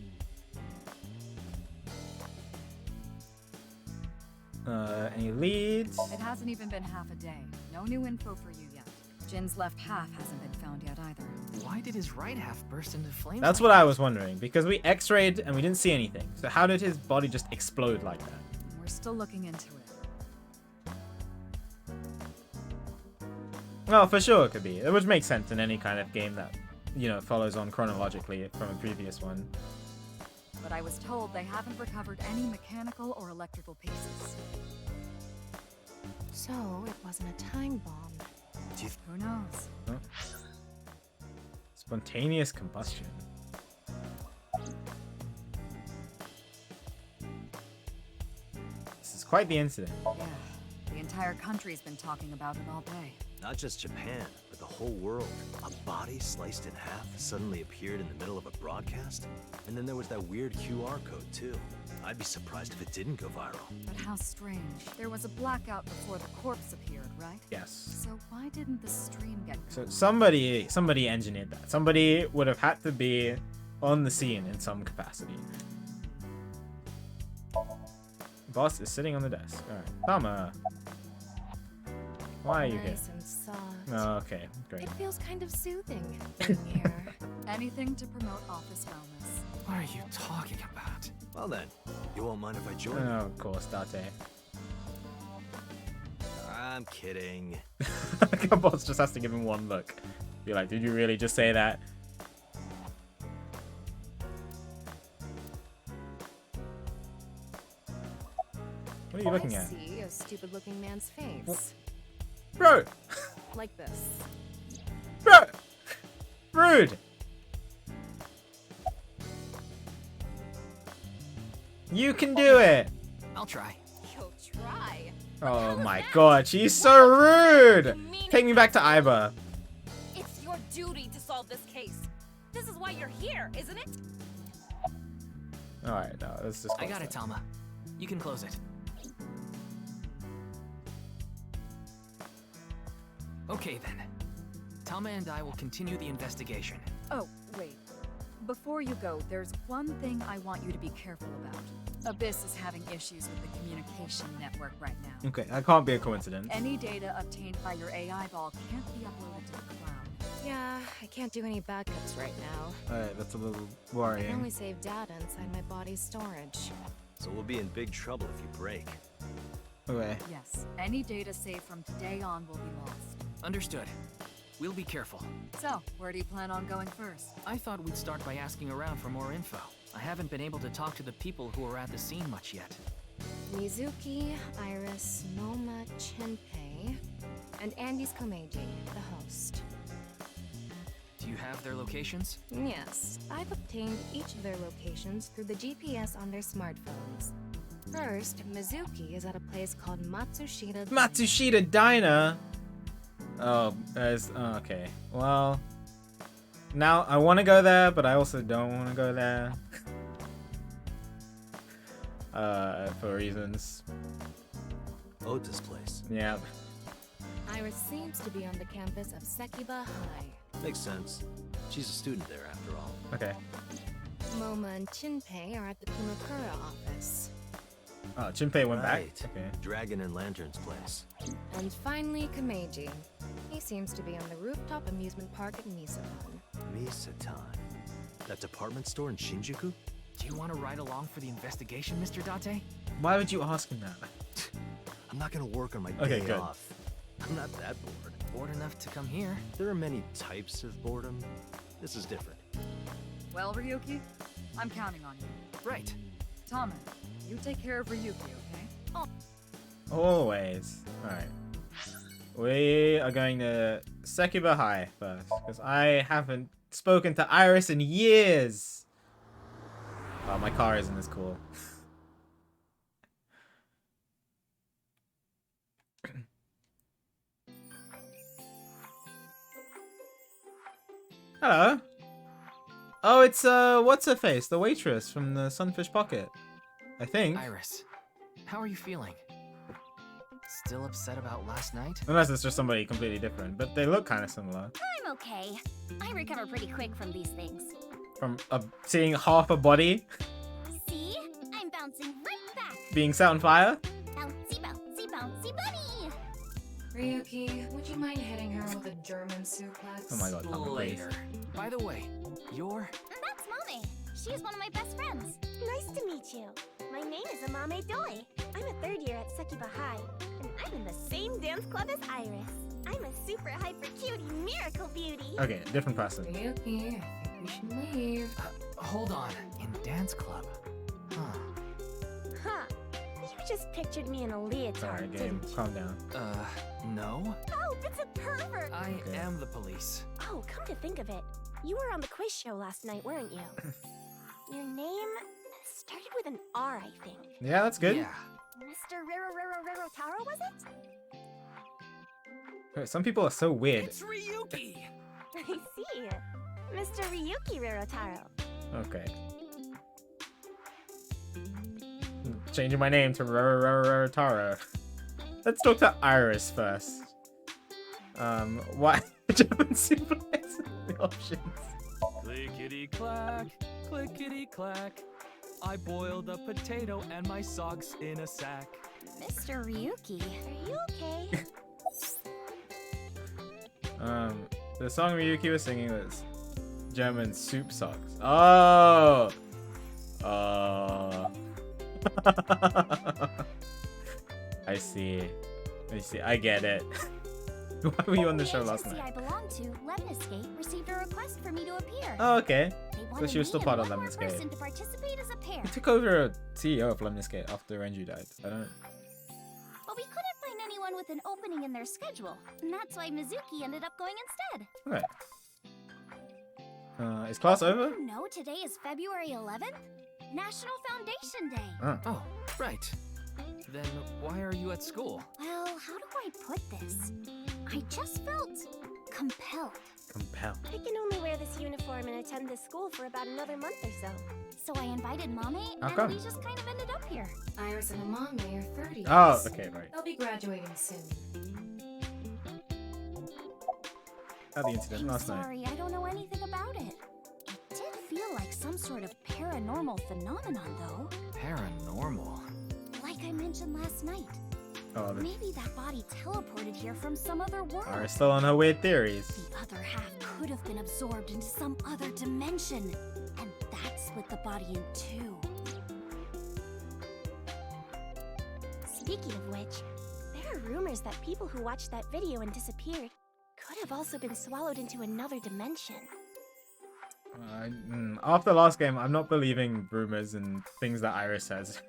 Any leads? It hasn't even been half a day. No new info for you yet. Jin's left half hasn't been found yet either. Why did his right half burst into flames? That's what I was wondering, because we x-rayed and we didn't see anything. So how did his body just explode like that? We're still looking into it. Well, for sure it could be. It would make sense in any kind of game that, you know, follows on chronologically from a previous one. But I was told they haven't recovered any mechanical or electrical pieces. So, it wasn't a time bomb. Who knows? Huh? Spontaneous combustion. This is quite the incident. Yeah, the entire country's been talking about it all day. Not just Japan, but the whole world. A body sliced in half suddenly appeared in the middle of a broadcast? And then there was that weird QR code, too. I'd be surprised if it didn't go viral. But how strange. There was a blackout before the corpse appeared, right? Yes. So why didn't the stream get So somebody engineered that. Somebody would have had to be on the scene in some capacity. Boss is sitting on the desk. Alright. Tama. Why are you here? Nice and soft. Oh, okay, great. It feels kind of soothing in here. Anything to promote office wellness. What are you talking about? Well then, you won't mind if I join? Oh, of course, Date. I'm kidding. Boss just has to give him one look. Be like, did you really just say that? What are you looking at? I see a stupid-looking man's face. What? Bro! Like this. Bro! Rude! You can do it! I'll try. You'll try. Oh my god, she's so rude! Take me back to Iba. It's your duty to solve this case. This is why you're here, isn't it? Alright, no, let's just. I got it, Tama. You can close it. Okay then. Tama and I will continue the investigation. Oh, wait. Before you go, there's one thing I want you to be careful about. Abyss is having issues with the communication network right now. Okay, that can't be a coincidence. Any data obtained by your AI ball can't be uploaded to the cloud. Yeah, I can't do any backups right now. Alright, that's a little I can worrying. only save data inside my body's storage. So we'll be in big trouble if you break. Okay. Yes, any data saved from today on will be lost. Understood. We'll be careful. So, where do you plan on going first? I thought we'd start by asking around for more info. I haven't been able to talk to the people who were at the scene much yet. Mizuki, Iris, Noma, Chinpei, and Andy's Komeiji, the host. Do you have their locations? Yes, I've obtained each of their locations through the GPS on their smartphones. First, Mizuki is at a place called Matsushita. Matsushita Diner? Oh, okay. Well, now I want to go there, but I also don't want to go there. For reasons. Ota's place. Yeah. Iris seems to be on the campus of Sekiba High. Makes sense. She's a student there after all. Okay. Moma and Chinpei are at the Kumakura office. Oh, Chinpei went back? Right. Okay. Dragon and Lantern's place. And finally, Komeiji. He seems to be on the rooftop amusement park at Misatan. Misatan? That department store in Shinjuku? Do you want to ride along for the investigation, Mr. Date? Why would you ask him that? I'm not gonna work on my Okay, day good. off. I'm not that bored. Bored enough to come here. There are many types of boredom. This is different. Well, Ryuki, I'm counting on you. Right. Tama, you take care of Ryuki, okay? Oh. Always. Alright. We are going to Sekiba High first, because I haven't spoken to Iris in years. Oh, my car isn't as cool. Hello. Oh, it's what's her face? The waitress from the Sunfish Pocket. I think. Iris, how are you feeling? Still upset about last night? Unless it's just somebody completely different, but they look kind of similar. I'm okay. I recover pretty quick from these things. From seeing half a body See? I'm bouncing right back. being set on fire. Bouncy, bouncy, bouncy bunny. Ryuki, would you mind hitting her with a German suplex? Oh my god, Later. By the way, you're... That's Mommy. She's one of my best friends. Nice to meet you. My name is Amame Doi. I'm a third year at Sekiba High, and I'm in the same dance club as Iris. I'm a super hyper cutie miracle beauty. Okay, different person. Ryuki, I think we should leave. Hold on. In dance club. Huh. Huh. You just pictured me in a leotard, Alright, game, didn't you? calm down. No? Oh, it's a pervert! I am the police. Oh, come to think of it, you were on the quiz show last night, weren't you? Your name started with an R, I think. Yeah, that's good. Yeah. Mr. Rero Taro, was it? Wait, some people are so weird. It's Ryuki! I see. Mr. Ryuki Rerotaro. Okay. Changing my name to Taro. Let's talk to Iris first. Why Japan suplex the options? Clickety clack, clickety clack. I boiled a potato and my socks in a sack. Mr. Ryuki, are you okay? The song Ryuki was singing was German soup socks. Oh! I see. I get it. Why were you on the show last night? I belong to, Lemniscape, received a request for me to appear. Oh, okay. They So wanted she was still me part and of one more Lemniscape. person to participate as a pair. Who took over a CEO of Lemniscape after Renju died? I don't... But we couldn't find anyone with an opening in their schedule, and that's why Mizuki ended up going instead. Right. Is class over? You know, today is February 11th, National Foundation Day. Oh, right. Then why are you at school? Well, how do I put this? I just felt compelled. Compelled. I can only wear this uniform and attend this school for about another month or so. So I invited Mame, How and come? we just kind of ended up here. Iris and Amame are 30. Oh, okay, right. They'll be graduating soon. Had the incident I'm last night. sorry, I don't know anything about it. It did feel like some sort of paranormal phenomenon, though. Paranormal? Like I mentioned last night. Oh, Maybe that body teleported here from some other world. are still on her weird theories. The other half could have been absorbed into some other dimension, and that split the body in two. Speaking of which, there are rumors that people who watched that video and disappeared could have also been swallowed into another dimension. After last game, I'm not believing rumors and things that Iris says.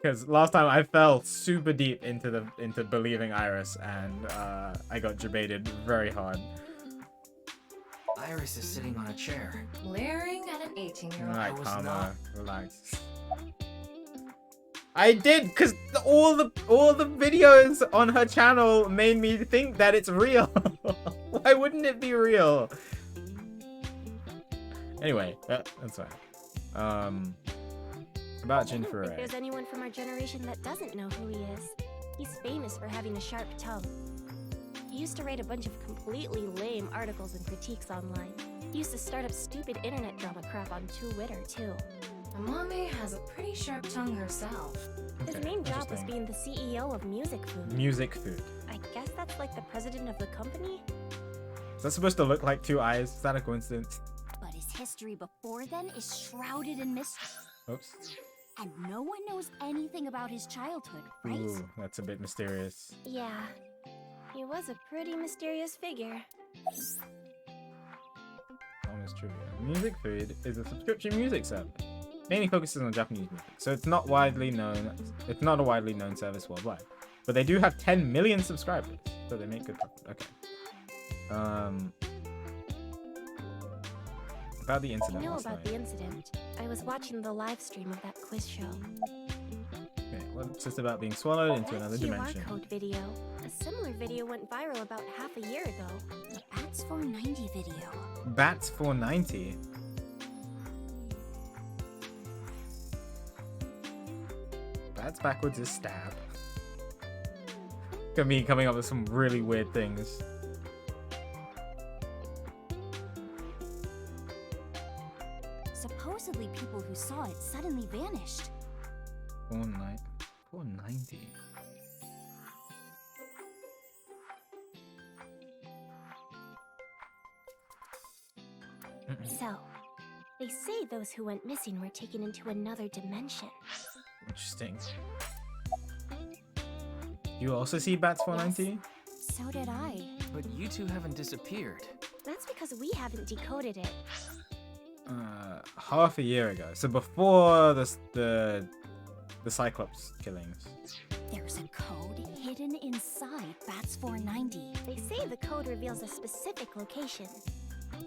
Because last time I fell super deep into believing Iris, and I got debated very hard. Iris is sitting on a chair. Glaring at an 18-year-old. Alright, was Karma, not- relax. I did, because all the videos on her channel made me think that it's real. Why wouldn't it be real? Anyway, that's fine. About Jin I don't think Foray. there's anyone from our generation that doesn't know who he is. He's famous for having a sharp tongue. He used to write a bunch of completely lame articles and critiques online. He used to start up stupid internet drama crap on Twitter, too. Amame has a pretty sharp tongue herself. His Okay, main job was interesting. being the CEO of Music Food. Music food. I guess that's like the president of the company? Is that supposed to look like two eyes? Is that a coincidence? But his history before then is shrouded in mystery. Oops. And no one knows anything about his childhood, right? Ooh, that's a bit mysterious. Yeah. He was a pretty mysterious figure. Almost trivia. Music Food is a subscription music service. Mainly focuses on Japanese music, so it's not widely known. It's not a widely known service worldwide, but they do have 10 million subscribers, so they make good profit. Okay. About the I incident know last about night. the incident. I was watching the live stream of that quiz show. Okay, well, it's just about being swallowed into That another QR dimension. code video. A similar video went viral about half a year ago. The Bats 490 video. Bats 490. Bats backwards is stab. Look at me coming up with some really weird things. Supposedly people who saw it suddenly vanished. 490. So, they say those who went missing were taken into another dimension. Interesting. You also see Bats 490? So did I. But you two haven't disappeared. That's because we haven't decoded it. Half a year ago. So before the Cyclops killings. There's a code hidden inside Bats 490. They say the code reveals a specific location.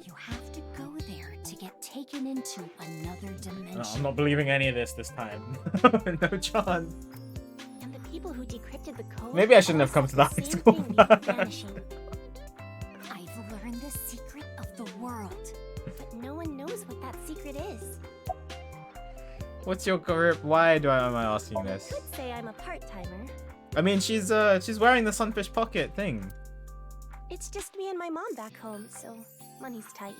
You have to go there to get taken into another dimension. No, I'm not believing any of this time. No chance. And the people who decrypted the code. Maybe I shouldn't have come to the high school. I've learned the secret of the world. But no one knows what that secret is. What's your career? Why am I asking this? I could say I'm a part-timer. I mean, she's wearing the Sunfish Pocket thing. It's just me and my mom back home, so money's tight.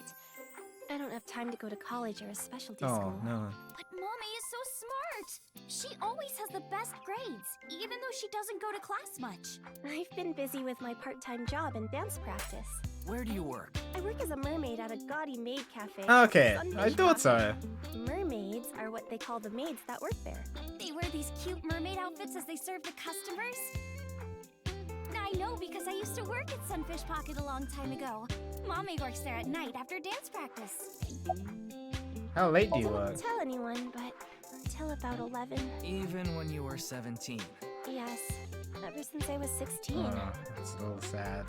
I don't have time to go to college or a specialty school. Oh no. But Mommy is so smart. She always has the best grades, even though she doesn't go to class much. I've been busy with my part-time job and dance practice. Where do you work? I work as a mermaid at a gaudy maid cafe. Okay, I thought so. Mermaids are what they call the maids that work there. They wear these cute mermaid outfits as they serve the customers. I know because I used to work at Sunfish Pocket a long time ago. Mommy works there at night after dance practice. How late do you I work? don't tell anyone, but until about 11. Even when you were 17. Yes, ever since I was 16. Oh, that's a little sad.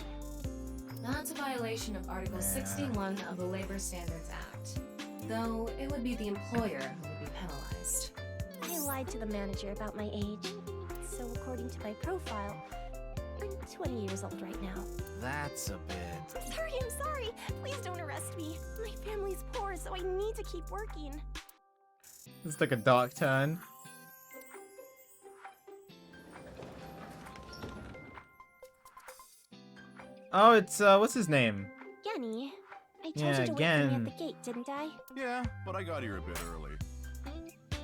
That's a violation of Article 61 of the Labor Standards Act. Though it would be the employer who would be penalized. I lied to the manager about my age. So according to my profile, I'm 20 years old right now. That's a bit... I'm sorry. Please don't arrest me. My family's poor, so I need to keep working. This took a dark turn. Oh, it's, what's his name? Genny, I told Yeah, you to wait for me Gen. at the gate, didn't I? Yeah, but I got here a bit early.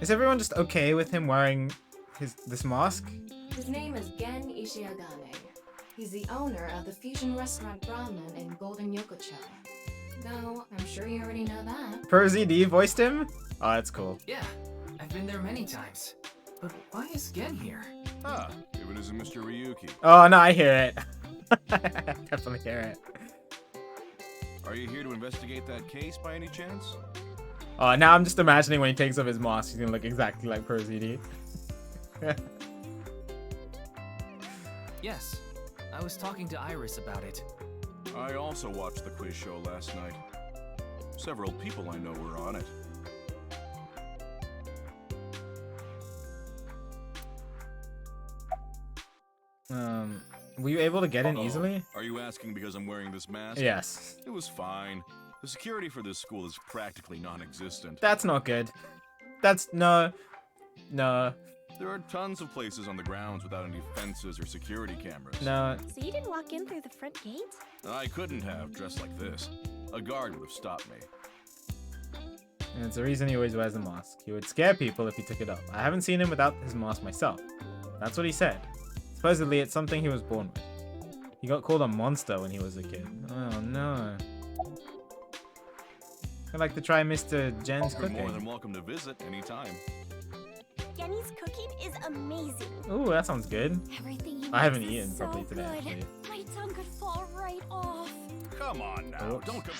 Is everyone just okay with him wearing this mask? His name is Gen Ishiagane. He's the owner of the fusion restaurant Brahmin in Golden Yokocho. Though, I'm sure you already know that. Pro ZD voiced him? Oh, that's cool. Yeah, I've been there many times. But why is Gen here? Ah, if it isn't Mr. Ryuki. Oh, no, I hear it. I definitely hear it. Are you here to investigate that case by any chance? Oh, now I'm just imagining when he takes off his mask, he's gonna look exactly like Pro ZD. Yes, I was talking to Iris about it. I also watched the quiz show last night. Several people I know were on it. Were you able to get in easily? Are you asking because I'm wearing this mask? Yes. It was fine. The security for this school is practically non-existent. That's not good. That's no. There are tons of places on the grounds without any fences or security cameras. No. So you didn't walk in through the front gate? I couldn't have, dressed like this. A guard would have stopped me. And it's the reason he always wears a mask. He would scare people if he took it off. I haven't seen him without his mask myself. That's what he said. Supposedly, it's something he was born with. He got called a monster when he was a kid. Oh no. I'd like to try Mr. Jen's You're cooking. more than welcome to visit anytime. Genny's cooking is amazing. Ooh, that sounds good. Everything he I haven't makes is eaten so properly today, good. actually. My tongue could fall right off. Come on now, Oops. don't come.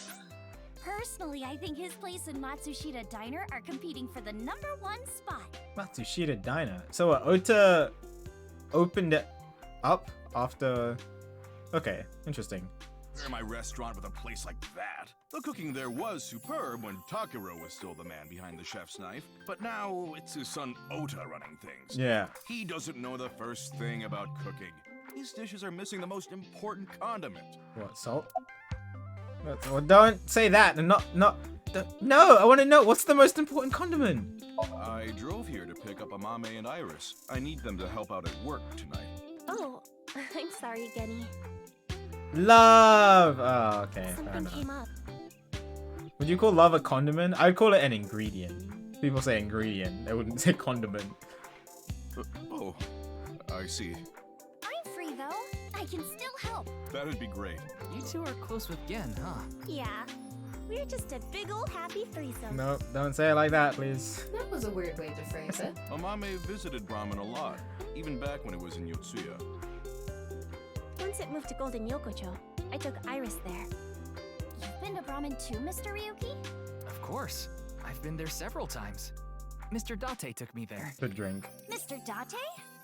Personally, I think his place and Matsushita Diner are competing for the #1 spot. Matsushita Diner. So Ota opened it up after... Okay, interesting. Share my restaurant with a place like that. The cooking there was superb when Takiro was still the man behind the chef's knife, but now it's his son Ota running things. Yeah. He doesn't know the first thing about cooking. His dishes are missing the most important condiment. What, salt? Well, don't say that. No, I want to know, what's the most important condiment? I drove here to pick up Amame and Iris. I need them to help out at work tonight. Oh, I'm sorry, Genny. Love! Oh, okay, fair Something enough. came up. Would you call love a condiment? I'd call it an ingredient. People say ingredient, they wouldn't say condiment. Oh, I see. I'm free though. I can still help. That'd be great. You two are close with Gen, huh? Yeah. We're just a big old happy threesome. Nope, don't say it like that, please. That was a weird way to phrase it. Mamame visited Brahmin a lot, even back when it was in Yotsuya. Once it moved to Golden Yokocho, I took Iris there. You've been to Brahmin too, Mr. Ryuki? Of course. I've been there several times. Mr. Date took me there. Good drink. Mr. Date?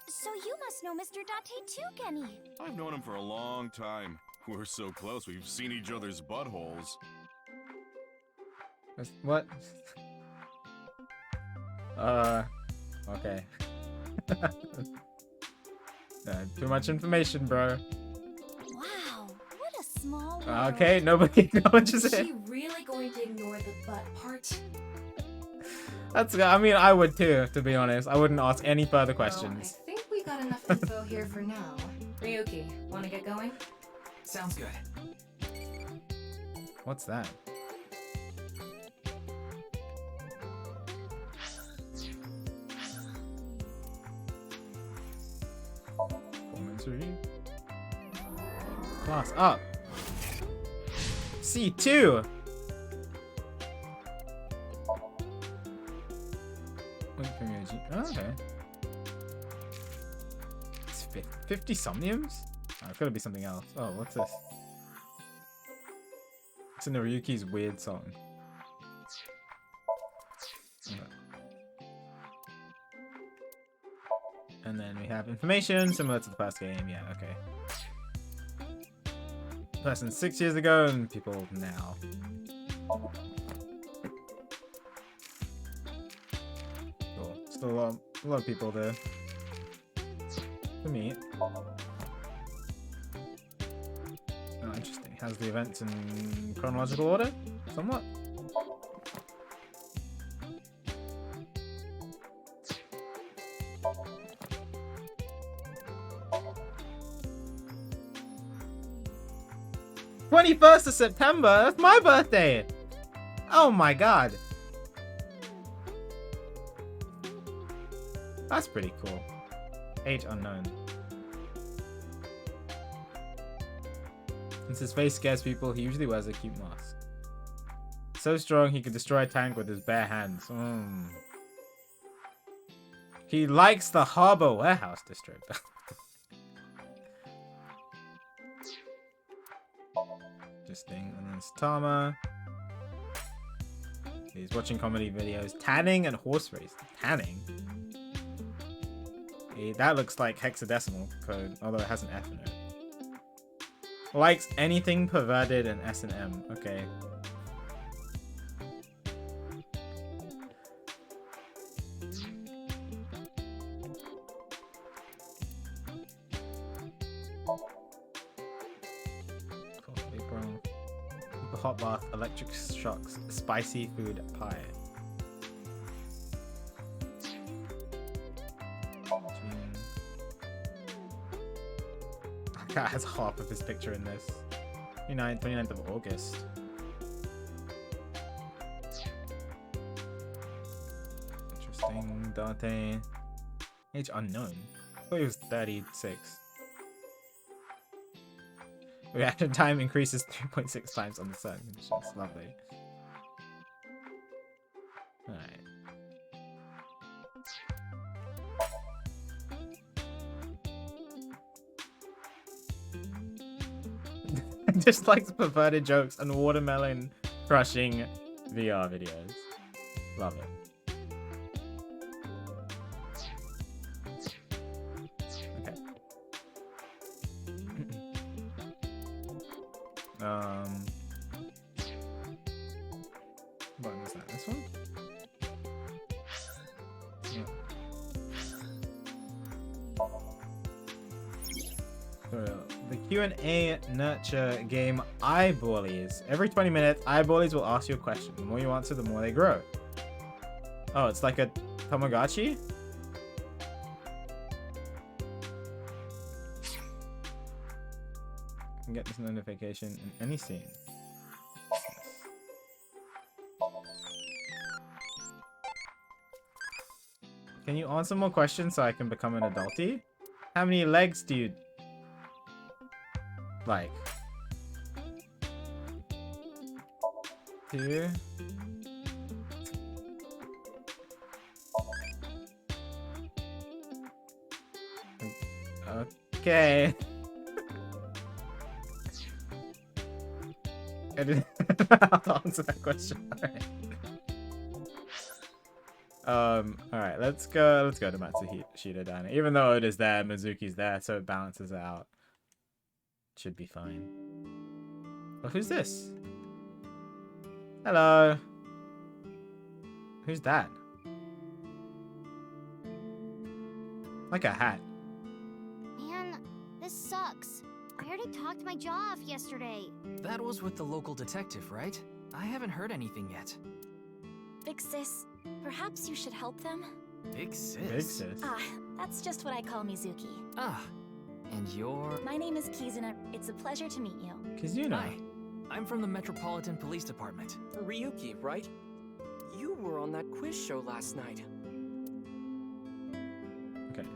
So you must know Mr. Date too, Kenny. I've known him for a long time. We're so close, we've seen each other's buttholes. What? Okay. Too much information, bro. Wow, what a small world. Okay, nobody acknowledges Is it. she really going to ignore the butt part? I mean, I would too, to be honest. I wouldn't ask any further Well, questions. I think we got enough info here for now. Ryuki, wanna get going? Sounds good. What's that? Class up. C2. Oh, okay. It's 50 Somniums? Oh, it's gotta be something else. Oh, what's this? It's in Ryuki's weird song. Okay. And then we have information similar to the first game. Yeah, okay. Person 6 years ago and people now. Cool. Still a lot of people there to meet. Oh, interesting. Has the events in chronological order? Somewhat. #21st of September. That's my birthday. Oh my god. That's pretty cool. Age unknown. Since his face scares people, he usually wears a cute mask. So strong he could destroy a tank with his bare hands. He likes the Harbor Warehouse District. Interesting. And then it's Tama. He's watching comedy videos. Tanning and horse race. Tanning? That looks like hexadecimal code, although it has an F in it. Likes anything perverted and S&M. Okay. Coffee, bro. Hot bath, electric shocks, spicy food pie. That has half of his picture in this. 29th of August. Interesting. Dante. Age unknown. I thought he was 36. Reaction time increases 2.6 times on the sun, which is lovely. Alright. Just likes perverted jokes and watermelon crushing VR videos. Love it. Okay. What is that? This one? Yeah. The Q&A nurture game Eyeballies. Every 20 minutes, Eyeballies will ask you a question. The more you answer, the more they grow. Oh, it's like a Tamagotchi? You can get this notification in any scene. Can you answer more questions so I can become an adultie? How many legs do you like? 2. Okay. I didn't answer that question. Alright, let's go to Matsushita Diner. Even though it is there, Mizuki's there, so it balances it out. Should be fine. Well, who's this? Hello. Who's that? Like a hat. Man, this sucks. I already talked my jaw off yesterday. That was with the local detective, right? I haven't heard anything yet. Big sis, perhaps you should help them? Big sis? Big sis. Ah, that's just what I call Mizuki. Ah, and you're... My name is Kizuna. It's a pleasure to meet you. Kizuna. Hi, I'm from the Metropolitan Police Department. Ryuki, right? You were on that quiz show last night. Okay.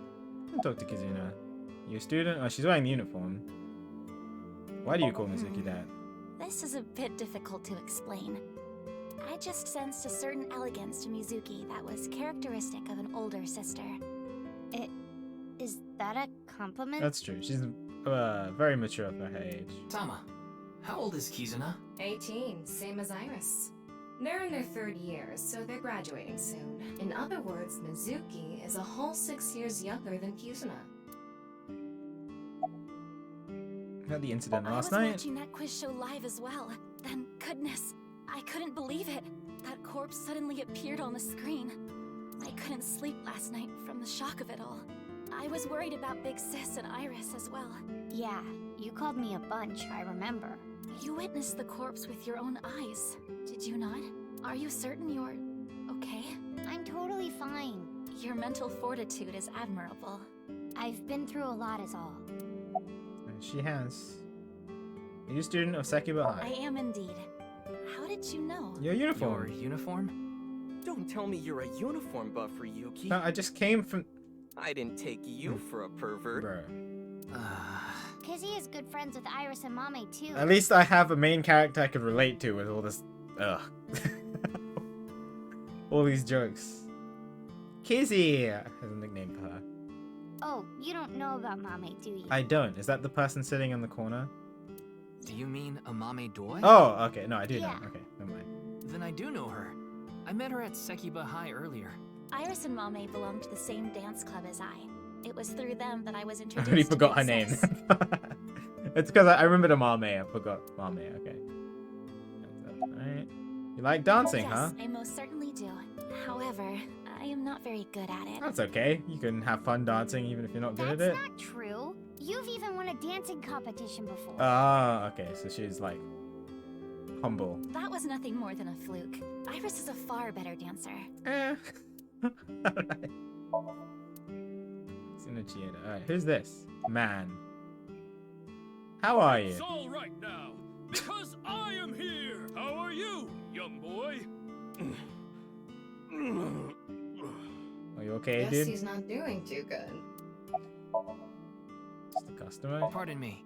I'll talk to Kizuna. You a student? Oh, she's wearing the uniform. Why do you call Mizuki that? This is a bit difficult to explain. I just sensed a certain elegance to Mizuki that was characteristic of an older sister. Is that a compliment? That's true. She's very mature for her age. Tama, how old is Kizuna? 18, same as Iris. They're in their 3rd year, so they're graduating soon. In other words, Mizuki is a whole 6 years younger than Kizuna. Had the incident last I was night. watching that quiz show live as well. Then, goodness, I couldn't believe it. That corpse suddenly appeared on the screen. I couldn't sleep last night from the shock of it all. I was worried about Big Sis and Iris as well. Yeah, you called me a bunch, I remember. You witnessed the corpse with your own eyes, did you not? Are you certain you're okay? I'm totally fine. Your mental fortitude is admirable. I've been through a lot is all. She has. Are you a student of Sekiba High? I am indeed. How did you know? Your uniform. Your uniform? Don't tell me you're a uniform buff, Ryuki. No, I just came from... I didn't take you for a pervert. Bruh. Kizzy is good friends with Iris and Mame too. At least I have a main character I could relate to with all this... Ugh. All these jokes. Kizzy has a nickname for her. Oh, you don't know about Mame, do you? I don't. Is that the person sitting in the corner? Do you mean Amame Doi? Oh, okay. No, I do know. Okay, never mind. Then I do know her. I met her at Sekiba High earlier. Iris and Mame belonged to the same dance club as I. It was through them that I was I introduced already to forgot her Big name. Sis. It's because I remembered a Mame. I forgot Mame. Okay. Alright. You like dancing, yes, huh? I most certainly do. However, I am not very good at it. That's okay. You can have fun dancing even if you're not good at That's it. not true. You've even won a dancing competition before. Ah, okay. So she's like humble. That was nothing more than a fluke. Iris is a far better dancer. Alright. Alright, who's this? Man. How are you? It's all right now, because I am here. How are you, young boy? Are you okay, Guess dude? he's not doing too good. Just a customer? Pardon me,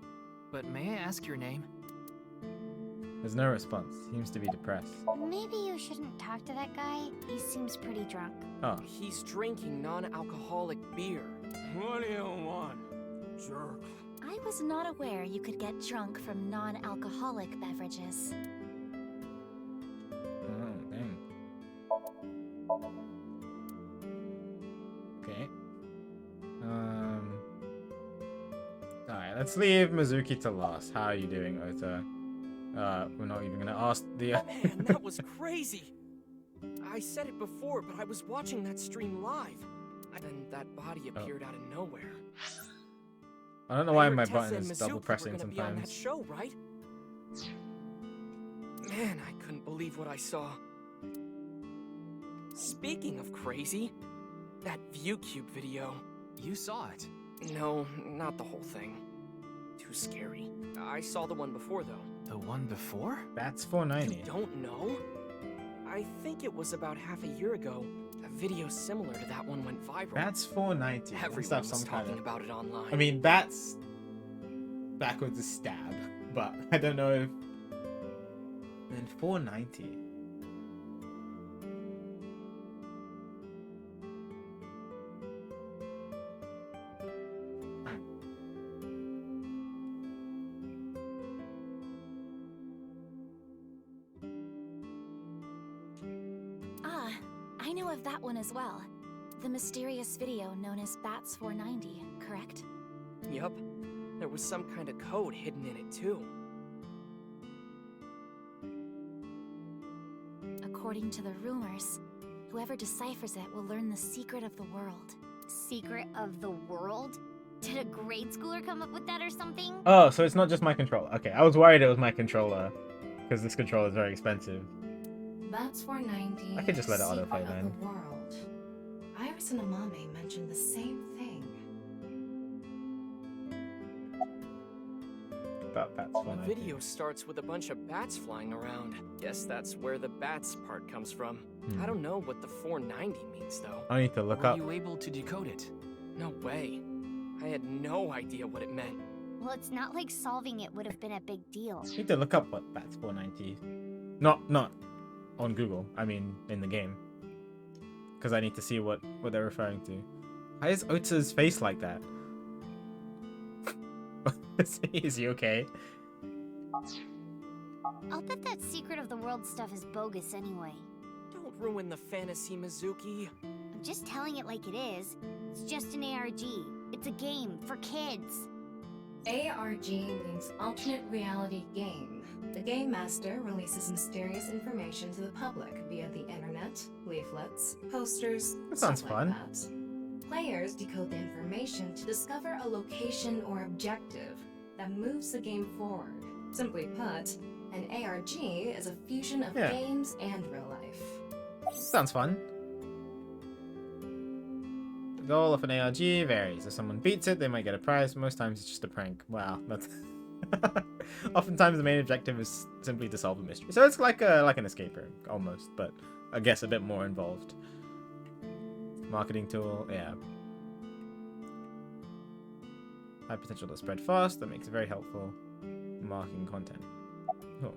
but may I ask your name? There's no response. Seems to be depressed. Maybe you shouldn't talk to that guy. He seems pretty drunk. Oh. He's drinking non-alcoholic beer. What do you want, jerk? I was not aware you could get drunk from non-alcoholic beverages. Oh, dang. Okay. Alright, let's leave Mizuki to last. How are you doing, Ota? We're not even gonna ask the... Man, that was crazy. I said it before, but I was watching that stream live. And that body appeared out of nowhere. I don't know why I heard my Tessa button and is double Mizuki were pressing gonna be on that sometimes. show, right? Man, I couldn't believe what I saw. Speaking of crazy, that ViewCube video. You saw it. No, not the whole thing. Too scary. I saw the one before, though. The one before? That's 490. You don't know? I think it was about half a year ago. A video similar to that one went viral. That's 490. Everyone Must have was some kind talking of... about it online. I mean, that's backwards a stab, but I don't know if And then 490. Ah, I know of that one as well. The mysterious video known as Bats 490, correct? Yup. There was some kind of code hidden in it, too. According to the rumors, whoever deciphers it will learn the secret of the world. Secret of the world? Did a grade schooler come up with that or something? Oh, so it's not just my controller. Okay, I was worried it was my controller. Because this controller is very expensive. Bats 490. I could just let it Secret autoplay of then. the world. Iris and Amame mentioned the same thing. About Bats The 490. video starts with a bunch of bats flying around. Guess that's where the bats part comes from. I don't know what the 490 means, though. I need to look up. Were you able to decode it? No way. I had no idea what it meant. Well, it's not like solving it would have been a big deal. I need to look up what Bats 490. Not on Google. I mean, in the game. Because I need to see what they're referring to. Why is Ota's face like that? Is he okay? I'll bet that secret of the world stuff is bogus anyway. Don't ruin the fantasy, Mizuki. I'm just telling it like it is. It's just an ARG. It's a game for kids. ARG means Alternate Reality Game. The Game Master releases mysterious information to the public via the internet, leaflets, posters, That sounds stuff like fun. that. Players decode the information to discover a location or objective that moves the game forward. Simply put, an ARG is a fusion of Yeah. games and real life. Sounds fun. The goal of an ARG varies. If someone beats it, they might get a prize. Most times it's just a prank. Wow, that's... Oftentimes the main objective is simply to solve a mystery. So it's like an escape room, almost, but I guess a bit more involved. Marketing tool, yeah. High potential to spread fast. That makes it very helpful. Marketing content. Cool.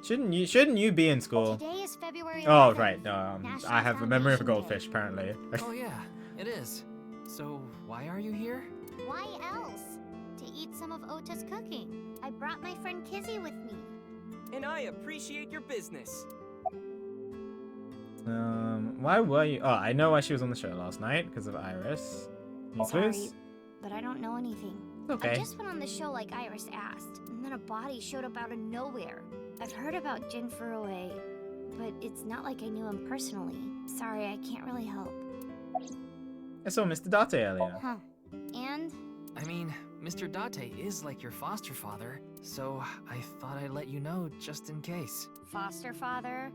Shouldn't you be in school? Today is February 11th. Oh right, National I have a memory of a Foundation Day. goldfish apparently. Oh yeah, it is. So why are you here? Why else? To eat some of Ota's cooking. I brought my friend Kizzy with me. And I appreciate your business. Why were you? Oh, I know why she was on the show last night because of Iris. Any Sorry, clues? but I don't know anything. Okay. I just went on the show like Iris asked, and then a body showed up out of nowhere. I've heard about Jin Furue, but it's not like I knew him personally. Sorry, I can't really help. I saw Mr. Date earlier. Huh. And? I mean, Mr. Date is like your foster father, so I thought I'd let you know just in case. Foster father?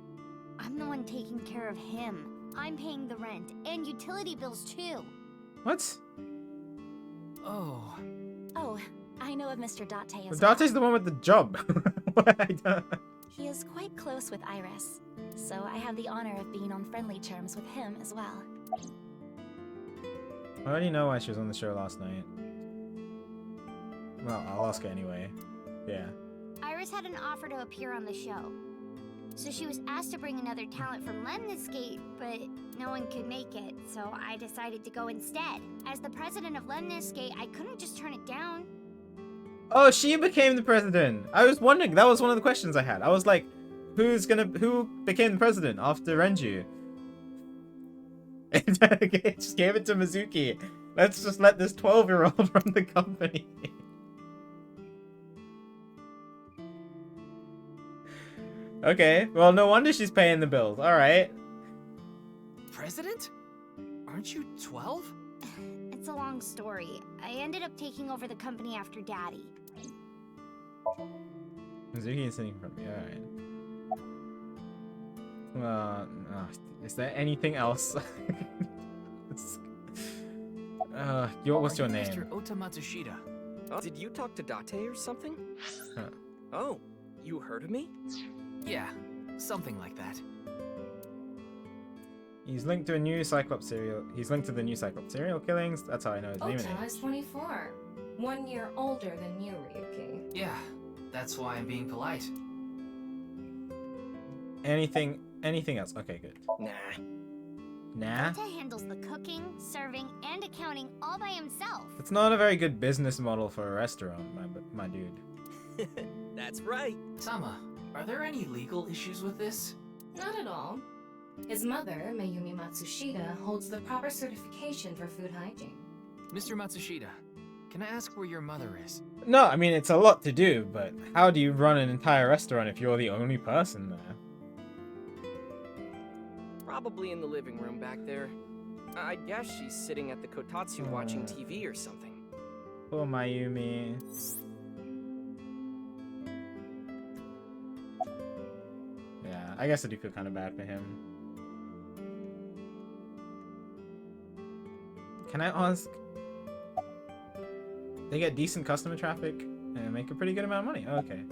I'm the one taking care of him. I'm paying the rent and utility bills too. What? Oh. Oh, I know of Mr. Date as Date's the one with the job. He is quite close with Iris, so I have the honor of being on friendly terms with him as well. I already know why she was on the show last night. Well, I'll ask her anyway. Yeah. Iris had an offer to appear on the show. So she was asked to bring another talent from Lemniscate, but no one could make it, so I decided to go instead. As the president of Lemniscate, I couldn't just turn it down. Oh, she became the president. I was wondering. That was one of the questions I had. I was like, who became the president after Renju? Just gave it to Mizuki. Let's just let this 12-year-old run the company. Okay, well, no wonder she's paying the bills. All right. President? Aren't you 12? It's a long story. I ended up taking over the company after Daddy. Mizuki is sitting in front of me. All right. Is there anything else? What's your name? Mr. Ota Matsushita. Oh, did you talk to Date or something? Huh. Oh, you heard of me? Yeah, something like that. He's linked to a new Cyclops serial. He's linked to the new Cyclops serial killings. That's how I know his name. Ota is 24. 1 year older than you, Ryuki. Yeah, that's why I'm being polite. Anything else? Okay, good. Nah. Ota handles the cooking, serving, and accounting all by himself. It's not a very good business model for a restaurant, my dude. That's right. Sama, are there any legal issues with this? Not at all. His mother, Mayumi Matsushita, holds the proper certification for food hygiene. Mr. Matsushita, can I ask where your mother is? No, I mean, it's a lot to do, but how do you run an entire restaurant if you're the only person there? Probably in the living room back there. I guess she's sitting at the kotatsu watching TV or something. Poor Mayumi. Yeah, I guess I do feel kind of bad for him. Can I ask? They get decent customer traffic and make a pretty good amount of money. Oh, okay.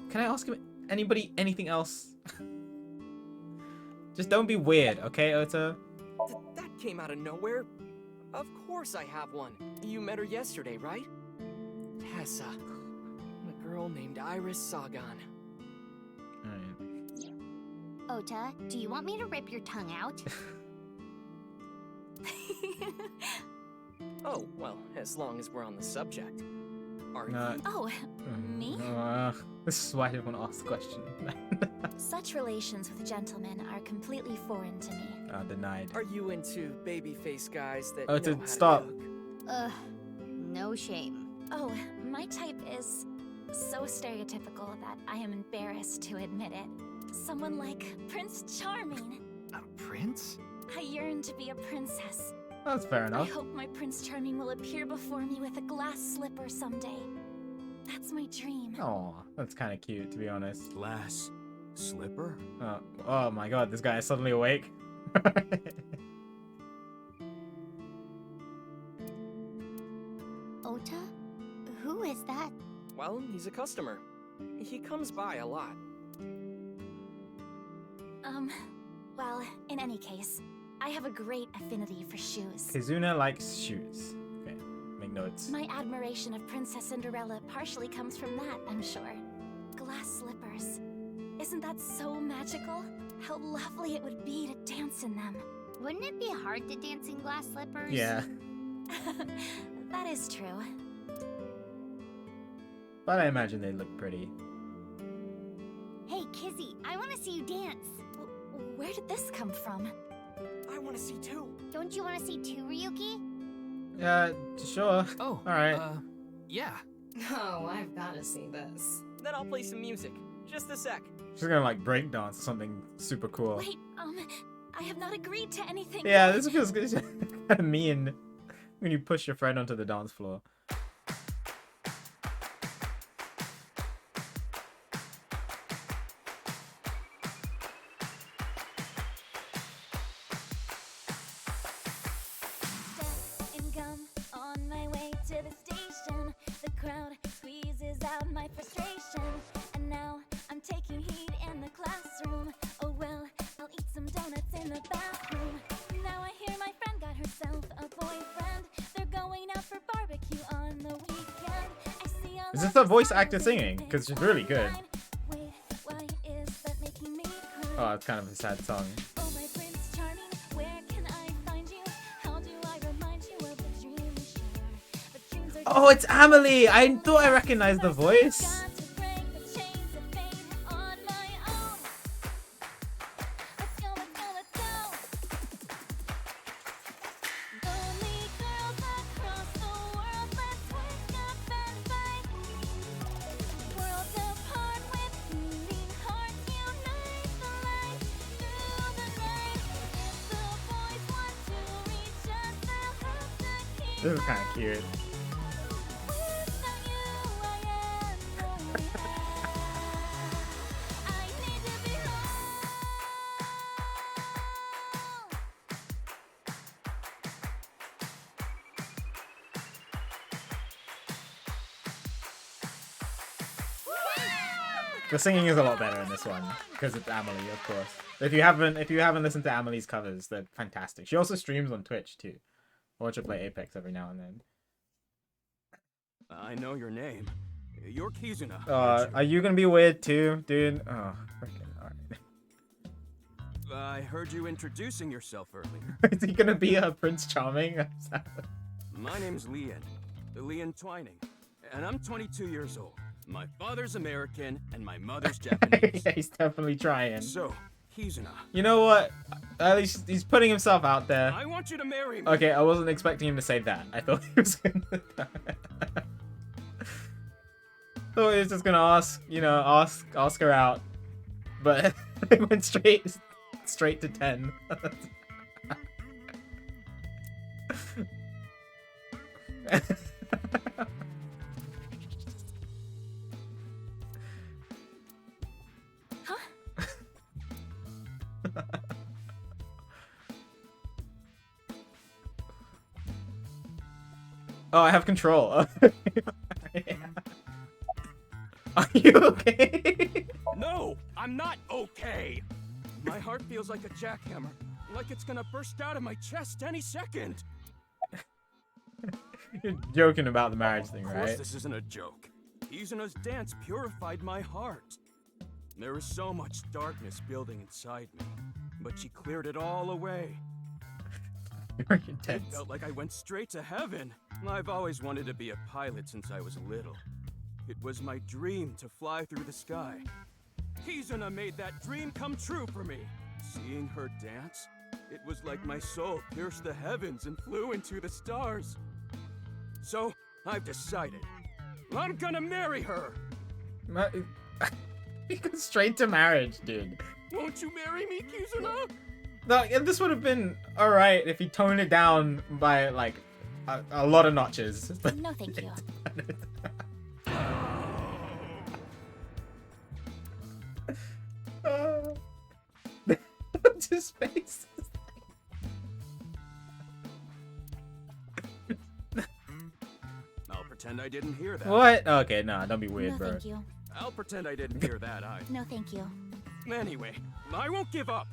Can I ask him anything else? Just don't be weird, okay, Ota? That came out of nowhere. Of course I have one. You met her yesterday, right? Tessa. A girl named Iris Sagan. Alright. Ota, do you want me to rip your tongue out? Oh, well, as long as we're on the subject. Are you? Oh, me? This is why I didn't want to ask the question. Such relations with gentlemen are completely foreign to me. Denied. Are you into baby-faced guys that Oh, know how stop. to cook? Ugh, no shame. Oh, my type is so stereotypical that I am embarrassed to admit it. Someone like Prince Charming. A prince? I yearn to be a princess. That's fair I enough. hope my Prince Charming will appear before me with a glass slipper someday. That's my dream. Aw, that's kind of cute, to be honest. Glass slipper? Oh my god, this guy is suddenly awake. Ota? Who is that? Well, he's a customer. He comes by a lot. Well, in any case, I have a great affinity for shoes. Kizuna likes shoes. Okay, make notes. My admiration of Princess Cinderella partially comes from that, I'm sure. Glass slippers. Isn't that so magical? How lovely it would be to dance in them. Wouldn't it be hard to dance in glass slippers? Yeah. That is true. But I imagine they look pretty. Hey, Kizzy, I want to see you dance. Where did this come from? I want to see too. Don't you want to see too, Ryuki? Sure. Oh, alright. Yeah. Oh, I've got to see this. Then I'll play some music. Just a sec. She's gonna like break dance or something super cool. Wait, I have not agreed to anything. Yeah, this feels kind of mean when you push your friend onto the dance floor. Is this a voice actor singing? Because she's really good. Oh, it's kind of a sad song. Oh, it's Amelie! I thought I recognized the voice. This is kind of cute. The singing is a lot better in this one because it's Amelie, of course. If you haven't listened to Amelie's covers, they're fantastic. She also streams on Twitch too. I watch her play Apex every now and then. I know your name. You're Kizuna. Are you gonna be weird too, dude? Oh, freaking alright. I heard you introducing yourself earlier. Is he gonna be a Prince Charming? My name's Leon Twining, and I'm 22 years old. My father's American, and my mother's Japanese. Yeah, he's definitely trying. So, Kizuna. You know what? At least he's putting himself out there. I want you to marry me. Okay, I wasn't expecting him to say that. I thought he was gonna... thought he was just gonna ask, you know, ask her out. But it went straight to 10. Oh, I have control. Yeah. Are you okay? No, I'm not okay. My heart feels like a jackhammer, like it's gonna burst out of my chest any second. You're joking about the marriage thing, Of course right? this isn't a joke. Izuna's dance purified my heart. There was so much darkness building inside me, but she cleared it all away. Very It intense. felt like I went straight to heaven. I've always wanted to be a pilot since I was little. It was my dream to fly through the sky. Kizuna made that dream come true for me. Seeing her dance, it was like my soul pierced the heavens and flew into the stars. So, I've decided. I'm gonna marry her! He goes straight to marriage, dude. Won't you marry me, Kizuna? No, this would have been alright if he toned it down by, like, a lot of notches. No, thank you. His face. I'll pretend I didn't hear that. What? Okay, nah, don't be weird, No, bro. thank you. I'll pretend I didn't hear that either. No, thank you. Anyway, I won't give up.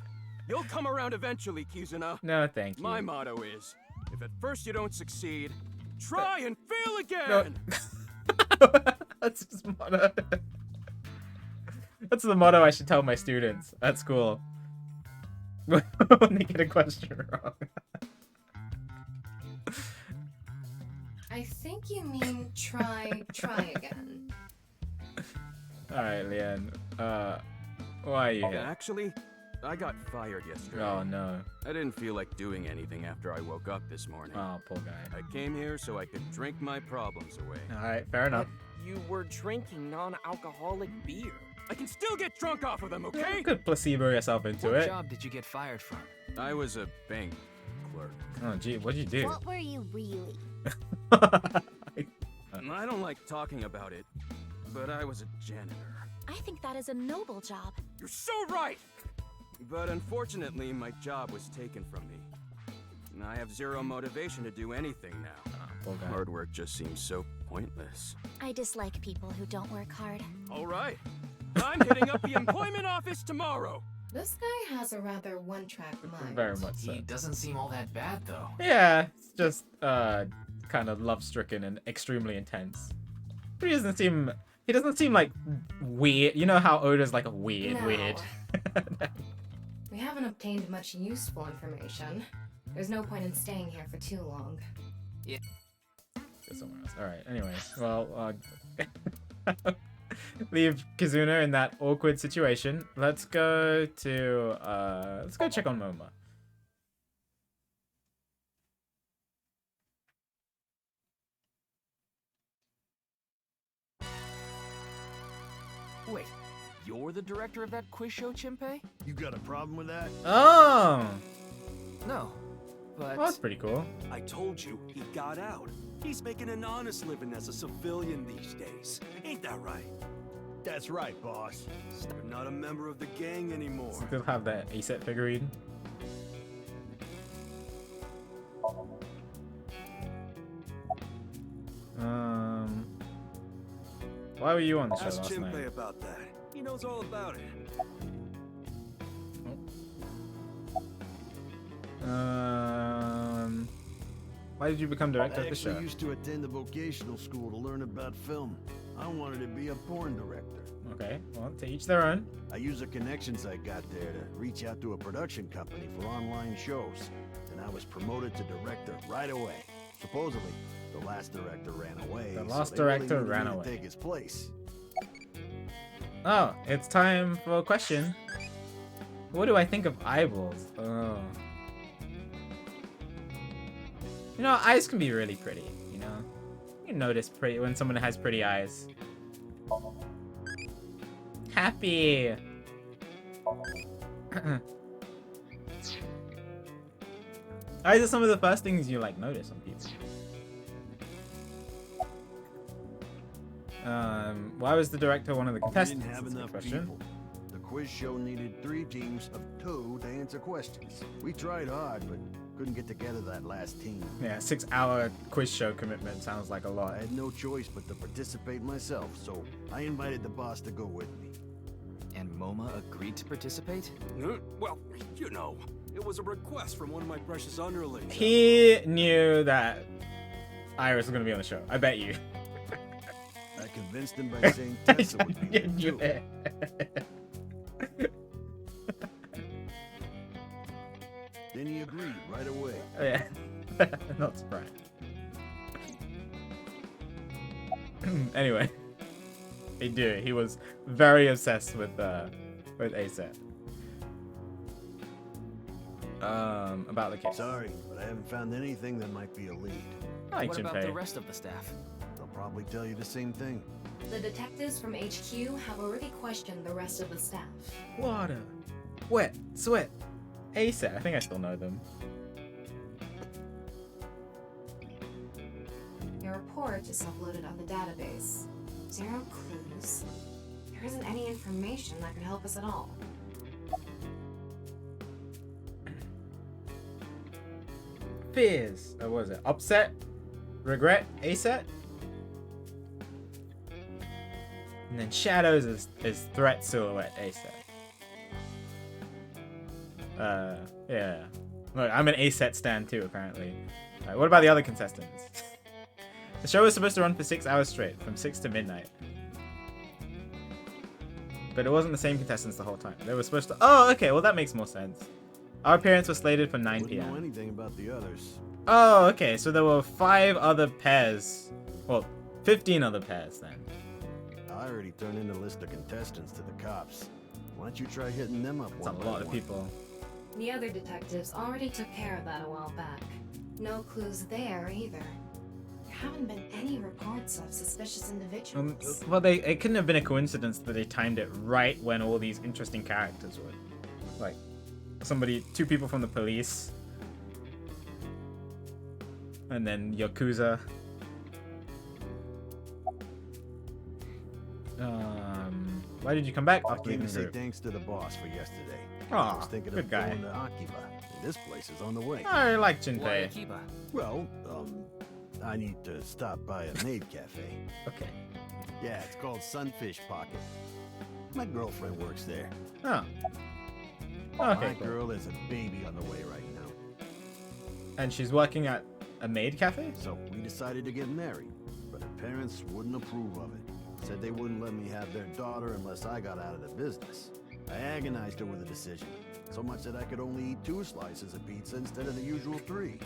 You'll come around eventually, Kizuna. No, thank you. My motto is, if at first you don't succeed, try and fail again! No. That's his motto. That's the motto I should tell my students at school. When they get a question wrong. I think you mean try again. Alright, Leanne. Why are you here? Actually, I got fired yesterday. Oh, no. I didn't feel like doing anything after I woke up this morning. Oh, poor guy. I came here so I could drink my problems away. Alright, fair enough. You were drinking non-alcoholic beer. I can still get drunk off of them, okay? You could placebo yourself into What it. job did you get fired from? I was a bank clerk. Oh, gee, what'd you do? What were you really? I don't like talking about it, but I was a janitor. I think that is a noble job. You're so right! But unfortunately, my job was taken from me. And I have zero motivation to do anything now. Poor guy. Hard work just seems so pointless. I dislike people who don't work hard. All right. I'm hitting up the employment office tomorrow. This guy has a rather one-track mind. Very much so. He doesn't seem all that bad, though. Yeah, it's just kind of love-stricken and extremely intense. But he doesn't seem like weird. You know how Oda's like a weird. We haven't obtained much useful information. There's no point in staying here for too long. Yeah. Go somewhere else. Alright, anyway. Well, leave Kizuna in that awkward situation. Let's go check on Moma. Wait, you're the director of that quiz show, Chimpe? You got a problem with that? Oh! No, but... Well, that's pretty cool. I told you, he got out. He's making an honest living as a civilian these days. Ain't that right? That's right, boss. You're not a member of the gang anymore. Still have that ASET figurine. Why were you on the show Ask last Chimpe night? about that. He knows all about it. Why did you become director I of the show? actually used to attend a vocational school to learn about film. I wanted to be a porn director. Okay, well, to each their own. I used the connections I got there to reach out to a production company for online shows, and I was promoted to director right away. Supposedly, the last director ran away. The last so they really director needed ran me to away. take his place. Oh, it's time for a question. What do I think of eyeballs? Oh. You know, eyes can be really pretty, you know? You notice pretty when someone has pretty eyes. Happy! Eyes are some of the first things you, like, notice on people. Why was the director one of the We contestants? didn't have That's a good enough question. people. The quiz show needed 3 teams of 2 to answer questions. We tried hard, but couldn't get together that last team. Yeah, 6-hour quiz show commitment sounds like a lot. I had no choice but to participate myself, so I invited the boss to go with me. And MoMA agreed to participate? Well, you know, it was a request from one of my precious underlings. He knew that Iris was going to be on the show. I bet you. I convinced him by saying Tessa would be there too. Then he agreed right away. Oh, yeah. Not surprised. Anyway. He did. He was very obsessed with ASAP. About the case. Sorry, but I haven't found anything that might be a lead. What about the rest of the staff? They'll probably tell you the same thing. The detectives from HQ have already questioned the rest of the staff. Water. Wet. Sweat. ASAP. I think I still know them. Your report is uploaded on the database. 0 clues. There isn't any information that could help us at all. Fears. What was it? Upset? Regret? ASAP? And then shadows is threat, silhouette, ASAP. Yeah. Look, I'm an ASAP stan too, apparently. What about the other contestants? The show was supposed to run for 6 hours straight, from 6 to midnight. But it wasn't the same contestants the whole time. They were supposed to... Oh, okay, well that makes more sense. Our appearance was slated for 9 Wouldn't p.m. know anything about the others. Oh, okay, so there were 5 other pairs. Well, 15 other pairs then. I already turned in a list of contestants to the cops. Why don't you try hitting them up That's one a by lot of one? people. The other detectives already took care of that a while back. No clues there either. There haven't been any reports of suspicious individuals. Well, it couldn't have been a coincidence that they timed it right when all these interesting characters were. Like, 2 people from the police. And then Yakuza. Why did you come back I after came leaving to the say group? thanks to the boss for yesterday. Aw, I was thinking good of guy. going to Akiba. This place is on the way. I like Jinpei. Well, I need to stop by a maid cafe. Okay. Yeah, it's called Sunfish Pocket. My girlfriend works there. Oh. My Okay, cool. girl has a baby on the way right now. And she's working at a maid cafe? So we decided to get married, but her parents wouldn't approve of it. Said they wouldn't let me have their daughter unless I got out of the business. I agonized over the decision, so much that I could only eat 2 slices of pizza instead of the usual 3.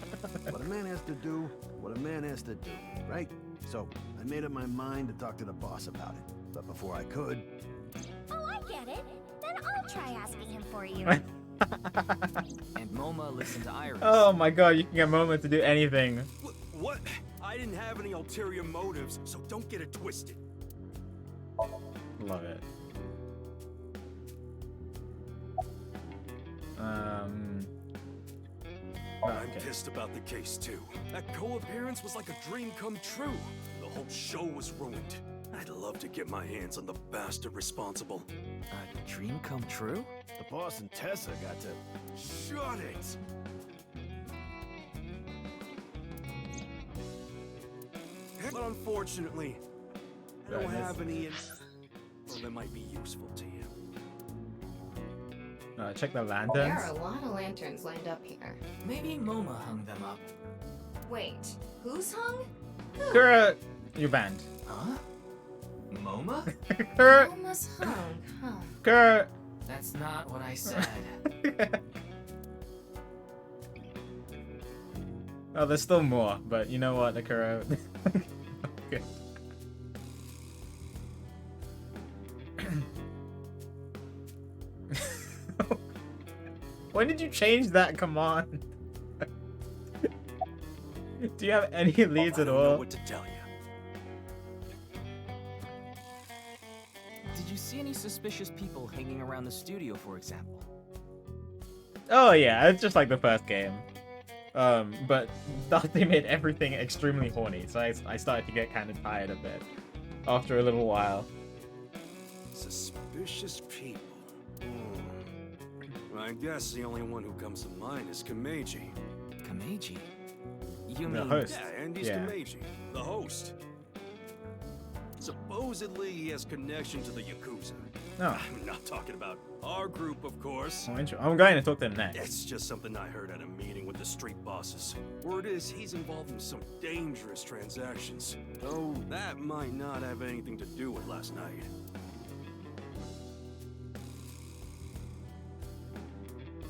But a man has to do what a man has to do, right? So I made up my mind to talk to the boss about it. But before I could... Oh, I get it. Then I'll try asking him for you. And MoMA listened to Iris. Oh my god, you can get Moment to do anything. What? I didn't have any ulterior motives, so don't get it twisted. Love it. I'm pissed about the case too. That co-appearance was like a dream come true. The whole show was ruined. I'd love to get my hands on the bastard responsible. A dream come true? The boss and Tessa got to... Shut it! But unfortunately, I don't have any that might be useful to you. Check the There are lanterns. a lot of lanterns lined up here. Maybe MoMA hung them up. Wait, who's hung? Kura, you're banned. Huh? MoMA? Kurt! Moma's home, huh? Kurt! That's not what I said. Oh, there's still more, but you know what, Akuro? Okay. When did you change that command? Do you have any leads at I don't know all? what to tell you. Did you see any suspicious people hanging around the studio, for example? Oh yeah, it's just like the first game. But they made everything extremely horny, so I started to get kind of tired of it after a little while. Suspicious people. I guess the only one who comes to mind is Kameji. Kameji? You The mean... host. Yeah, Andy's Yeah. Kameji, the host. Supposedly he has connection to the Yakuza. No. I'm not talking about our group, of course. Oh, I'm going to talk to him next. It's just something I heard at a meeting with the street bosses. Word is he's involved in some dangerous transactions. Though that might not have anything to do with last night.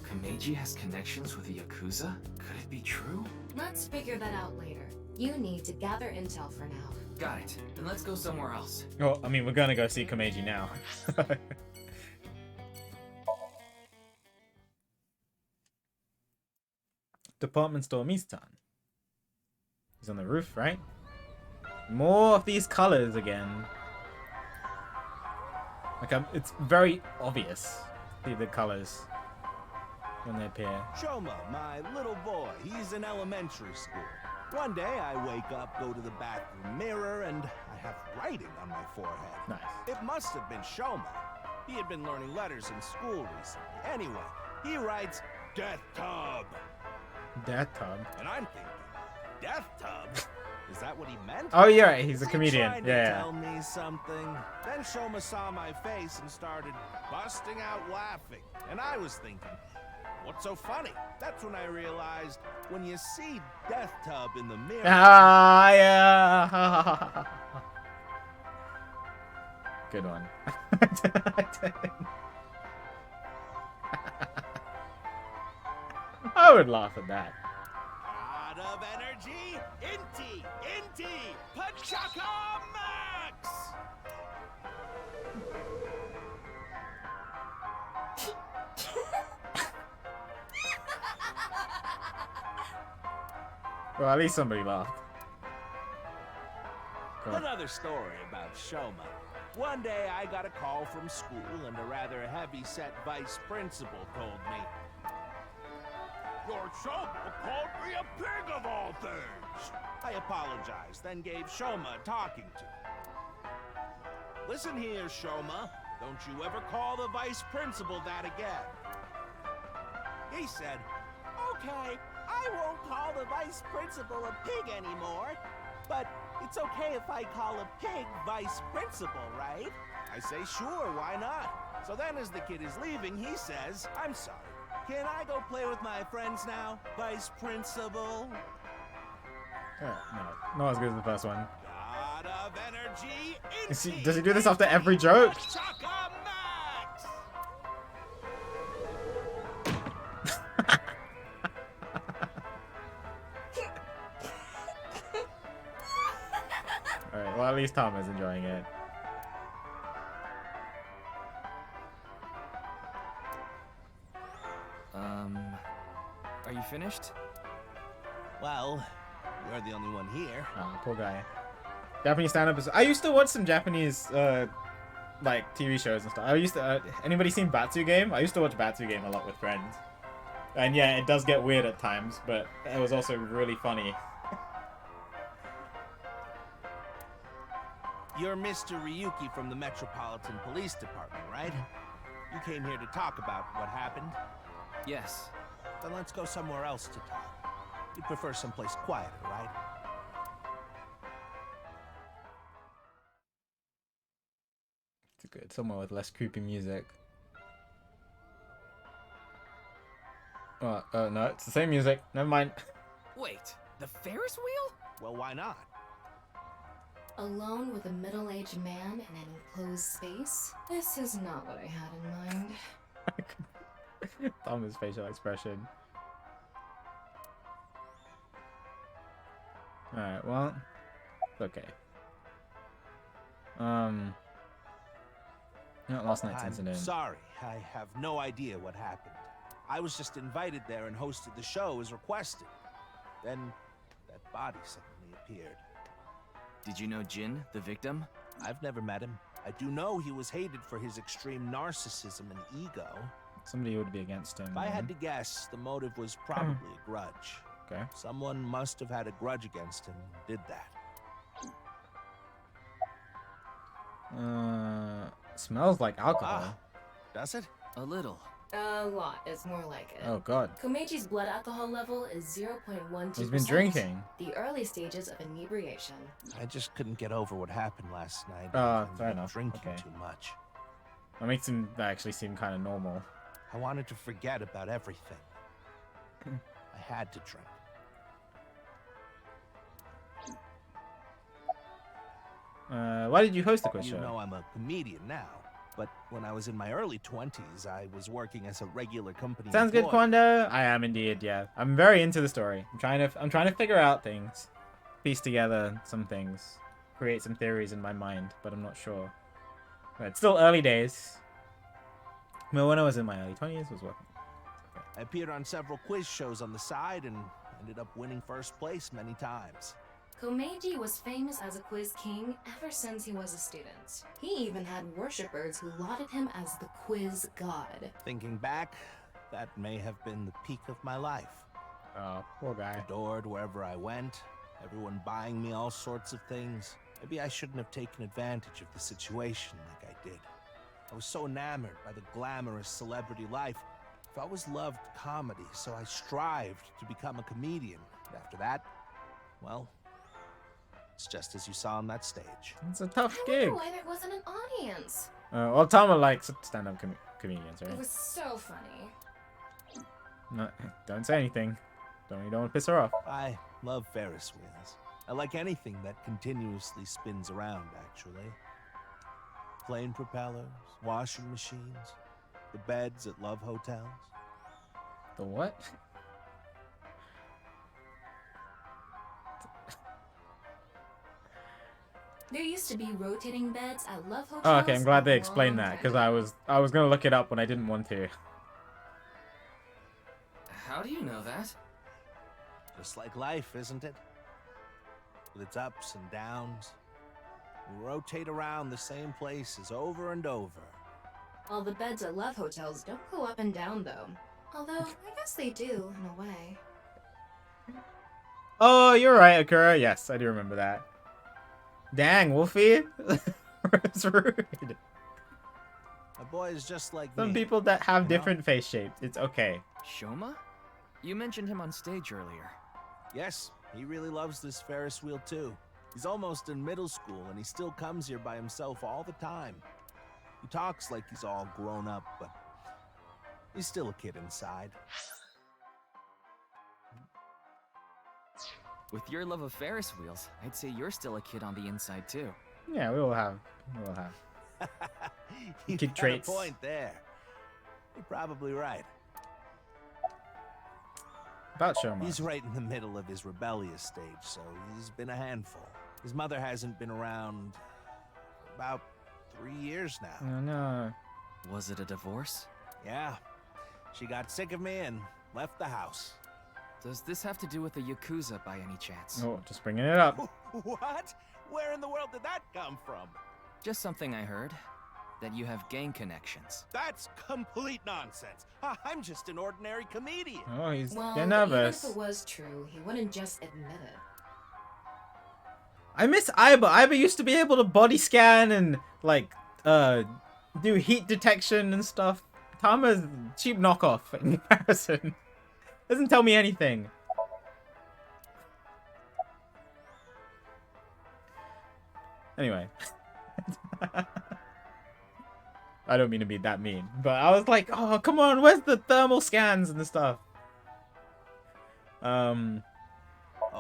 Kameji has connections with the Yakuza? Could it be true? Let's figure that out later. You need to gather intel for now. Got it. Then let's go somewhere else. Oh, I mean, we're gonna go see Kameji now. Department store Mistan. He's on the roof, right? More of these colors again. Like, it's very obvious, the colors when they appear. Shoma, my little boy, he's in elementary school. One day I wake up, go to the bathroom mirror, and I have writing on my forehead. Nice. It must have been Shoma. He had been learning letters in school recently. Anyway, he writes, Death Tub. Death Tub. And I'm thinking, Death Tub? Is that what he meant? Oh yeah, he's a Was he comedian. trying Yeah, to yeah. tell me something. Then Shoma saw my face and started busting out laughing. And I was thinking, what's so funny? That's when I realized when you see Death Tub in the mirror. Ah, yeah. Good one. I would laugh at that. God of energy, Inti, Pachaka Max! Well, at least somebody laughed. Go on. Another story about Shoma. One day I got a call from school and a rather heavy-set vice principal told me, Your Shoma called me a pig of all things! I apologized, then gave Shoma a talking to. Listen here, Shoma. Don't you ever call the vice principal that again. He said, Okay, I won't call the vice principal a pig anymore, but it's okay if I call a pig vice principal, right? I say, sure, why not? So then as the kid is leaving, he says, I'm sorry, can I go play with my friends now, vice principal? No as good as the first one. God of energy, Does he do this after every joke? Chaka Max! Alright, well at least Tom is enjoying it. Are you finished? Well, you're the only one here. Oh, poor guy. Japanese stand-up is... I used to watch some Japanese, like, TV shows and stuff. I used to... anybody seen Batsu Game? I used to watch Batsu Game a lot with friends. And yeah, it does get weird at times, but it was also really funny. You're Mr. Ryuki from the Metropolitan Police Department, right? You came here to talk about what happened? Yes. Then let's go somewhere else to talk. You prefer someplace quieter, right? It's good. Somewhere with less creepy music. Oh, no, it's the same music. Never mind. Wait, the Ferris wheel? Well, why not? Alone with a middle-aged man in an enclosed space? This is not what I had in mind. Thomas' facial expression. Alright, well, it's okay. Not last night's incident. Sorry, I have no idea what happened. I was just invited there and hosted the show as requested. Then, that body suddenly appeared. Did you know Jin, the victim? I've never met him. I do know he was hated for his extreme narcissism and ego. Somebody would be against him. If I had to guess, the motive was probably a grudge. Okay. Someone must have had a grudge against him and did that. Smells like alcohol. Does it? A little. A lot is more like it. Oh god. Komeji's blood alcohol level is 0.12%. He's been drinking. The early stages of inebriation. I just couldn't get over what happened last night. Fair enough. Drinking Okay. too much. That makes him actually seem kind of normal. I wanted to forget about everything. I had to drink. Why did you host the quiz show? You know I'm a comedian now, but when I was in my early 20s, I was working as a regular company Sounds good, employee. Quando. I am indeed, yeah. I'm very into the story. I'm trying to figure out things, piece together some things, create some theories in my mind, but I'm not sure. But it's still early days. Well, when I was in my early 20s, I was working. Okay. I appeared on several quiz shows on the side and ended up winning first place many times. Komeji was famous as a quiz king ever since he was a student. He even had worshippers who lauded him as the quiz god. Thinking back, that may have been the peak of my life. Oh, poor guy. Adored wherever I went, everyone buying me all sorts of things. Maybe I shouldn't have taken advantage of the situation like I did. I was so enamored by the glamorous celebrity life. I've always loved comedy, so I strived to become a comedian. And after that, well, it's just as you saw on that stage. It's a tough I gig. wonder why there wasn't an audience. Well, Tama likes stand-up comedians, right? It was so funny. No, don't say anything. You don't want to piss her off. I love Ferris wheels. I like anything that continuously spins around, actually. Plane propellers, washing machines, the beds at love hotels. The what? There used to be rotating beds at love hotels. Oh, okay. I'm glad they a explained long that time because I was gonna look it up when I didn't want to. How do you know that? Just like life, isn't it? With its ups and downs. We rotate around the same places over and over. All the beds at love hotels don't go up and down, though. Although, I guess they do, in a way. Oh, you're right, Akira. Yes, I do remember that. Dang, Wolfie. It's rude. A boy is just like Some me. people that have you know? different face shapes. It's okay. Shoma? You mentioned him on stage earlier. Yes, he really loves this Ferris wheel too. He's almost in middle school and he still comes here by himself all the time. He talks like he's all grown up, but he's still a kid inside. With your love of Ferris wheels, I'd say you're still a kid on the inside too. Yeah, we all have. We all have. You Kid got traits. a point there. You're probably right. About Shoma. He's right in the middle of his rebellious stage, so he's been a handful. His mother hasn't been around about 3 years now. Oh, no. Was it a divorce? Yeah. She got sick of me and left the house. Does this have to do with the Yakuza by any chance? Oh, just bringing it up. What? Where in the world did that come from? Just something I heard. That you have gang connections. That's complete nonsense. I'm just an ordinary comedian. Oh, he's Well, getting even nervous. if it was true, he wouldn't just admit it. I miss Aiba. Aiba used to be able to body scan and like do heat detection and stuff. Tama's cheap knockoff in comparison. Doesn't tell me anything. Anyway. I don't mean to be that mean, but I was like, oh, come on, where's the thermal scans and stuff? Oh,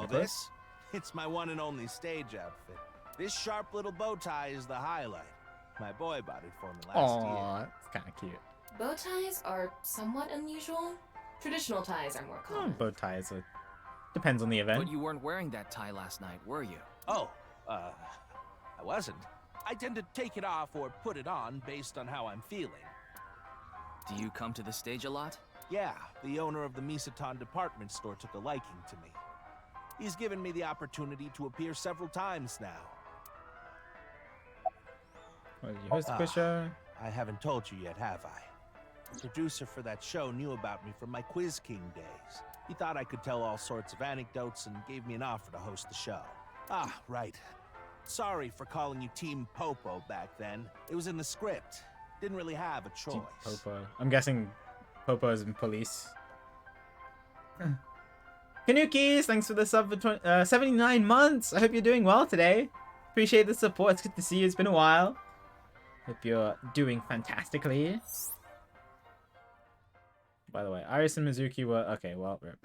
this? It's my one and only stage outfit. This sharp little bow tie is the highlight. My boy bought it for me last year. Aw, it's kind of cute. Bow ties are somewhat unusual. Traditional ties are more common. Bow ties are... Depends on the event. But you weren't wearing that tie last night, were you? Oh, I wasn't. I tend to take it off or put it on based on how I'm feeling. Do you come to the stage a lot? Yeah, the owner of the Misaton department store took a liking to me. He's given me the opportunity to appear several times now. What, you host the quiz show? I haven't told you yet, have I? The producer for that show knew about me from my Quiz King days. He thought I could tell all sorts of anecdotes and gave me an offer to host the show. Ah, right. Sorry for calling you Team Popo back then. It was in the script. Didn't really have a choice. Team Popo. I'm guessing Popo is in police. Kanukis, thanks for the sub for 79 months. I hope you're doing well today. Appreciate the support. It's good to see you. It's been a while. Hope you're doing fantastically. By the way, Iris and Mizuki were... Okay, well, rip.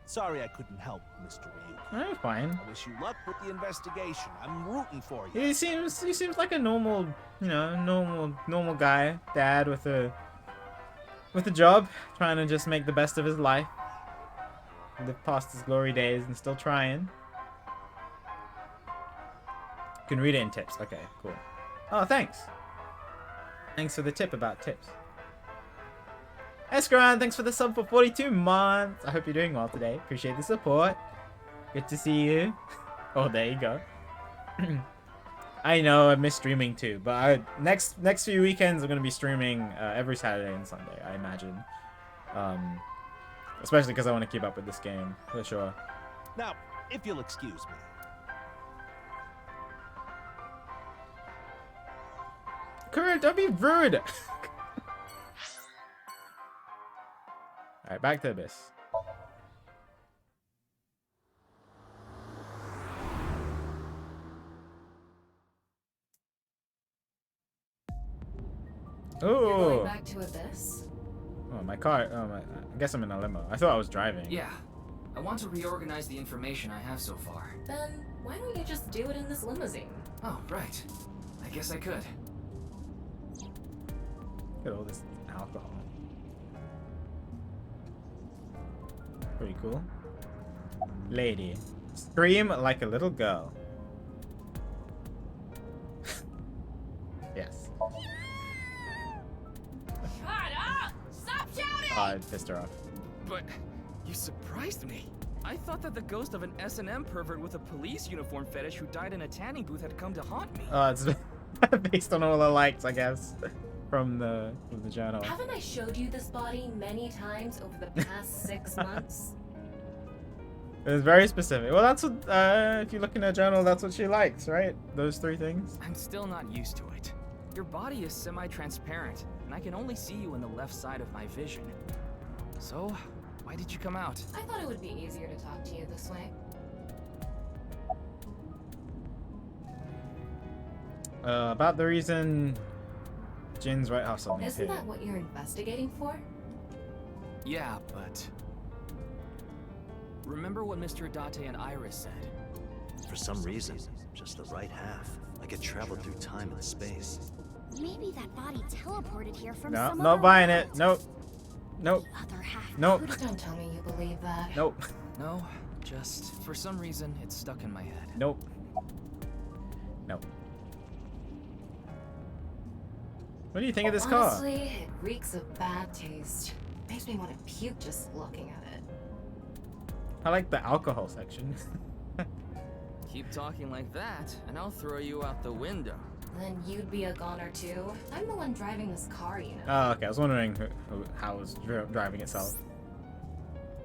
Sorry I couldn't help, Mr. Ryuki. No, fine. I wish you luck with the investigation. I'm rooting for you. He seems like a normal, you know, normal guy, dad with a job, trying to just make the best of his life. Live past his glory days and still trying. You can read it in tips. Okay, cool. Oh, thanks. Thanks for the tip about tips. Escaran, thanks for the sub for 42 months. I hope you're doing well today. Appreciate the support. Good to see you. Oh, there you go. I know I miss streaming too, but next few weekends I'm gonna be streaming every Saturday and Sunday, I imagine. Especially because I want to keep up with this game for sure. Now, if you'll excuse me. Kurt, don't be rude. Alright, back to Abyss. You're going back to Abyss? Oh, my car. Oh, I guess I'm in a limo. I thought I was driving. Yeah. I want to reorganize the information I have so far. Then why don't you just do it in this limousine? Oh, right. I guess I could. Look at all this alcohol. Pretty cool. Lady. Scream like a little girl. Yes. Shut up! Stop shouting! Oh, I pissed her off. But you surprised me. I thought that the ghost of an S&M pervert with a police uniform fetish who died in a tanning booth had come to haunt me. Oh, it's based on all the likes, I guess, from the journal. Haven't I showed you this body many times over the past 6 months? It was very specific. Well, that's what, if you look in her journal, that's what she likes, right? Those 3 things. I'm still not used to it. Your body is semi-transparent, and I can only see you in the left side of my vision. So, why did you come out? I thought it would be easier to talk to you this way. About the reason Jin's right house on me. Isn't that what you're investigating for? Yeah, but... Remember what Mr. Date and Iris said? For some reason, just the right half. Like it traveled through time and space. Maybe that body teleported here from No, some not other buying world. it. Nope. Nope. The other half. Nope. Don't tell me you believe that. Nope. No, just for some reason it's stuck in my head. Nope. Nope. What do you think of this car? Honestly, it reeks of bad taste. Makes me want to puke just looking at it. I like the alcohol section. Keep talking like that, and I'll throw you out the window. Then you'd be a goner too. I'm the one driving this car, you know. Oh, okay. I was wondering how it was driving itself.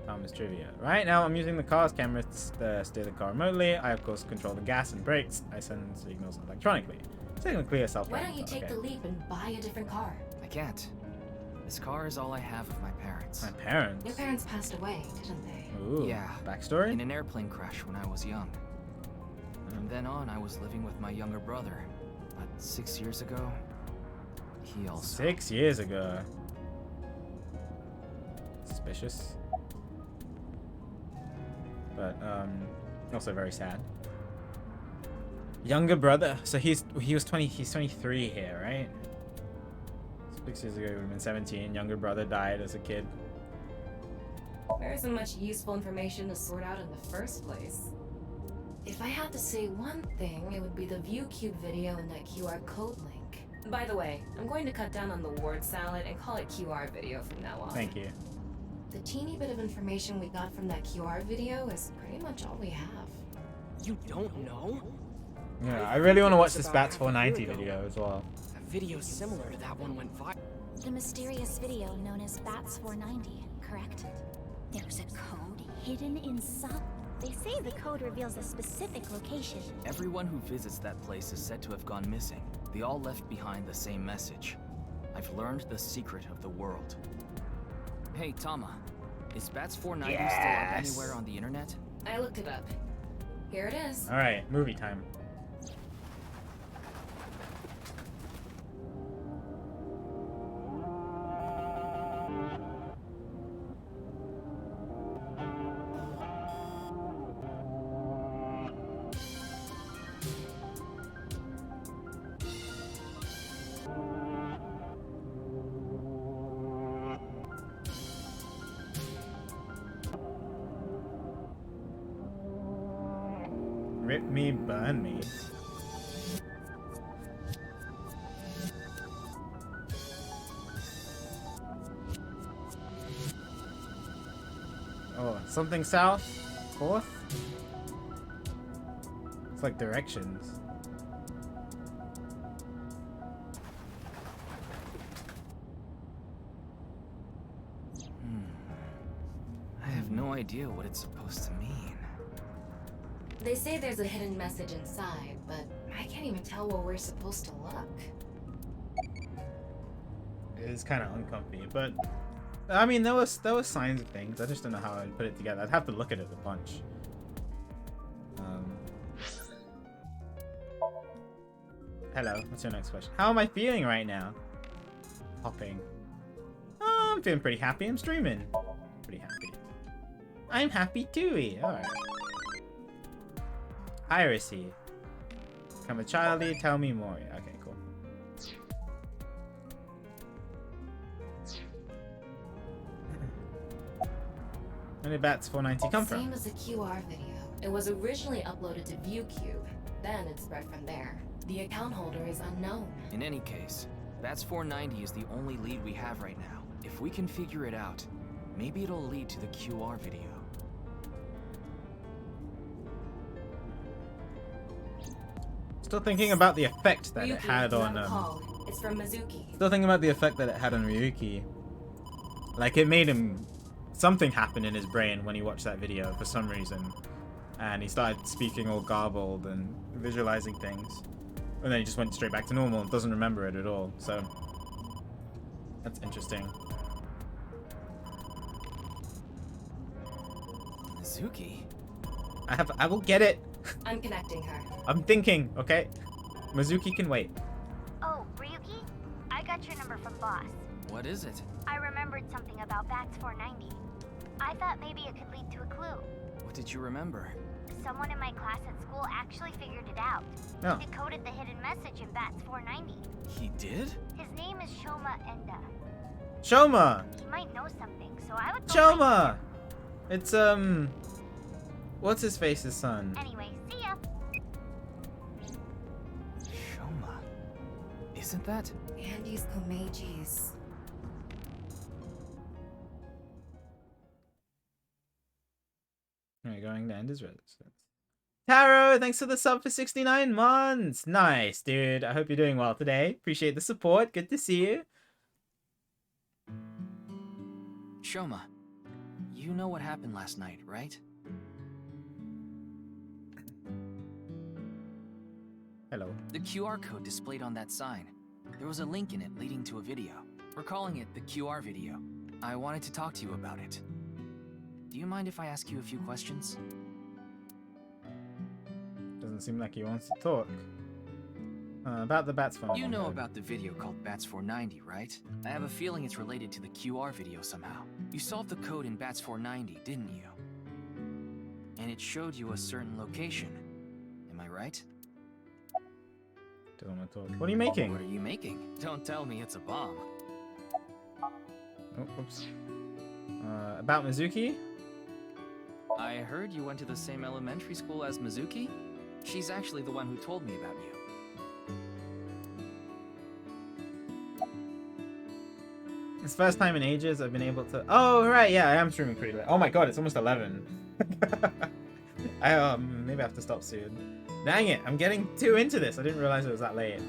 Thomas trivia. Right now, I'm using the car's camera to steer the car remotely. I, of course, control the gas and brakes. I send signals electronically. Technically a self. Why don't you take the leap and buy a different car? I can't. This car is all I have of my parents. My parents? Your parents passed away, didn't they? Ooh. Yeah. Backstory? In an airplane crash when I was young. From then on, I was living with my younger brother. But 6 years ago, he also... 6 years ago. Suspicious. But, also very sad. Younger brother. So he was 20. He's 23 here, right? 6 years ago, he would have been 17. Younger brother died as a kid. There isn't much useful information to sort out in the first place. If I had to say one thing, it would be the ViewCube video and that QR code link. By the way, I'm going to cut down on the word salad and call it QR video from now on. Thank you. The teeny bit of information we got from that QR video is pretty much all we have. You don't know? Yeah, I really want to watch this Bats 490 video as well. A video similar to that one went viral. The mysterious video known as Bats 490, correct? There's a code hidden inside. They say the code reveals a specific location. Everyone who visits that place is said to have gone missing. They all left behind the same message. I've learned the secret of the world. Hey, Tama. Is Bats 490 still up anywhere on the internet? I looked it up. Here it is. Alright, movie time. Rip me, burn me. Oh, something south? Fourth? It's like directions. I have no idea what it's supposed to mean. They say there's a hidden message inside, but I can't even tell where we're supposed to look. It is kind of uncomfy, but I mean, there was signs of things. I just don't know how I'd put it together. I'd have to look at it a bunch. Hello, what's your next question? How am I feeling right now? Hopping. Oh, I'm feeling pretty happy. I'm streaming. Pretty happy. I'm happy too. Alright. Piracy. Come a childie, tell me more. Okay, cool. When did Bats 490 come from? Same as the QR video. It was originally uploaded to ViewCube. Then it spread from there. The account holder is unknown. In any case, Bats 490 is the only lead we have right now. If we can figure it out, maybe it'll lead to the QR video. Still thinking about the effect that Ryuki, it had on it's from Mizuki. Still thinking about the effect that it had on Ryuki. Like, it made him something happen in his brain when he watched that video for some reason. And he started speaking all garbled and visualizing things. And then he just went straight back to normal and doesn't remember it at all. So that's interesting. Mizuki? I will get it. I'm connecting her. I'm thinking, okay? Mizuki can wait. Oh, Ryuki? I got your number from Boss. What is it? I remembered something about Bats 490. I thought maybe it could lead to a clue. What did you remember? Someone in my class at school actually figured it out. Oh. He decoded the hidden message in Bats 490. He did? His name is Shoma Enda. Shoma! He might know something, so I would go Shoma! It's, what's his face's son? Anyway, see ya. Shoma. Isn't that? Andy's Komeji's. Alright, going to end his resistance. Taro, thanks for the sub for 69 months. Nice, dude. I hope you're doing well today. Appreciate the support. Good to see you. Shoma, you know what happened last night, right? Hello. The QR code displayed on that sign. There was a link in it leading to a video. We're calling it the QR video. I wanted to talk to you about it. Do you mind if I ask you a few questions? Doesn't seem like he wants to talk. About the Bats 490. You know about the video called Bats 490, right? I have a feeling it's related to the QR video somehow. You solved the code in Bats 490, didn't you? And it showed you a certain location. Am I right? Doesn't want to talk. What are you making? What are you making? Don't tell me it's a bomb. Oh, oops. About Mizuki? I heard you went to the same elementary school as Mizuki? She's actually the one who told me about you. It's the first time in ages I've been able to... Oh, right, yeah, I am streaming pretty late. Oh my god, it's almost 11. Maybe I have to stop soon. Dang it, I'm getting too into this. I didn't realize it was that late.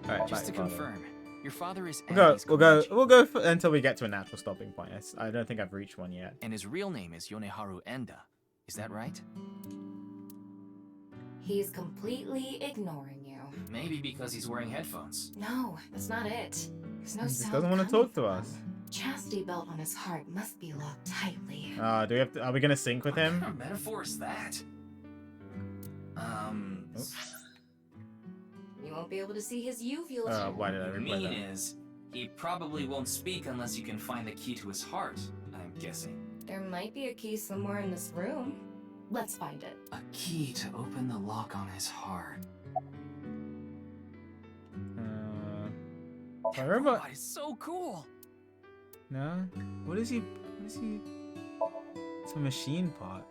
Alright, just to confirm, your father is We'll go until we get to a natural stopping point. I don't think I've reached one yet. And his real name is Yoneharu Enda. Is that right? He's completely ignoring you. Maybe because he's wearing headphones. No, that's not it. There's no He just sound doesn't want to talk to us. Chastity belt on his heart must be locked tightly. Do we have to, are we gonna sync with him? What kind of metaphor is that? You won't be able to see his uvules. Why did I replay that? Is, he probably won't speak unless you can find the key to his heart, I'm guessing. There might be a key somewhere in this room. Let's find it. A key to open the lock on his heart. My robot is so cool. No? What is he? What is he? It's a machine part.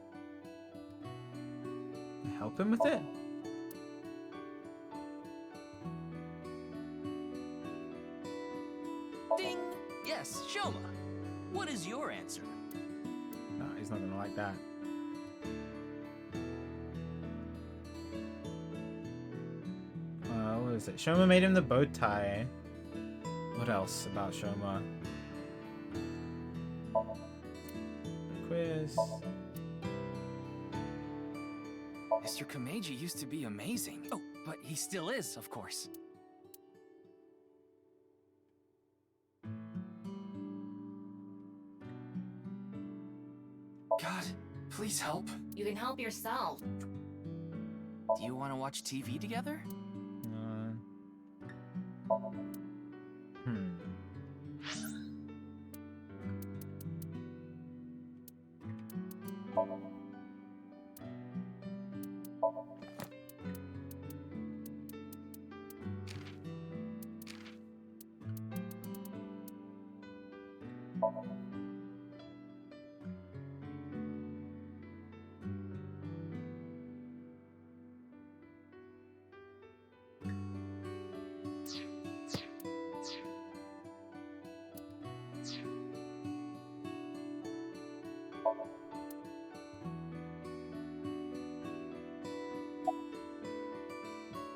Can I help him with it? Ding! Yes, Shoma. What is your answer? No, he's not gonna like that. What is it? Shoma made him the bow tie. What else about Shoma? Quiz. Mr. Komeiji used to be amazing. Oh, but he still is, of course. God, please help. You can help yourself. Do you want to watch TV together?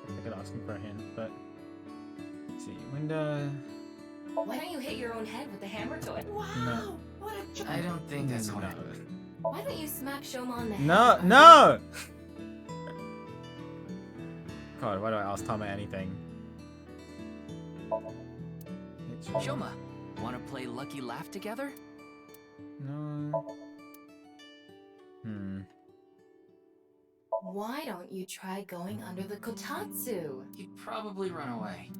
I could ask him for a hint, but let's see. Window. Why don't you hit your own head with the hammer toy? Wow! No. What a joke! I don't think that's no. Why don't you smack Shoma on the head? No, no! God, why do I ask Tama anything? Shoma, want to play Lucky Laugh together? No. Why don't you try going under the kotatsu? He'd probably run away.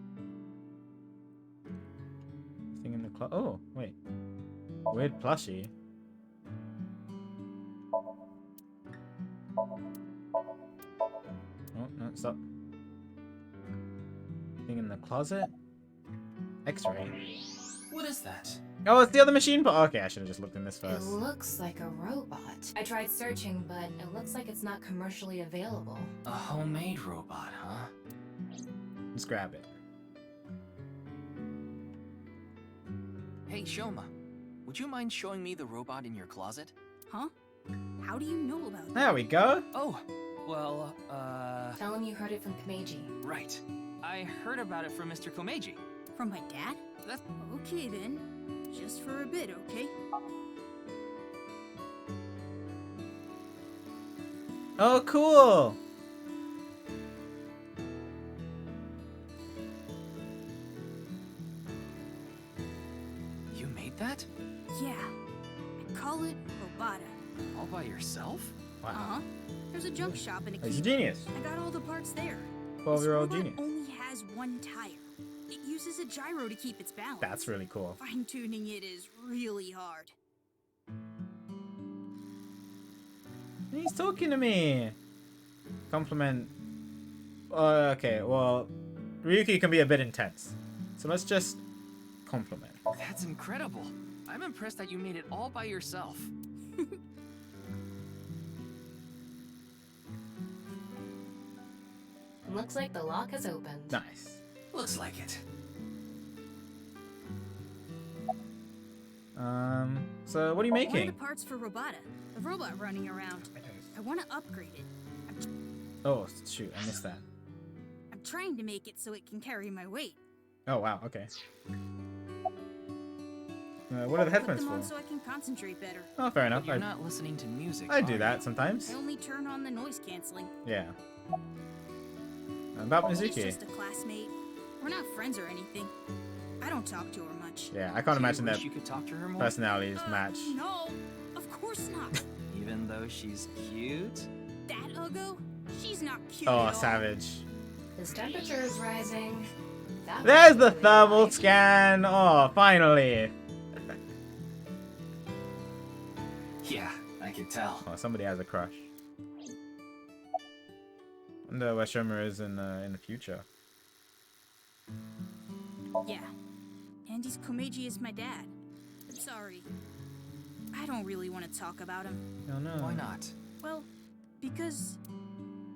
Thing in the oh, wait. Weird plushie. Oh, no, stop. Thing in the closet? X-ray. What is that? Oh, it's the other machine part. Okay, I should have just looked in this It first. looks like a robot. I tried searching, but it looks like it's not commercially available. A homemade robot, huh? Let's grab it. Hey, Shoma, would you mind showing me the robot in your closet? Huh? How do you know about that? There we go. Oh, well, Tell him you heard it from Komeiji. Right. I heard about it from Mr. Komeiji. From my dad? That's okay then. Just for a bit, okay? Oh, cool. You made that? Yeah. I call it Robata. All by yourself? Wow. Uh-huh. There's a junk shop in a He's a genius. I got all the parts there. 12-year-old This robot genius. only has one tire. It uses a gyro to keep its balance. That's really cool. Fine-tuning it is really hard. He's talking to me. Compliment. Okay, well, Ryuki can be a bit intense. So let's just compliment. That's incredible. I'm impressed that you made it all by yourself. Looks like the lock has opened. Nice. Looks like it. So what are you One making? of the parts for Robota, the robot running around. I want to upgrade it. Oh, shoot, I missed that. I'm trying to make it so it can carry my weight. Oh, wow, okay. What are the headphones Put them on for? so I can concentrate better. Oh, fair enough. You're not listening to music. I do that sometimes. I only turn on the noise canceling. Yeah. About She's Mizuki. just a classmate. We're not friends or anything. I don't talk to her much. Yeah, I can't imagine that you could talk to her more? personalities match. No, of course not. Even though she's cute? That Ugo? She's not cute Oh, at all. savage. His temperature is rising. That There's was the really thermal nice. scan. Oh, finally. Yeah, I can tell. Oh, somebody has a crush. Wonder where Shoma is in the future. Yeah. Andy's Komeiji is my dad. I'm sorry. I don't really want to talk about him. Oh no. Why not? Well, because...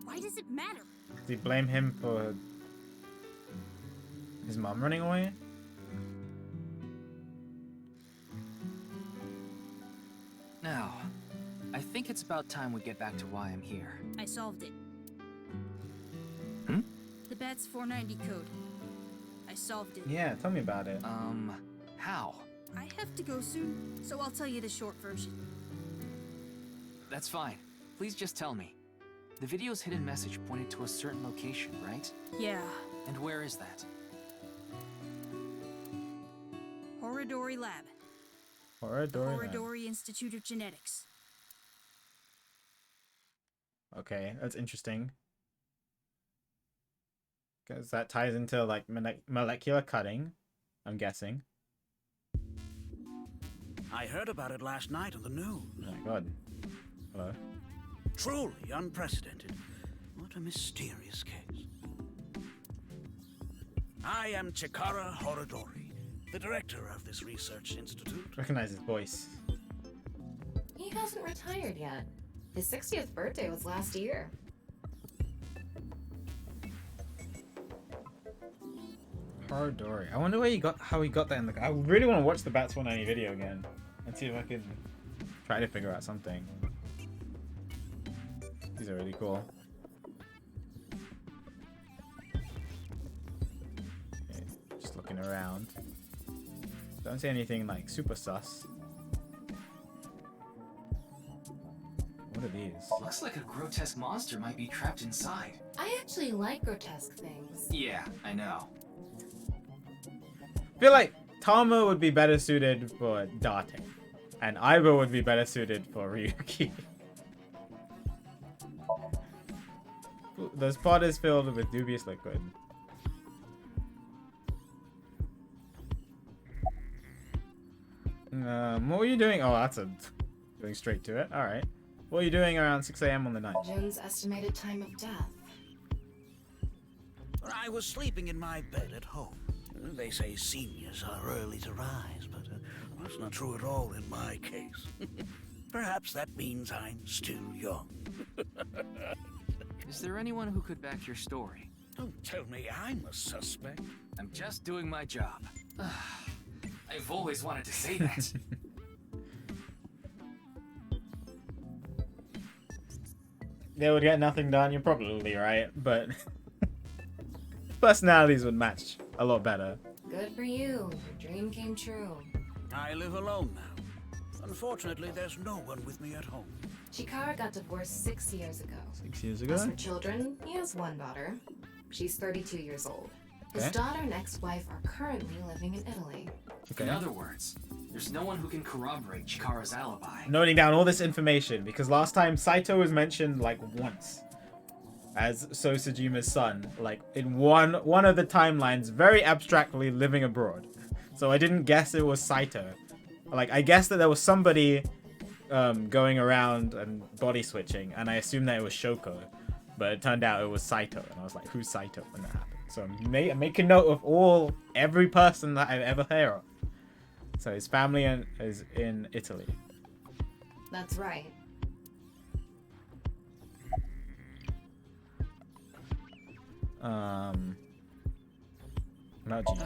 Why does it matter? Does he blame him for his mom running away? Now, I think it's about time we get back to why I'm here. I solved it. Hmm? The BATS 490 code. I solved it. Yeah, tell me about it. How? I have to go soon, so I'll tell you the short version. That's fine. Please just tell me. The video's hidden message pointed to a certain location, right? Yeah. And where is that? Horadori Lab. Horadori Lab. Horadori Institute of Genetics. Okay, that's interesting. Because that ties into like molecular cutting, I'm guessing. I heard about it last night on the news. Oh my god. Hello. Truly unprecedented. What a mysterious case. I am Chikara Horadori, the director of this research institute. Recognize his voice. He hasn't retired yet. His 60th birthday was last year. Horadori. I wonder where how he got that in the. I really want to watch the BATS 190 video again and see if I can try to figure out something. These are really cool. Okay, just looking around. Don't see anything like super sus. What are these? Looks like a grotesque monster might be trapped inside. I actually like grotesque things. Yeah, I know. I feel like Tama would be better suited for Date, and Aiba would be better suited for Ryuki. The spot is filled with dubious liquid. What were you doing? Oh, that's going straight to it. All right. What are you doing around 6 a.m. on the night? Jun's estimated time of death. I was sleeping in my bed at home. They say seniors are early to rise, but that's not true at all in my case. Perhaps that means I'm still young. Is there anyone who could back your story? Don't tell me I'm a suspect. I'm just doing my job. I've always wanted to say that. They would get nothing done, you're probably right, but personalities would match a lot better. Good for you. Your dream came true. I live alone now. Unfortunately, there's no one with me at home. Chikara got divorced 6 years ago. 6 years ago? As for children, he has one daughter. She's 32 years old. His Okay. daughter and ex-wife are currently living in Italy. Okay. In other words, there's no one who can corroborate Chikara's alibi. Noting down all this information, because last time Saito was mentioned like once as Sosajima's son, like in one of the timelines, very abstractly living abroad. So I didn't guess it was Saito. Like I guessed that there was somebody going around and body switching, and I assumed that it was Shoko. but it turned out it was Saito, and I was like, who's Saito when that happened? So I'm making note of every person that I've ever heard of. So his family is in Italy. That's right. I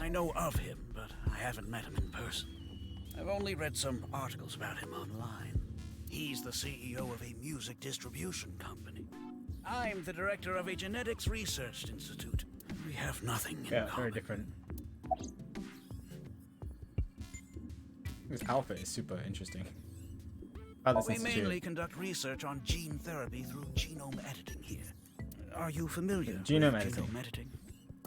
know of him, but I haven't met him in person. I've only read some articles about him online. He's the CEO of a music distribution company. I'm the director of a genetics research institute. We have nothing in common. Very different. This outfit is super interesting. We mainly conduct research on gene therapy through genome editing here. Are you familiar with genome editing?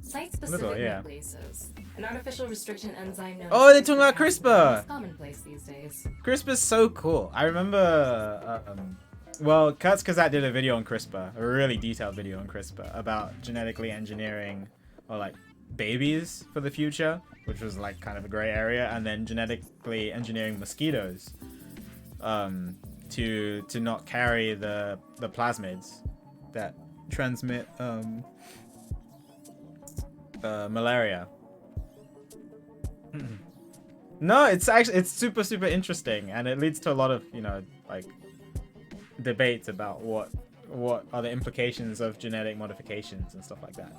Site-specific nucleases, an artificial restriction enzyme known Oh, they're talking about CRISPR! It's commonplace these days. CRISPR's so cool. I remember, well, Kurtz Kazat did a video on CRISPR, a really detailed video on CRISPR about genetically engineering, or like babies for the future, which was like kind of a gray area, and then genetically engineering mosquitoes to not carry the plasmids that transmit malaria. No, it's super interesting, and it leads to a lot of, you know, like debates about what are the implications of genetic modifications and stuff like that.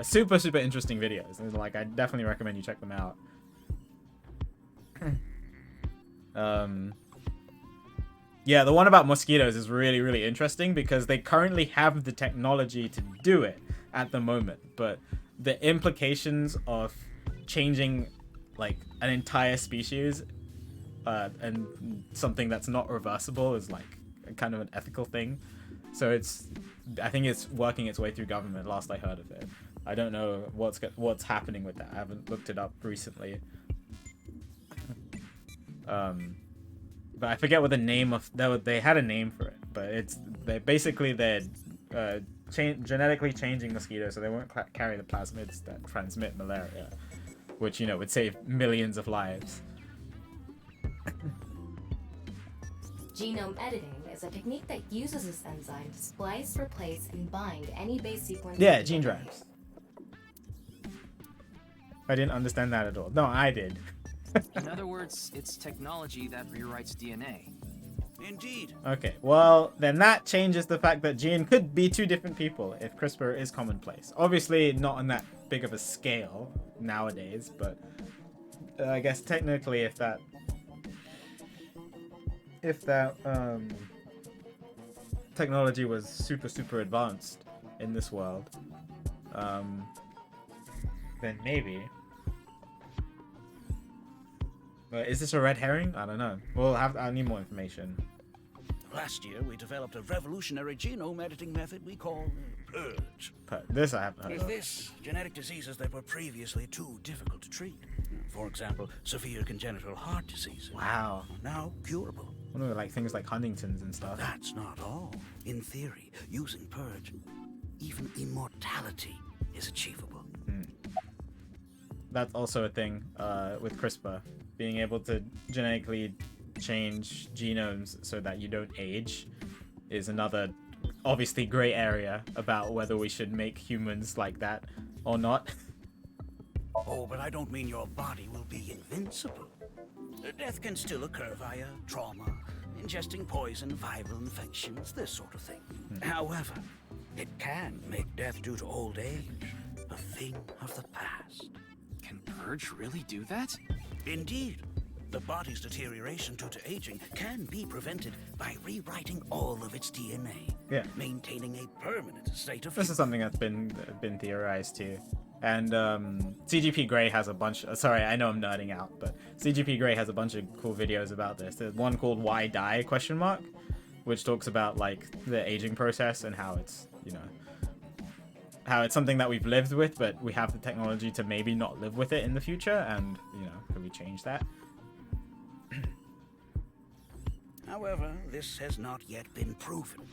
Super interesting videos, and like I definitely recommend you check them out. Yeah, the one about mosquitoes is really interesting because they currently have the technology to do it at the moment, but the implications of changing like an entire species and something that's not reversible is like kind of an ethical thing. So I think it's working its way through government, last I heard of it. I don't know what's happening with that. I haven't looked it up recently. But I forget what the name of they had a name for it, but they're genetically changing mosquitoes so they won't carry the plasmids that transmit malaria, which, you know, would save millions of lives. Genome editing is a technique that uses this enzyme to splice, replace, and bind any base sequence. Yeah, gene drives. I didn't understand that at all. No, I did. In other words, it's technology that rewrites DNA. Indeed. Okay, well, then that changes the fact that Gene could be two different people if CRISPR is commonplace. Obviously, not on that big of a scale nowadays, but I guess technically if that technology was super advanced in this world, then maybe. Is this a red herring? I don't know. I need more information. Last year, we developed a revolutionary genome editing method we call Purge. This I haven't heard With of. this, genetic diseases that were previously too difficult to treat. For example, severe congenital heart disease. Wow. Now curable. Like things like Huntington's and stuff. That's not all. In theory, using Purge, even immortality is achievable. That's also a thing with CRISPR. Being able to genetically change genomes so that you don't age is another obviously gray area about whether we should make humans like that or not. Oh, but I don't mean your body will be invincible. Death can still occur via trauma, ingesting poison, viral infections, this sort of thing. However, it can make death due to old age a thing of the past. Can Purge really do that? Indeed. The body's deterioration due to aging can be prevented by rewriting all of its DNA. Yeah. Maintaining a permanent state of... This is something that's been theorized too. And CGP Grey has a bunch... sorry, I know I'm nerding out, but CGP Grey has a bunch of cool videos about this. There's one called Why Die? ? Which talks about like the aging process and how it's, you know, how it's something that we've lived with, but we have the technology to maybe not live with it in the future, and, you know, can we change that? However, this has not yet been proven.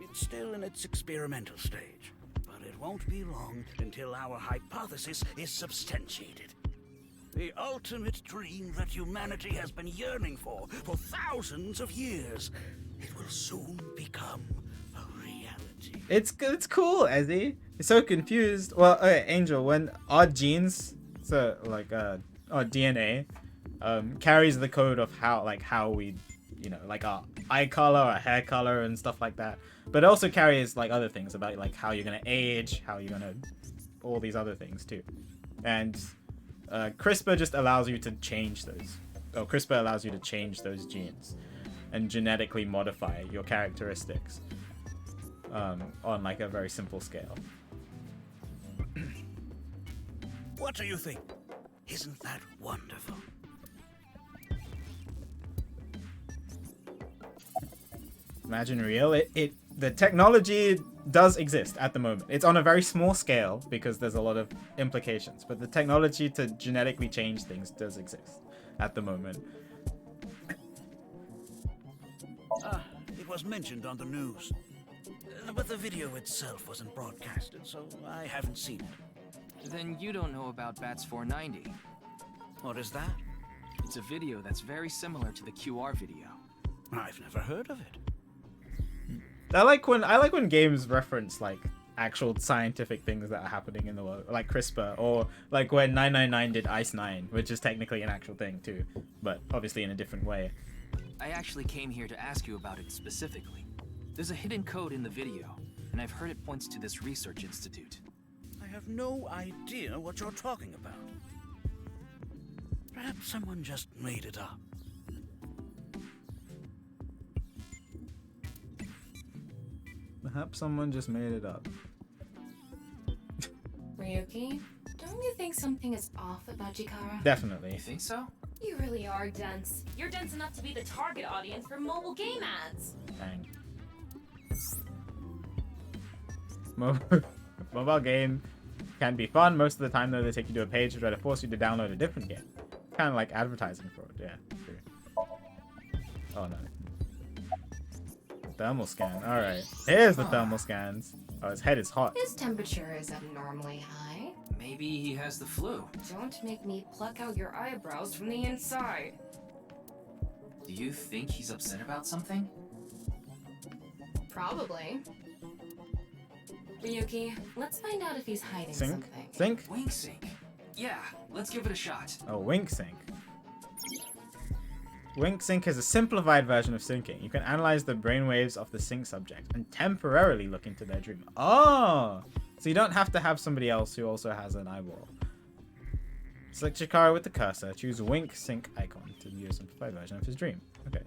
It's still in its experimental stage. But it won't be long until our hypothesis is substantiated. The ultimate dream that humanity has been yearning for thousands of years. It will soon become It's cool, Ezzy. He's so confused. Well, okay, Angel, when our genes, so like our DNA, carries the code of how we, you know, like our eye color, our hair color, and stuff like that. But it also carries like other things about like how you're gonna age, how you're gonna, all these other things too. And CRISPR just allows you to change those. Oh, CRISPR allows you to change those genes and genetically modify your characteristics on like a very simple scale. What do you think? Isn't that wonderful? Imagine real. The technology does exist at the moment. It's on a very small scale because there's a lot of implications, but the technology to genetically change things does exist at the moment. It was mentioned on the news. But the video itself wasn't broadcasted, so I haven't seen it. Then you don't know about Bats 490. What is that? It's a video that's very similar to the QR video. I've never heard of it. I like when games reference like actual scientific things that are happening in the world, like CRISPR, or like when 999 did Ice 9, which is technically an actual thing too, but obviously in a different way. I actually came here to ask you about it specifically. There's a hidden code in the video, and I've heard it points to this research institute. I have no idea what you're talking about. Perhaps someone just made it up. Perhaps someone just made it up. Ryuki, don't you think something is off about Chikara? Definitely. You think so? You really are dense. You're dense enough to be the target audience for mobile game ads. Dang. Mobile game can be fun. Most of the time, though, they take you to a page to try to force you to download a different game. Kind of like advertising fraud. Yeah, true. Oh no. Thermal scan. All right. Here's the thermal scans. Oh, his head is hot. His temperature is abnormally high. Maybe he has the flu. Don't make me pluck out your eyebrows from the inside. Do you think he's upset about something? Probably. Ryuki, let's find out if he's hiding something. Sync? Wink sync. Yeah, let's give it a shot. Oh, wink sync. Wink sync is a simplified version of syncing. You can analyze the brainwaves of the sync subject and temporarily look into their dream. Oh! So you don't have to have somebody else who also has an eyeball. Select Chikara with the cursor. Choose wink sync icon to view a simplified version of his dream. Okay.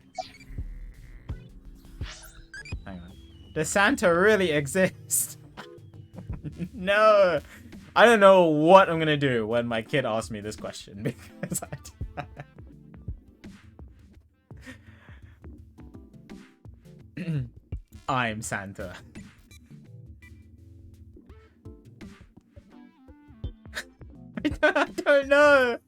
Hang on. Does Santa really exist? No! I don't know what I'm gonna do when my kid asks me this question because I'm Santa. I don't know.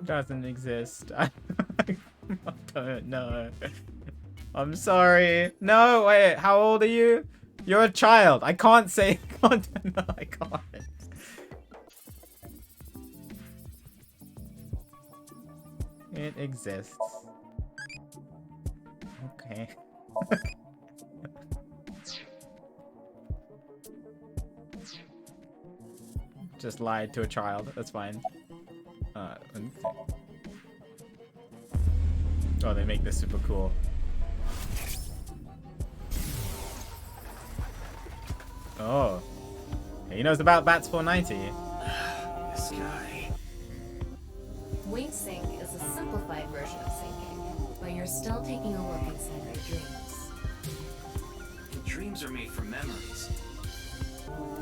Doesn't exist. I don't know. I'm sorry. No, wait. How old are you? You're a child. I can't say. No, I can't. It exists. Okay. Just lied to a child. That's fine. Oh, they make this super cool. Oh. He knows about Bats 490. This guy. Wink sync is a simplified version of syncing, but you're still taking a look inside their dreams. The dreams are made from memories.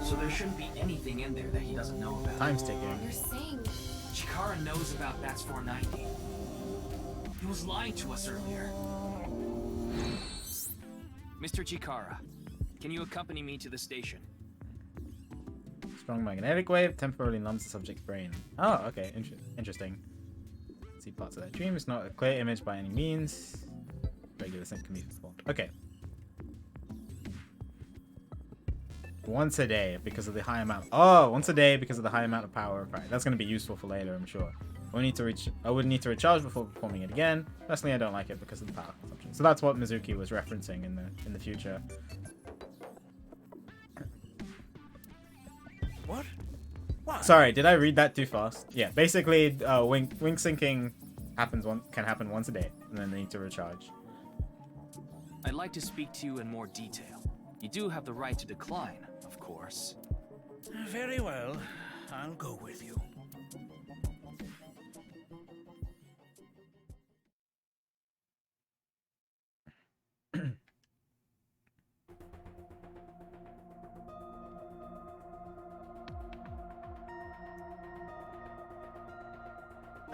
So there shouldn't be anything in there that he doesn't know about. Time's ticking. You're saying Chikara knows about Bats 490. He was lying to us earlier. Mr. Chikara, can you accompany me to the station? Strong magnetic wave temporarily numbs the subject's brain. Oh, okay. Interesting. See parts of that dream. It's not a clear image by any means. Regular sync can be performed. Okay. Once a day because of the high amount. Oh, once a day because of the high amount of power. Right, that's gonna be useful for later, I'm sure. I would need to recharge before performing it again. Personally, I don't like it because of the power consumption. So that's what Mizuki was referencing in the future. What? What? Sorry, did I read that too fast? Yeah, basically, wink syncing can happen once a day, and then they need to recharge. I'd like to speak to you in more detail. You do have the right to decline, of course. Very well. I'll go with you.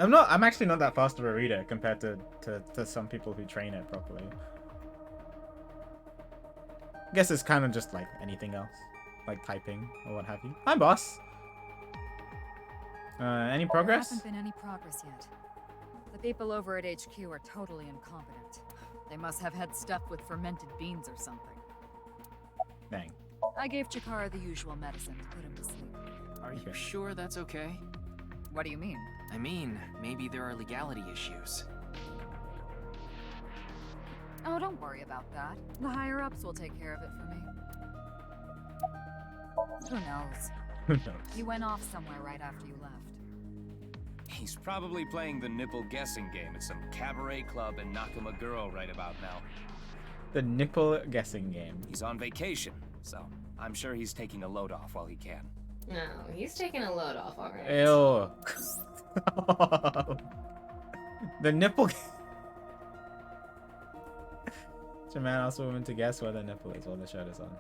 I'm actually not that fast of a reader compared to some people who train it properly. I guess it's kind of just like anything else, like typing or what have you. Hi, boss. Any progress? There hasn't been any progress yet. The people over at HQ are totally incompetent. They must have had stuff with fermented beans or something. Dang. I gave Chikara the usual medicine to put him to sleep. Are you sure that's okay? What do you mean? I mean, maybe there are legality issues. Oh, don't worry about that. The higher-ups will take care of it for me. Who knows? Who knows? He went off somewhere right after you left. He's probably playing the nipple guessing game at some cabaret club in Nakama Girl right about now. The nipple guessing game. He's on vacation, so I'm sure he's taking a load off while he can. No, he's taking a load off already. Ew. The nipple. Jaman also women to guess where the nipple is while the shirt is on.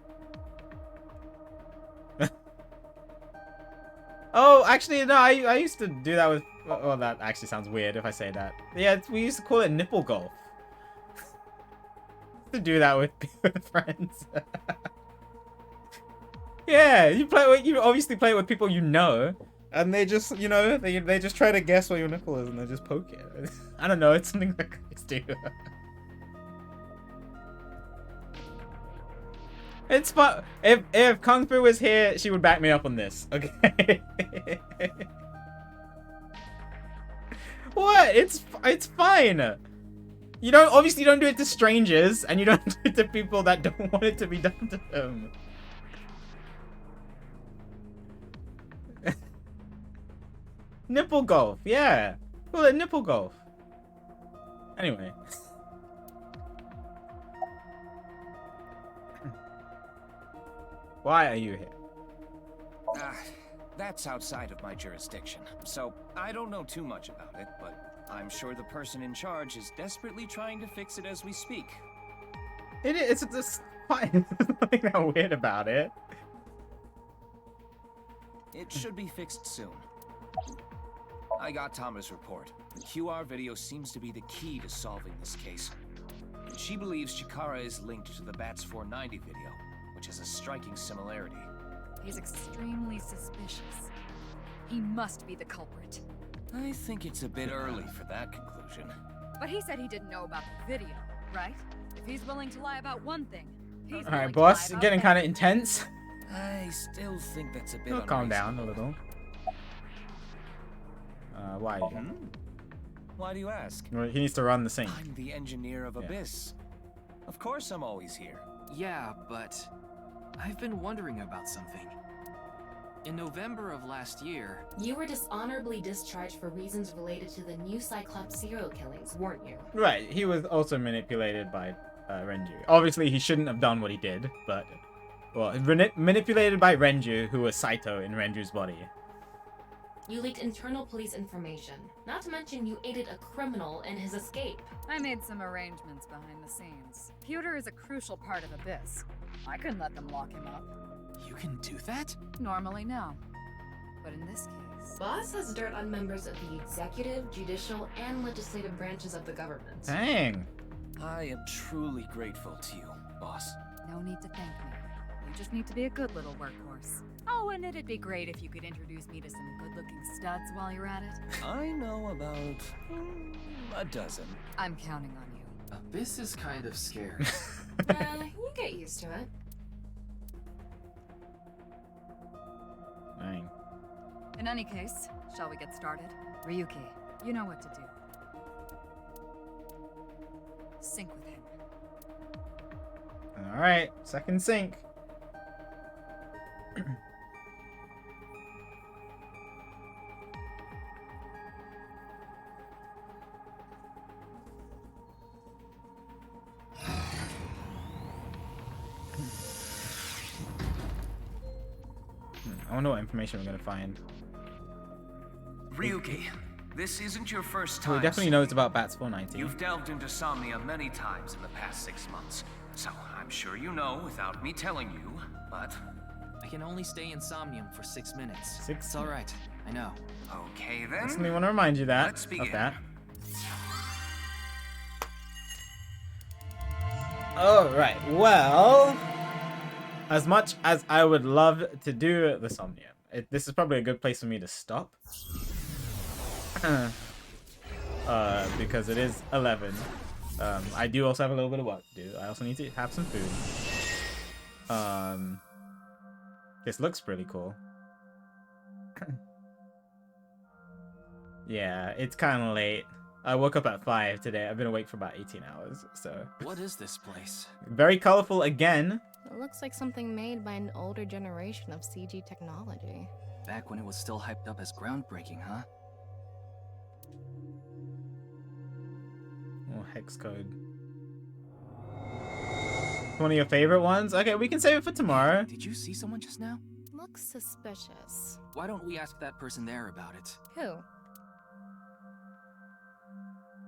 Oh, actually, no, I used to do that with... Oh, that actually sounds weird if I say that. Yeah, we used to call it nipple golf. To do that with friends. Yeah, you obviously play it with people you know, and they just, you know, they just try to guess where your nipple is and they just poke it. I don't know, it's something that guys do. It's fun. If Kung Fu was here, she would back me up on this. Okay. What? It's fine. You obviously don't do it to strangers, and you don't do it to people that don't want it to be done to them. Nipple golf, yeah. Call it nipple golf. Anyway. Why are you here? That's outside of my jurisdiction, so I don't know too much about it, but I'm sure the person in charge is desperately trying to fix it as we speak. It's fine. There's nothing that weird about it. It should be fixed soon. I got Tama's report. The QR video seems to be the key to solving this case. She believes Chikara is linked to the Bats 490 video, which has a striking similarity. He's extremely suspicious. He must be the culprit. I think it's a bit early for that conclusion. But he said he didn't know about the video, right? If he's willing to lie about one thing, he's Alright, boss, you're getting kind of intense. I still think that's a bit I'll calm down a little. Why? Why do you ask? He needs to run the sink. I'm the engineer of Abyss. Of course I'm always here. Yeah, but I've been wondering about something. In November of last year... You were dishonorably discharged for reasons related to the new Cyclops serial killings, weren't you? Right, he was also manipulated by Renju. Obviously, he shouldn't have done what he did, but... Well, manipulated by Renju, who was Saito in Renju's body. You leaked internal police information. Not to mention you aided a criminal in his escape. I made some arrangements behind the scenes. Pewter is a crucial part of Abyss. I couldn't let them lock him up. You can do that? Normally, no. But in this case... Boss has dirt on members of the executive, judicial, and legislative branches of the government. Dang. I am truly grateful to you, boss. No need to thank me. You just need to be a good little workhorse. Oh, and it'd be great if you could introduce me to some good-looking studs while you're at it. I know about a dozen. I'm counting on you. Abyss is kind of scared. You get used to it. In any case, shall we get started? Ryuki, you know what to do. Sync with him. Alright, second sync. I wonder what information we're gonna find. Ryuki, this isn't your first So time. he definitely knows about Bats 419. You've delved into Somnia many times in the past 6 months, so I'm sure you know without me telling you, but... I can only stay in Somnium for 6 minutes. It's alright, I know. Okay then. Just want to remind you that Let's begin. of that. Alright, well, as much as I would love to do the Somnium, this is probably a good place for me to stop. Because it is 11. I do also have a little bit of work to do. I also need to have some food. This looks pretty cool. Yeah, it's kind of late. I woke up at 5 today. I've been awake for about 18 hours, so... What is this place? Very colorful again. It looks like something made by an older generation of CG technology. Back when it was still hyped up as groundbreaking, huh? Oh, hex code. One of your favorite ones? Okay, we can save it for tomorrow. Did you see someone just now? Looks suspicious. Why don't we ask that person there about it? Who?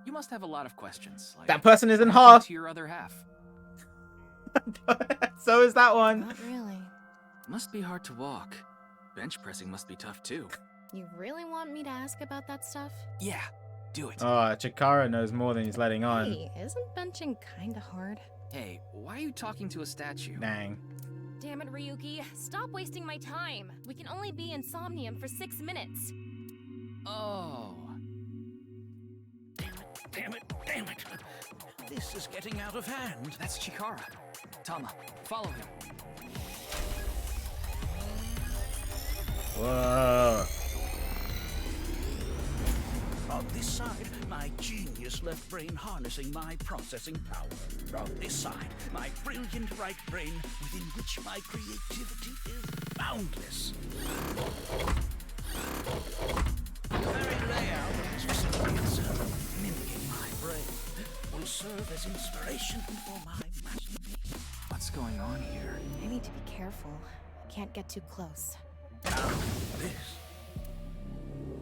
You must have a lot of questions. Like, That person is in what happened half. to your other half. So is that one. Not really. Must be hard to walk. Bench pressing must be tough too. You really want me to ask about that stuff? Yeah, do it. Oh, Chikara knows more than he's letting on. Hey, isn't benching kinda hard? Hey, why are you talking to a statue? Dang. Damn it, Ryuki. Stop wasting my time. We can only be in Somnium for 6 minutes. Oh. Damn it, damn it. This is getting out of hand. That's Chikara. Tama, follow him. Whoa. On this side, my genius left brain harnessing my processing power. On this side, my brilliant right brain within which my creativity is boundless. The very layout of this facility itself, mimicking my brain, will serve as inspiration for my masterpiece. What's going on here? I need to be careful. I can't get too close. Now, this.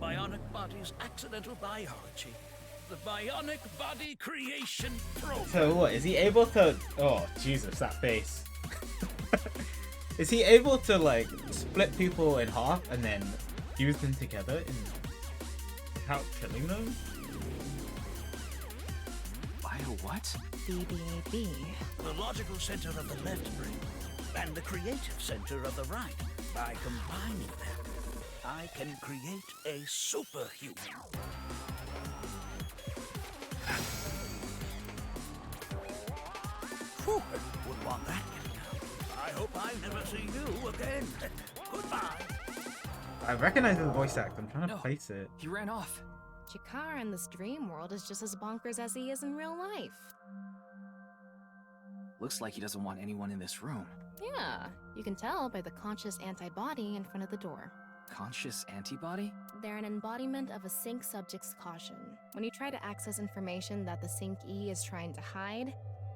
Bionic Body's accidental biology. The Bionic Body Creation Program. So what, is he able to... Oh, Jesus, that face. Is he able to, like, split people in half and then fuse them together without killing them? Bio what? BBAB. The logical center of the left brain and the creative center of the right. By combining them, I can create a superhuman. Whew, wouldn't want that getting out. I hope I never see you again. Goodbye. I recognize his voice act. I'm trying to place it. He ran off. Chikara in this dream world is just as bonkers as he is in real life. Looks like he doesn't want anyone in this room. Yeah, you can tell by the conscious antibody in front of the door. Conscious antibody? They're an embodiment of a sync subject's caution. When you try to access information that the sync E is trying to hide,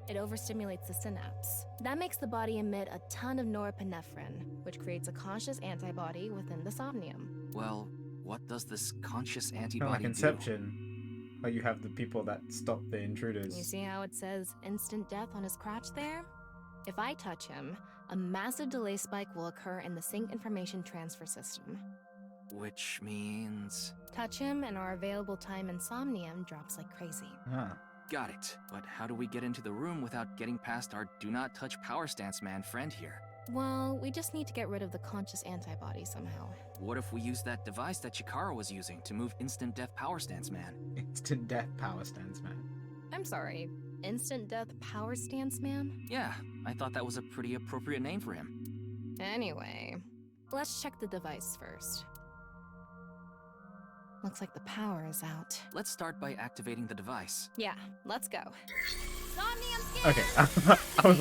it overstimulates the synapse. That makes the body emit a ton of norepinephrine, which creates a conscious antibody within the somnium. Well, what does this conscious Kind of antibody like do? Inception. How you have the people that stop the intruders. You see how it says instant death on his crotch there? If I touch him, a massive delay spike will occur in the sync information transfer system. Which means... Touch him and our available time in Somnium drops like crazy. Huh. Got it. But how do we get into the room without getting past our do not touch power stance man friend here? Well, we just need to get rid of the conscious antibody somehow. What if we use that device that Chikara was using to move instant death power stance man? Instant death power stance man. I'm sorry, instant death power stance man? Yeah, I thought that was a pretty appropriate name for him. Anyway, let's check the device first. Looks like the power is out. Let's start by activating the device. Yeah, let's go. Okay, I was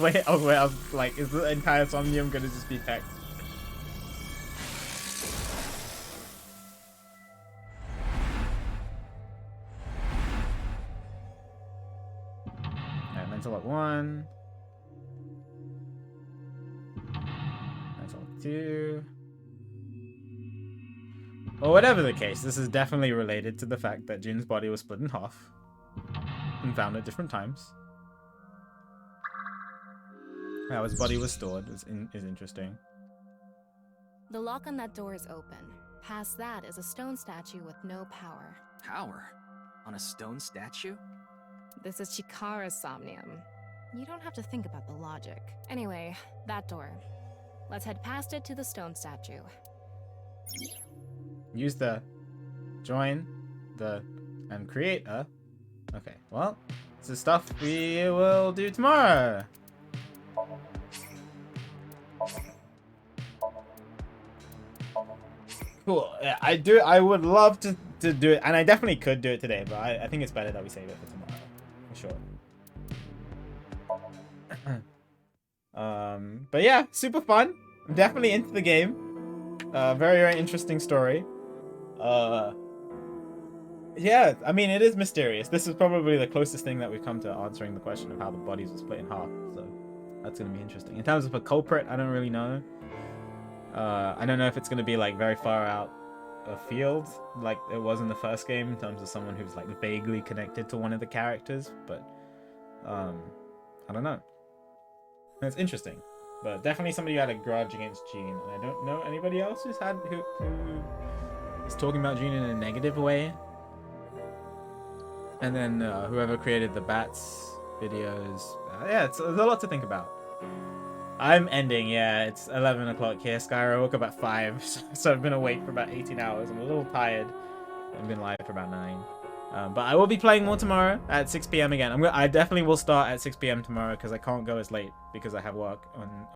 like, is the entire Somnium gonna just be text? Alright, mental lock 1. Mental lock 2. Or whatever the case, this is definitely related to the fact that Jin's body was split in half and found at different times. How his body was stored is interesting. The lock on that door is open. Past that is a stone statue with no power. Power? On a stone statue? This is Chikara's Somnium. You don't have to think about the logic. Anyway, that door. Let's head past it to the stone statue. Use the join the and create a. Okay, well, this is stuff we will do tomorrow. Cool. Yeah, I would love to do it, and I definitely could do it today, but I think it's better that we save it for tomorrow, for sure. But yeah, super fun. I'm definitely into the game. Very, very interesting story. Yeah, I mean, it is mysterious. This is probably the closest thing that we've come to answering the question of how the bodies were split in half, so that's gonna be interesting. In terms of a culprit, I don't really know. I don't know if it's gonna be like very far out afield like it was in the first game in terms of someone who's like vaguely connected to one of the characters, but I don't know. It's interesting, but definitely somebody who had a grudge against Jean, and I don't know anybody else who is talking about Jean in a negative way. And then whoever created the Bats videos, yeah, there's a lot to think about. I'm ending, yeah, it's 11 o'clock here, Skyro. I woke up at 5, so I've been awake for about 18 hours. I'm a little tired. I've been live for about 9. But I will be playing more tomorrow at 6 p.m. again. I definitely will start at 6 p.m. tomorrow because I can't go as late because I have work on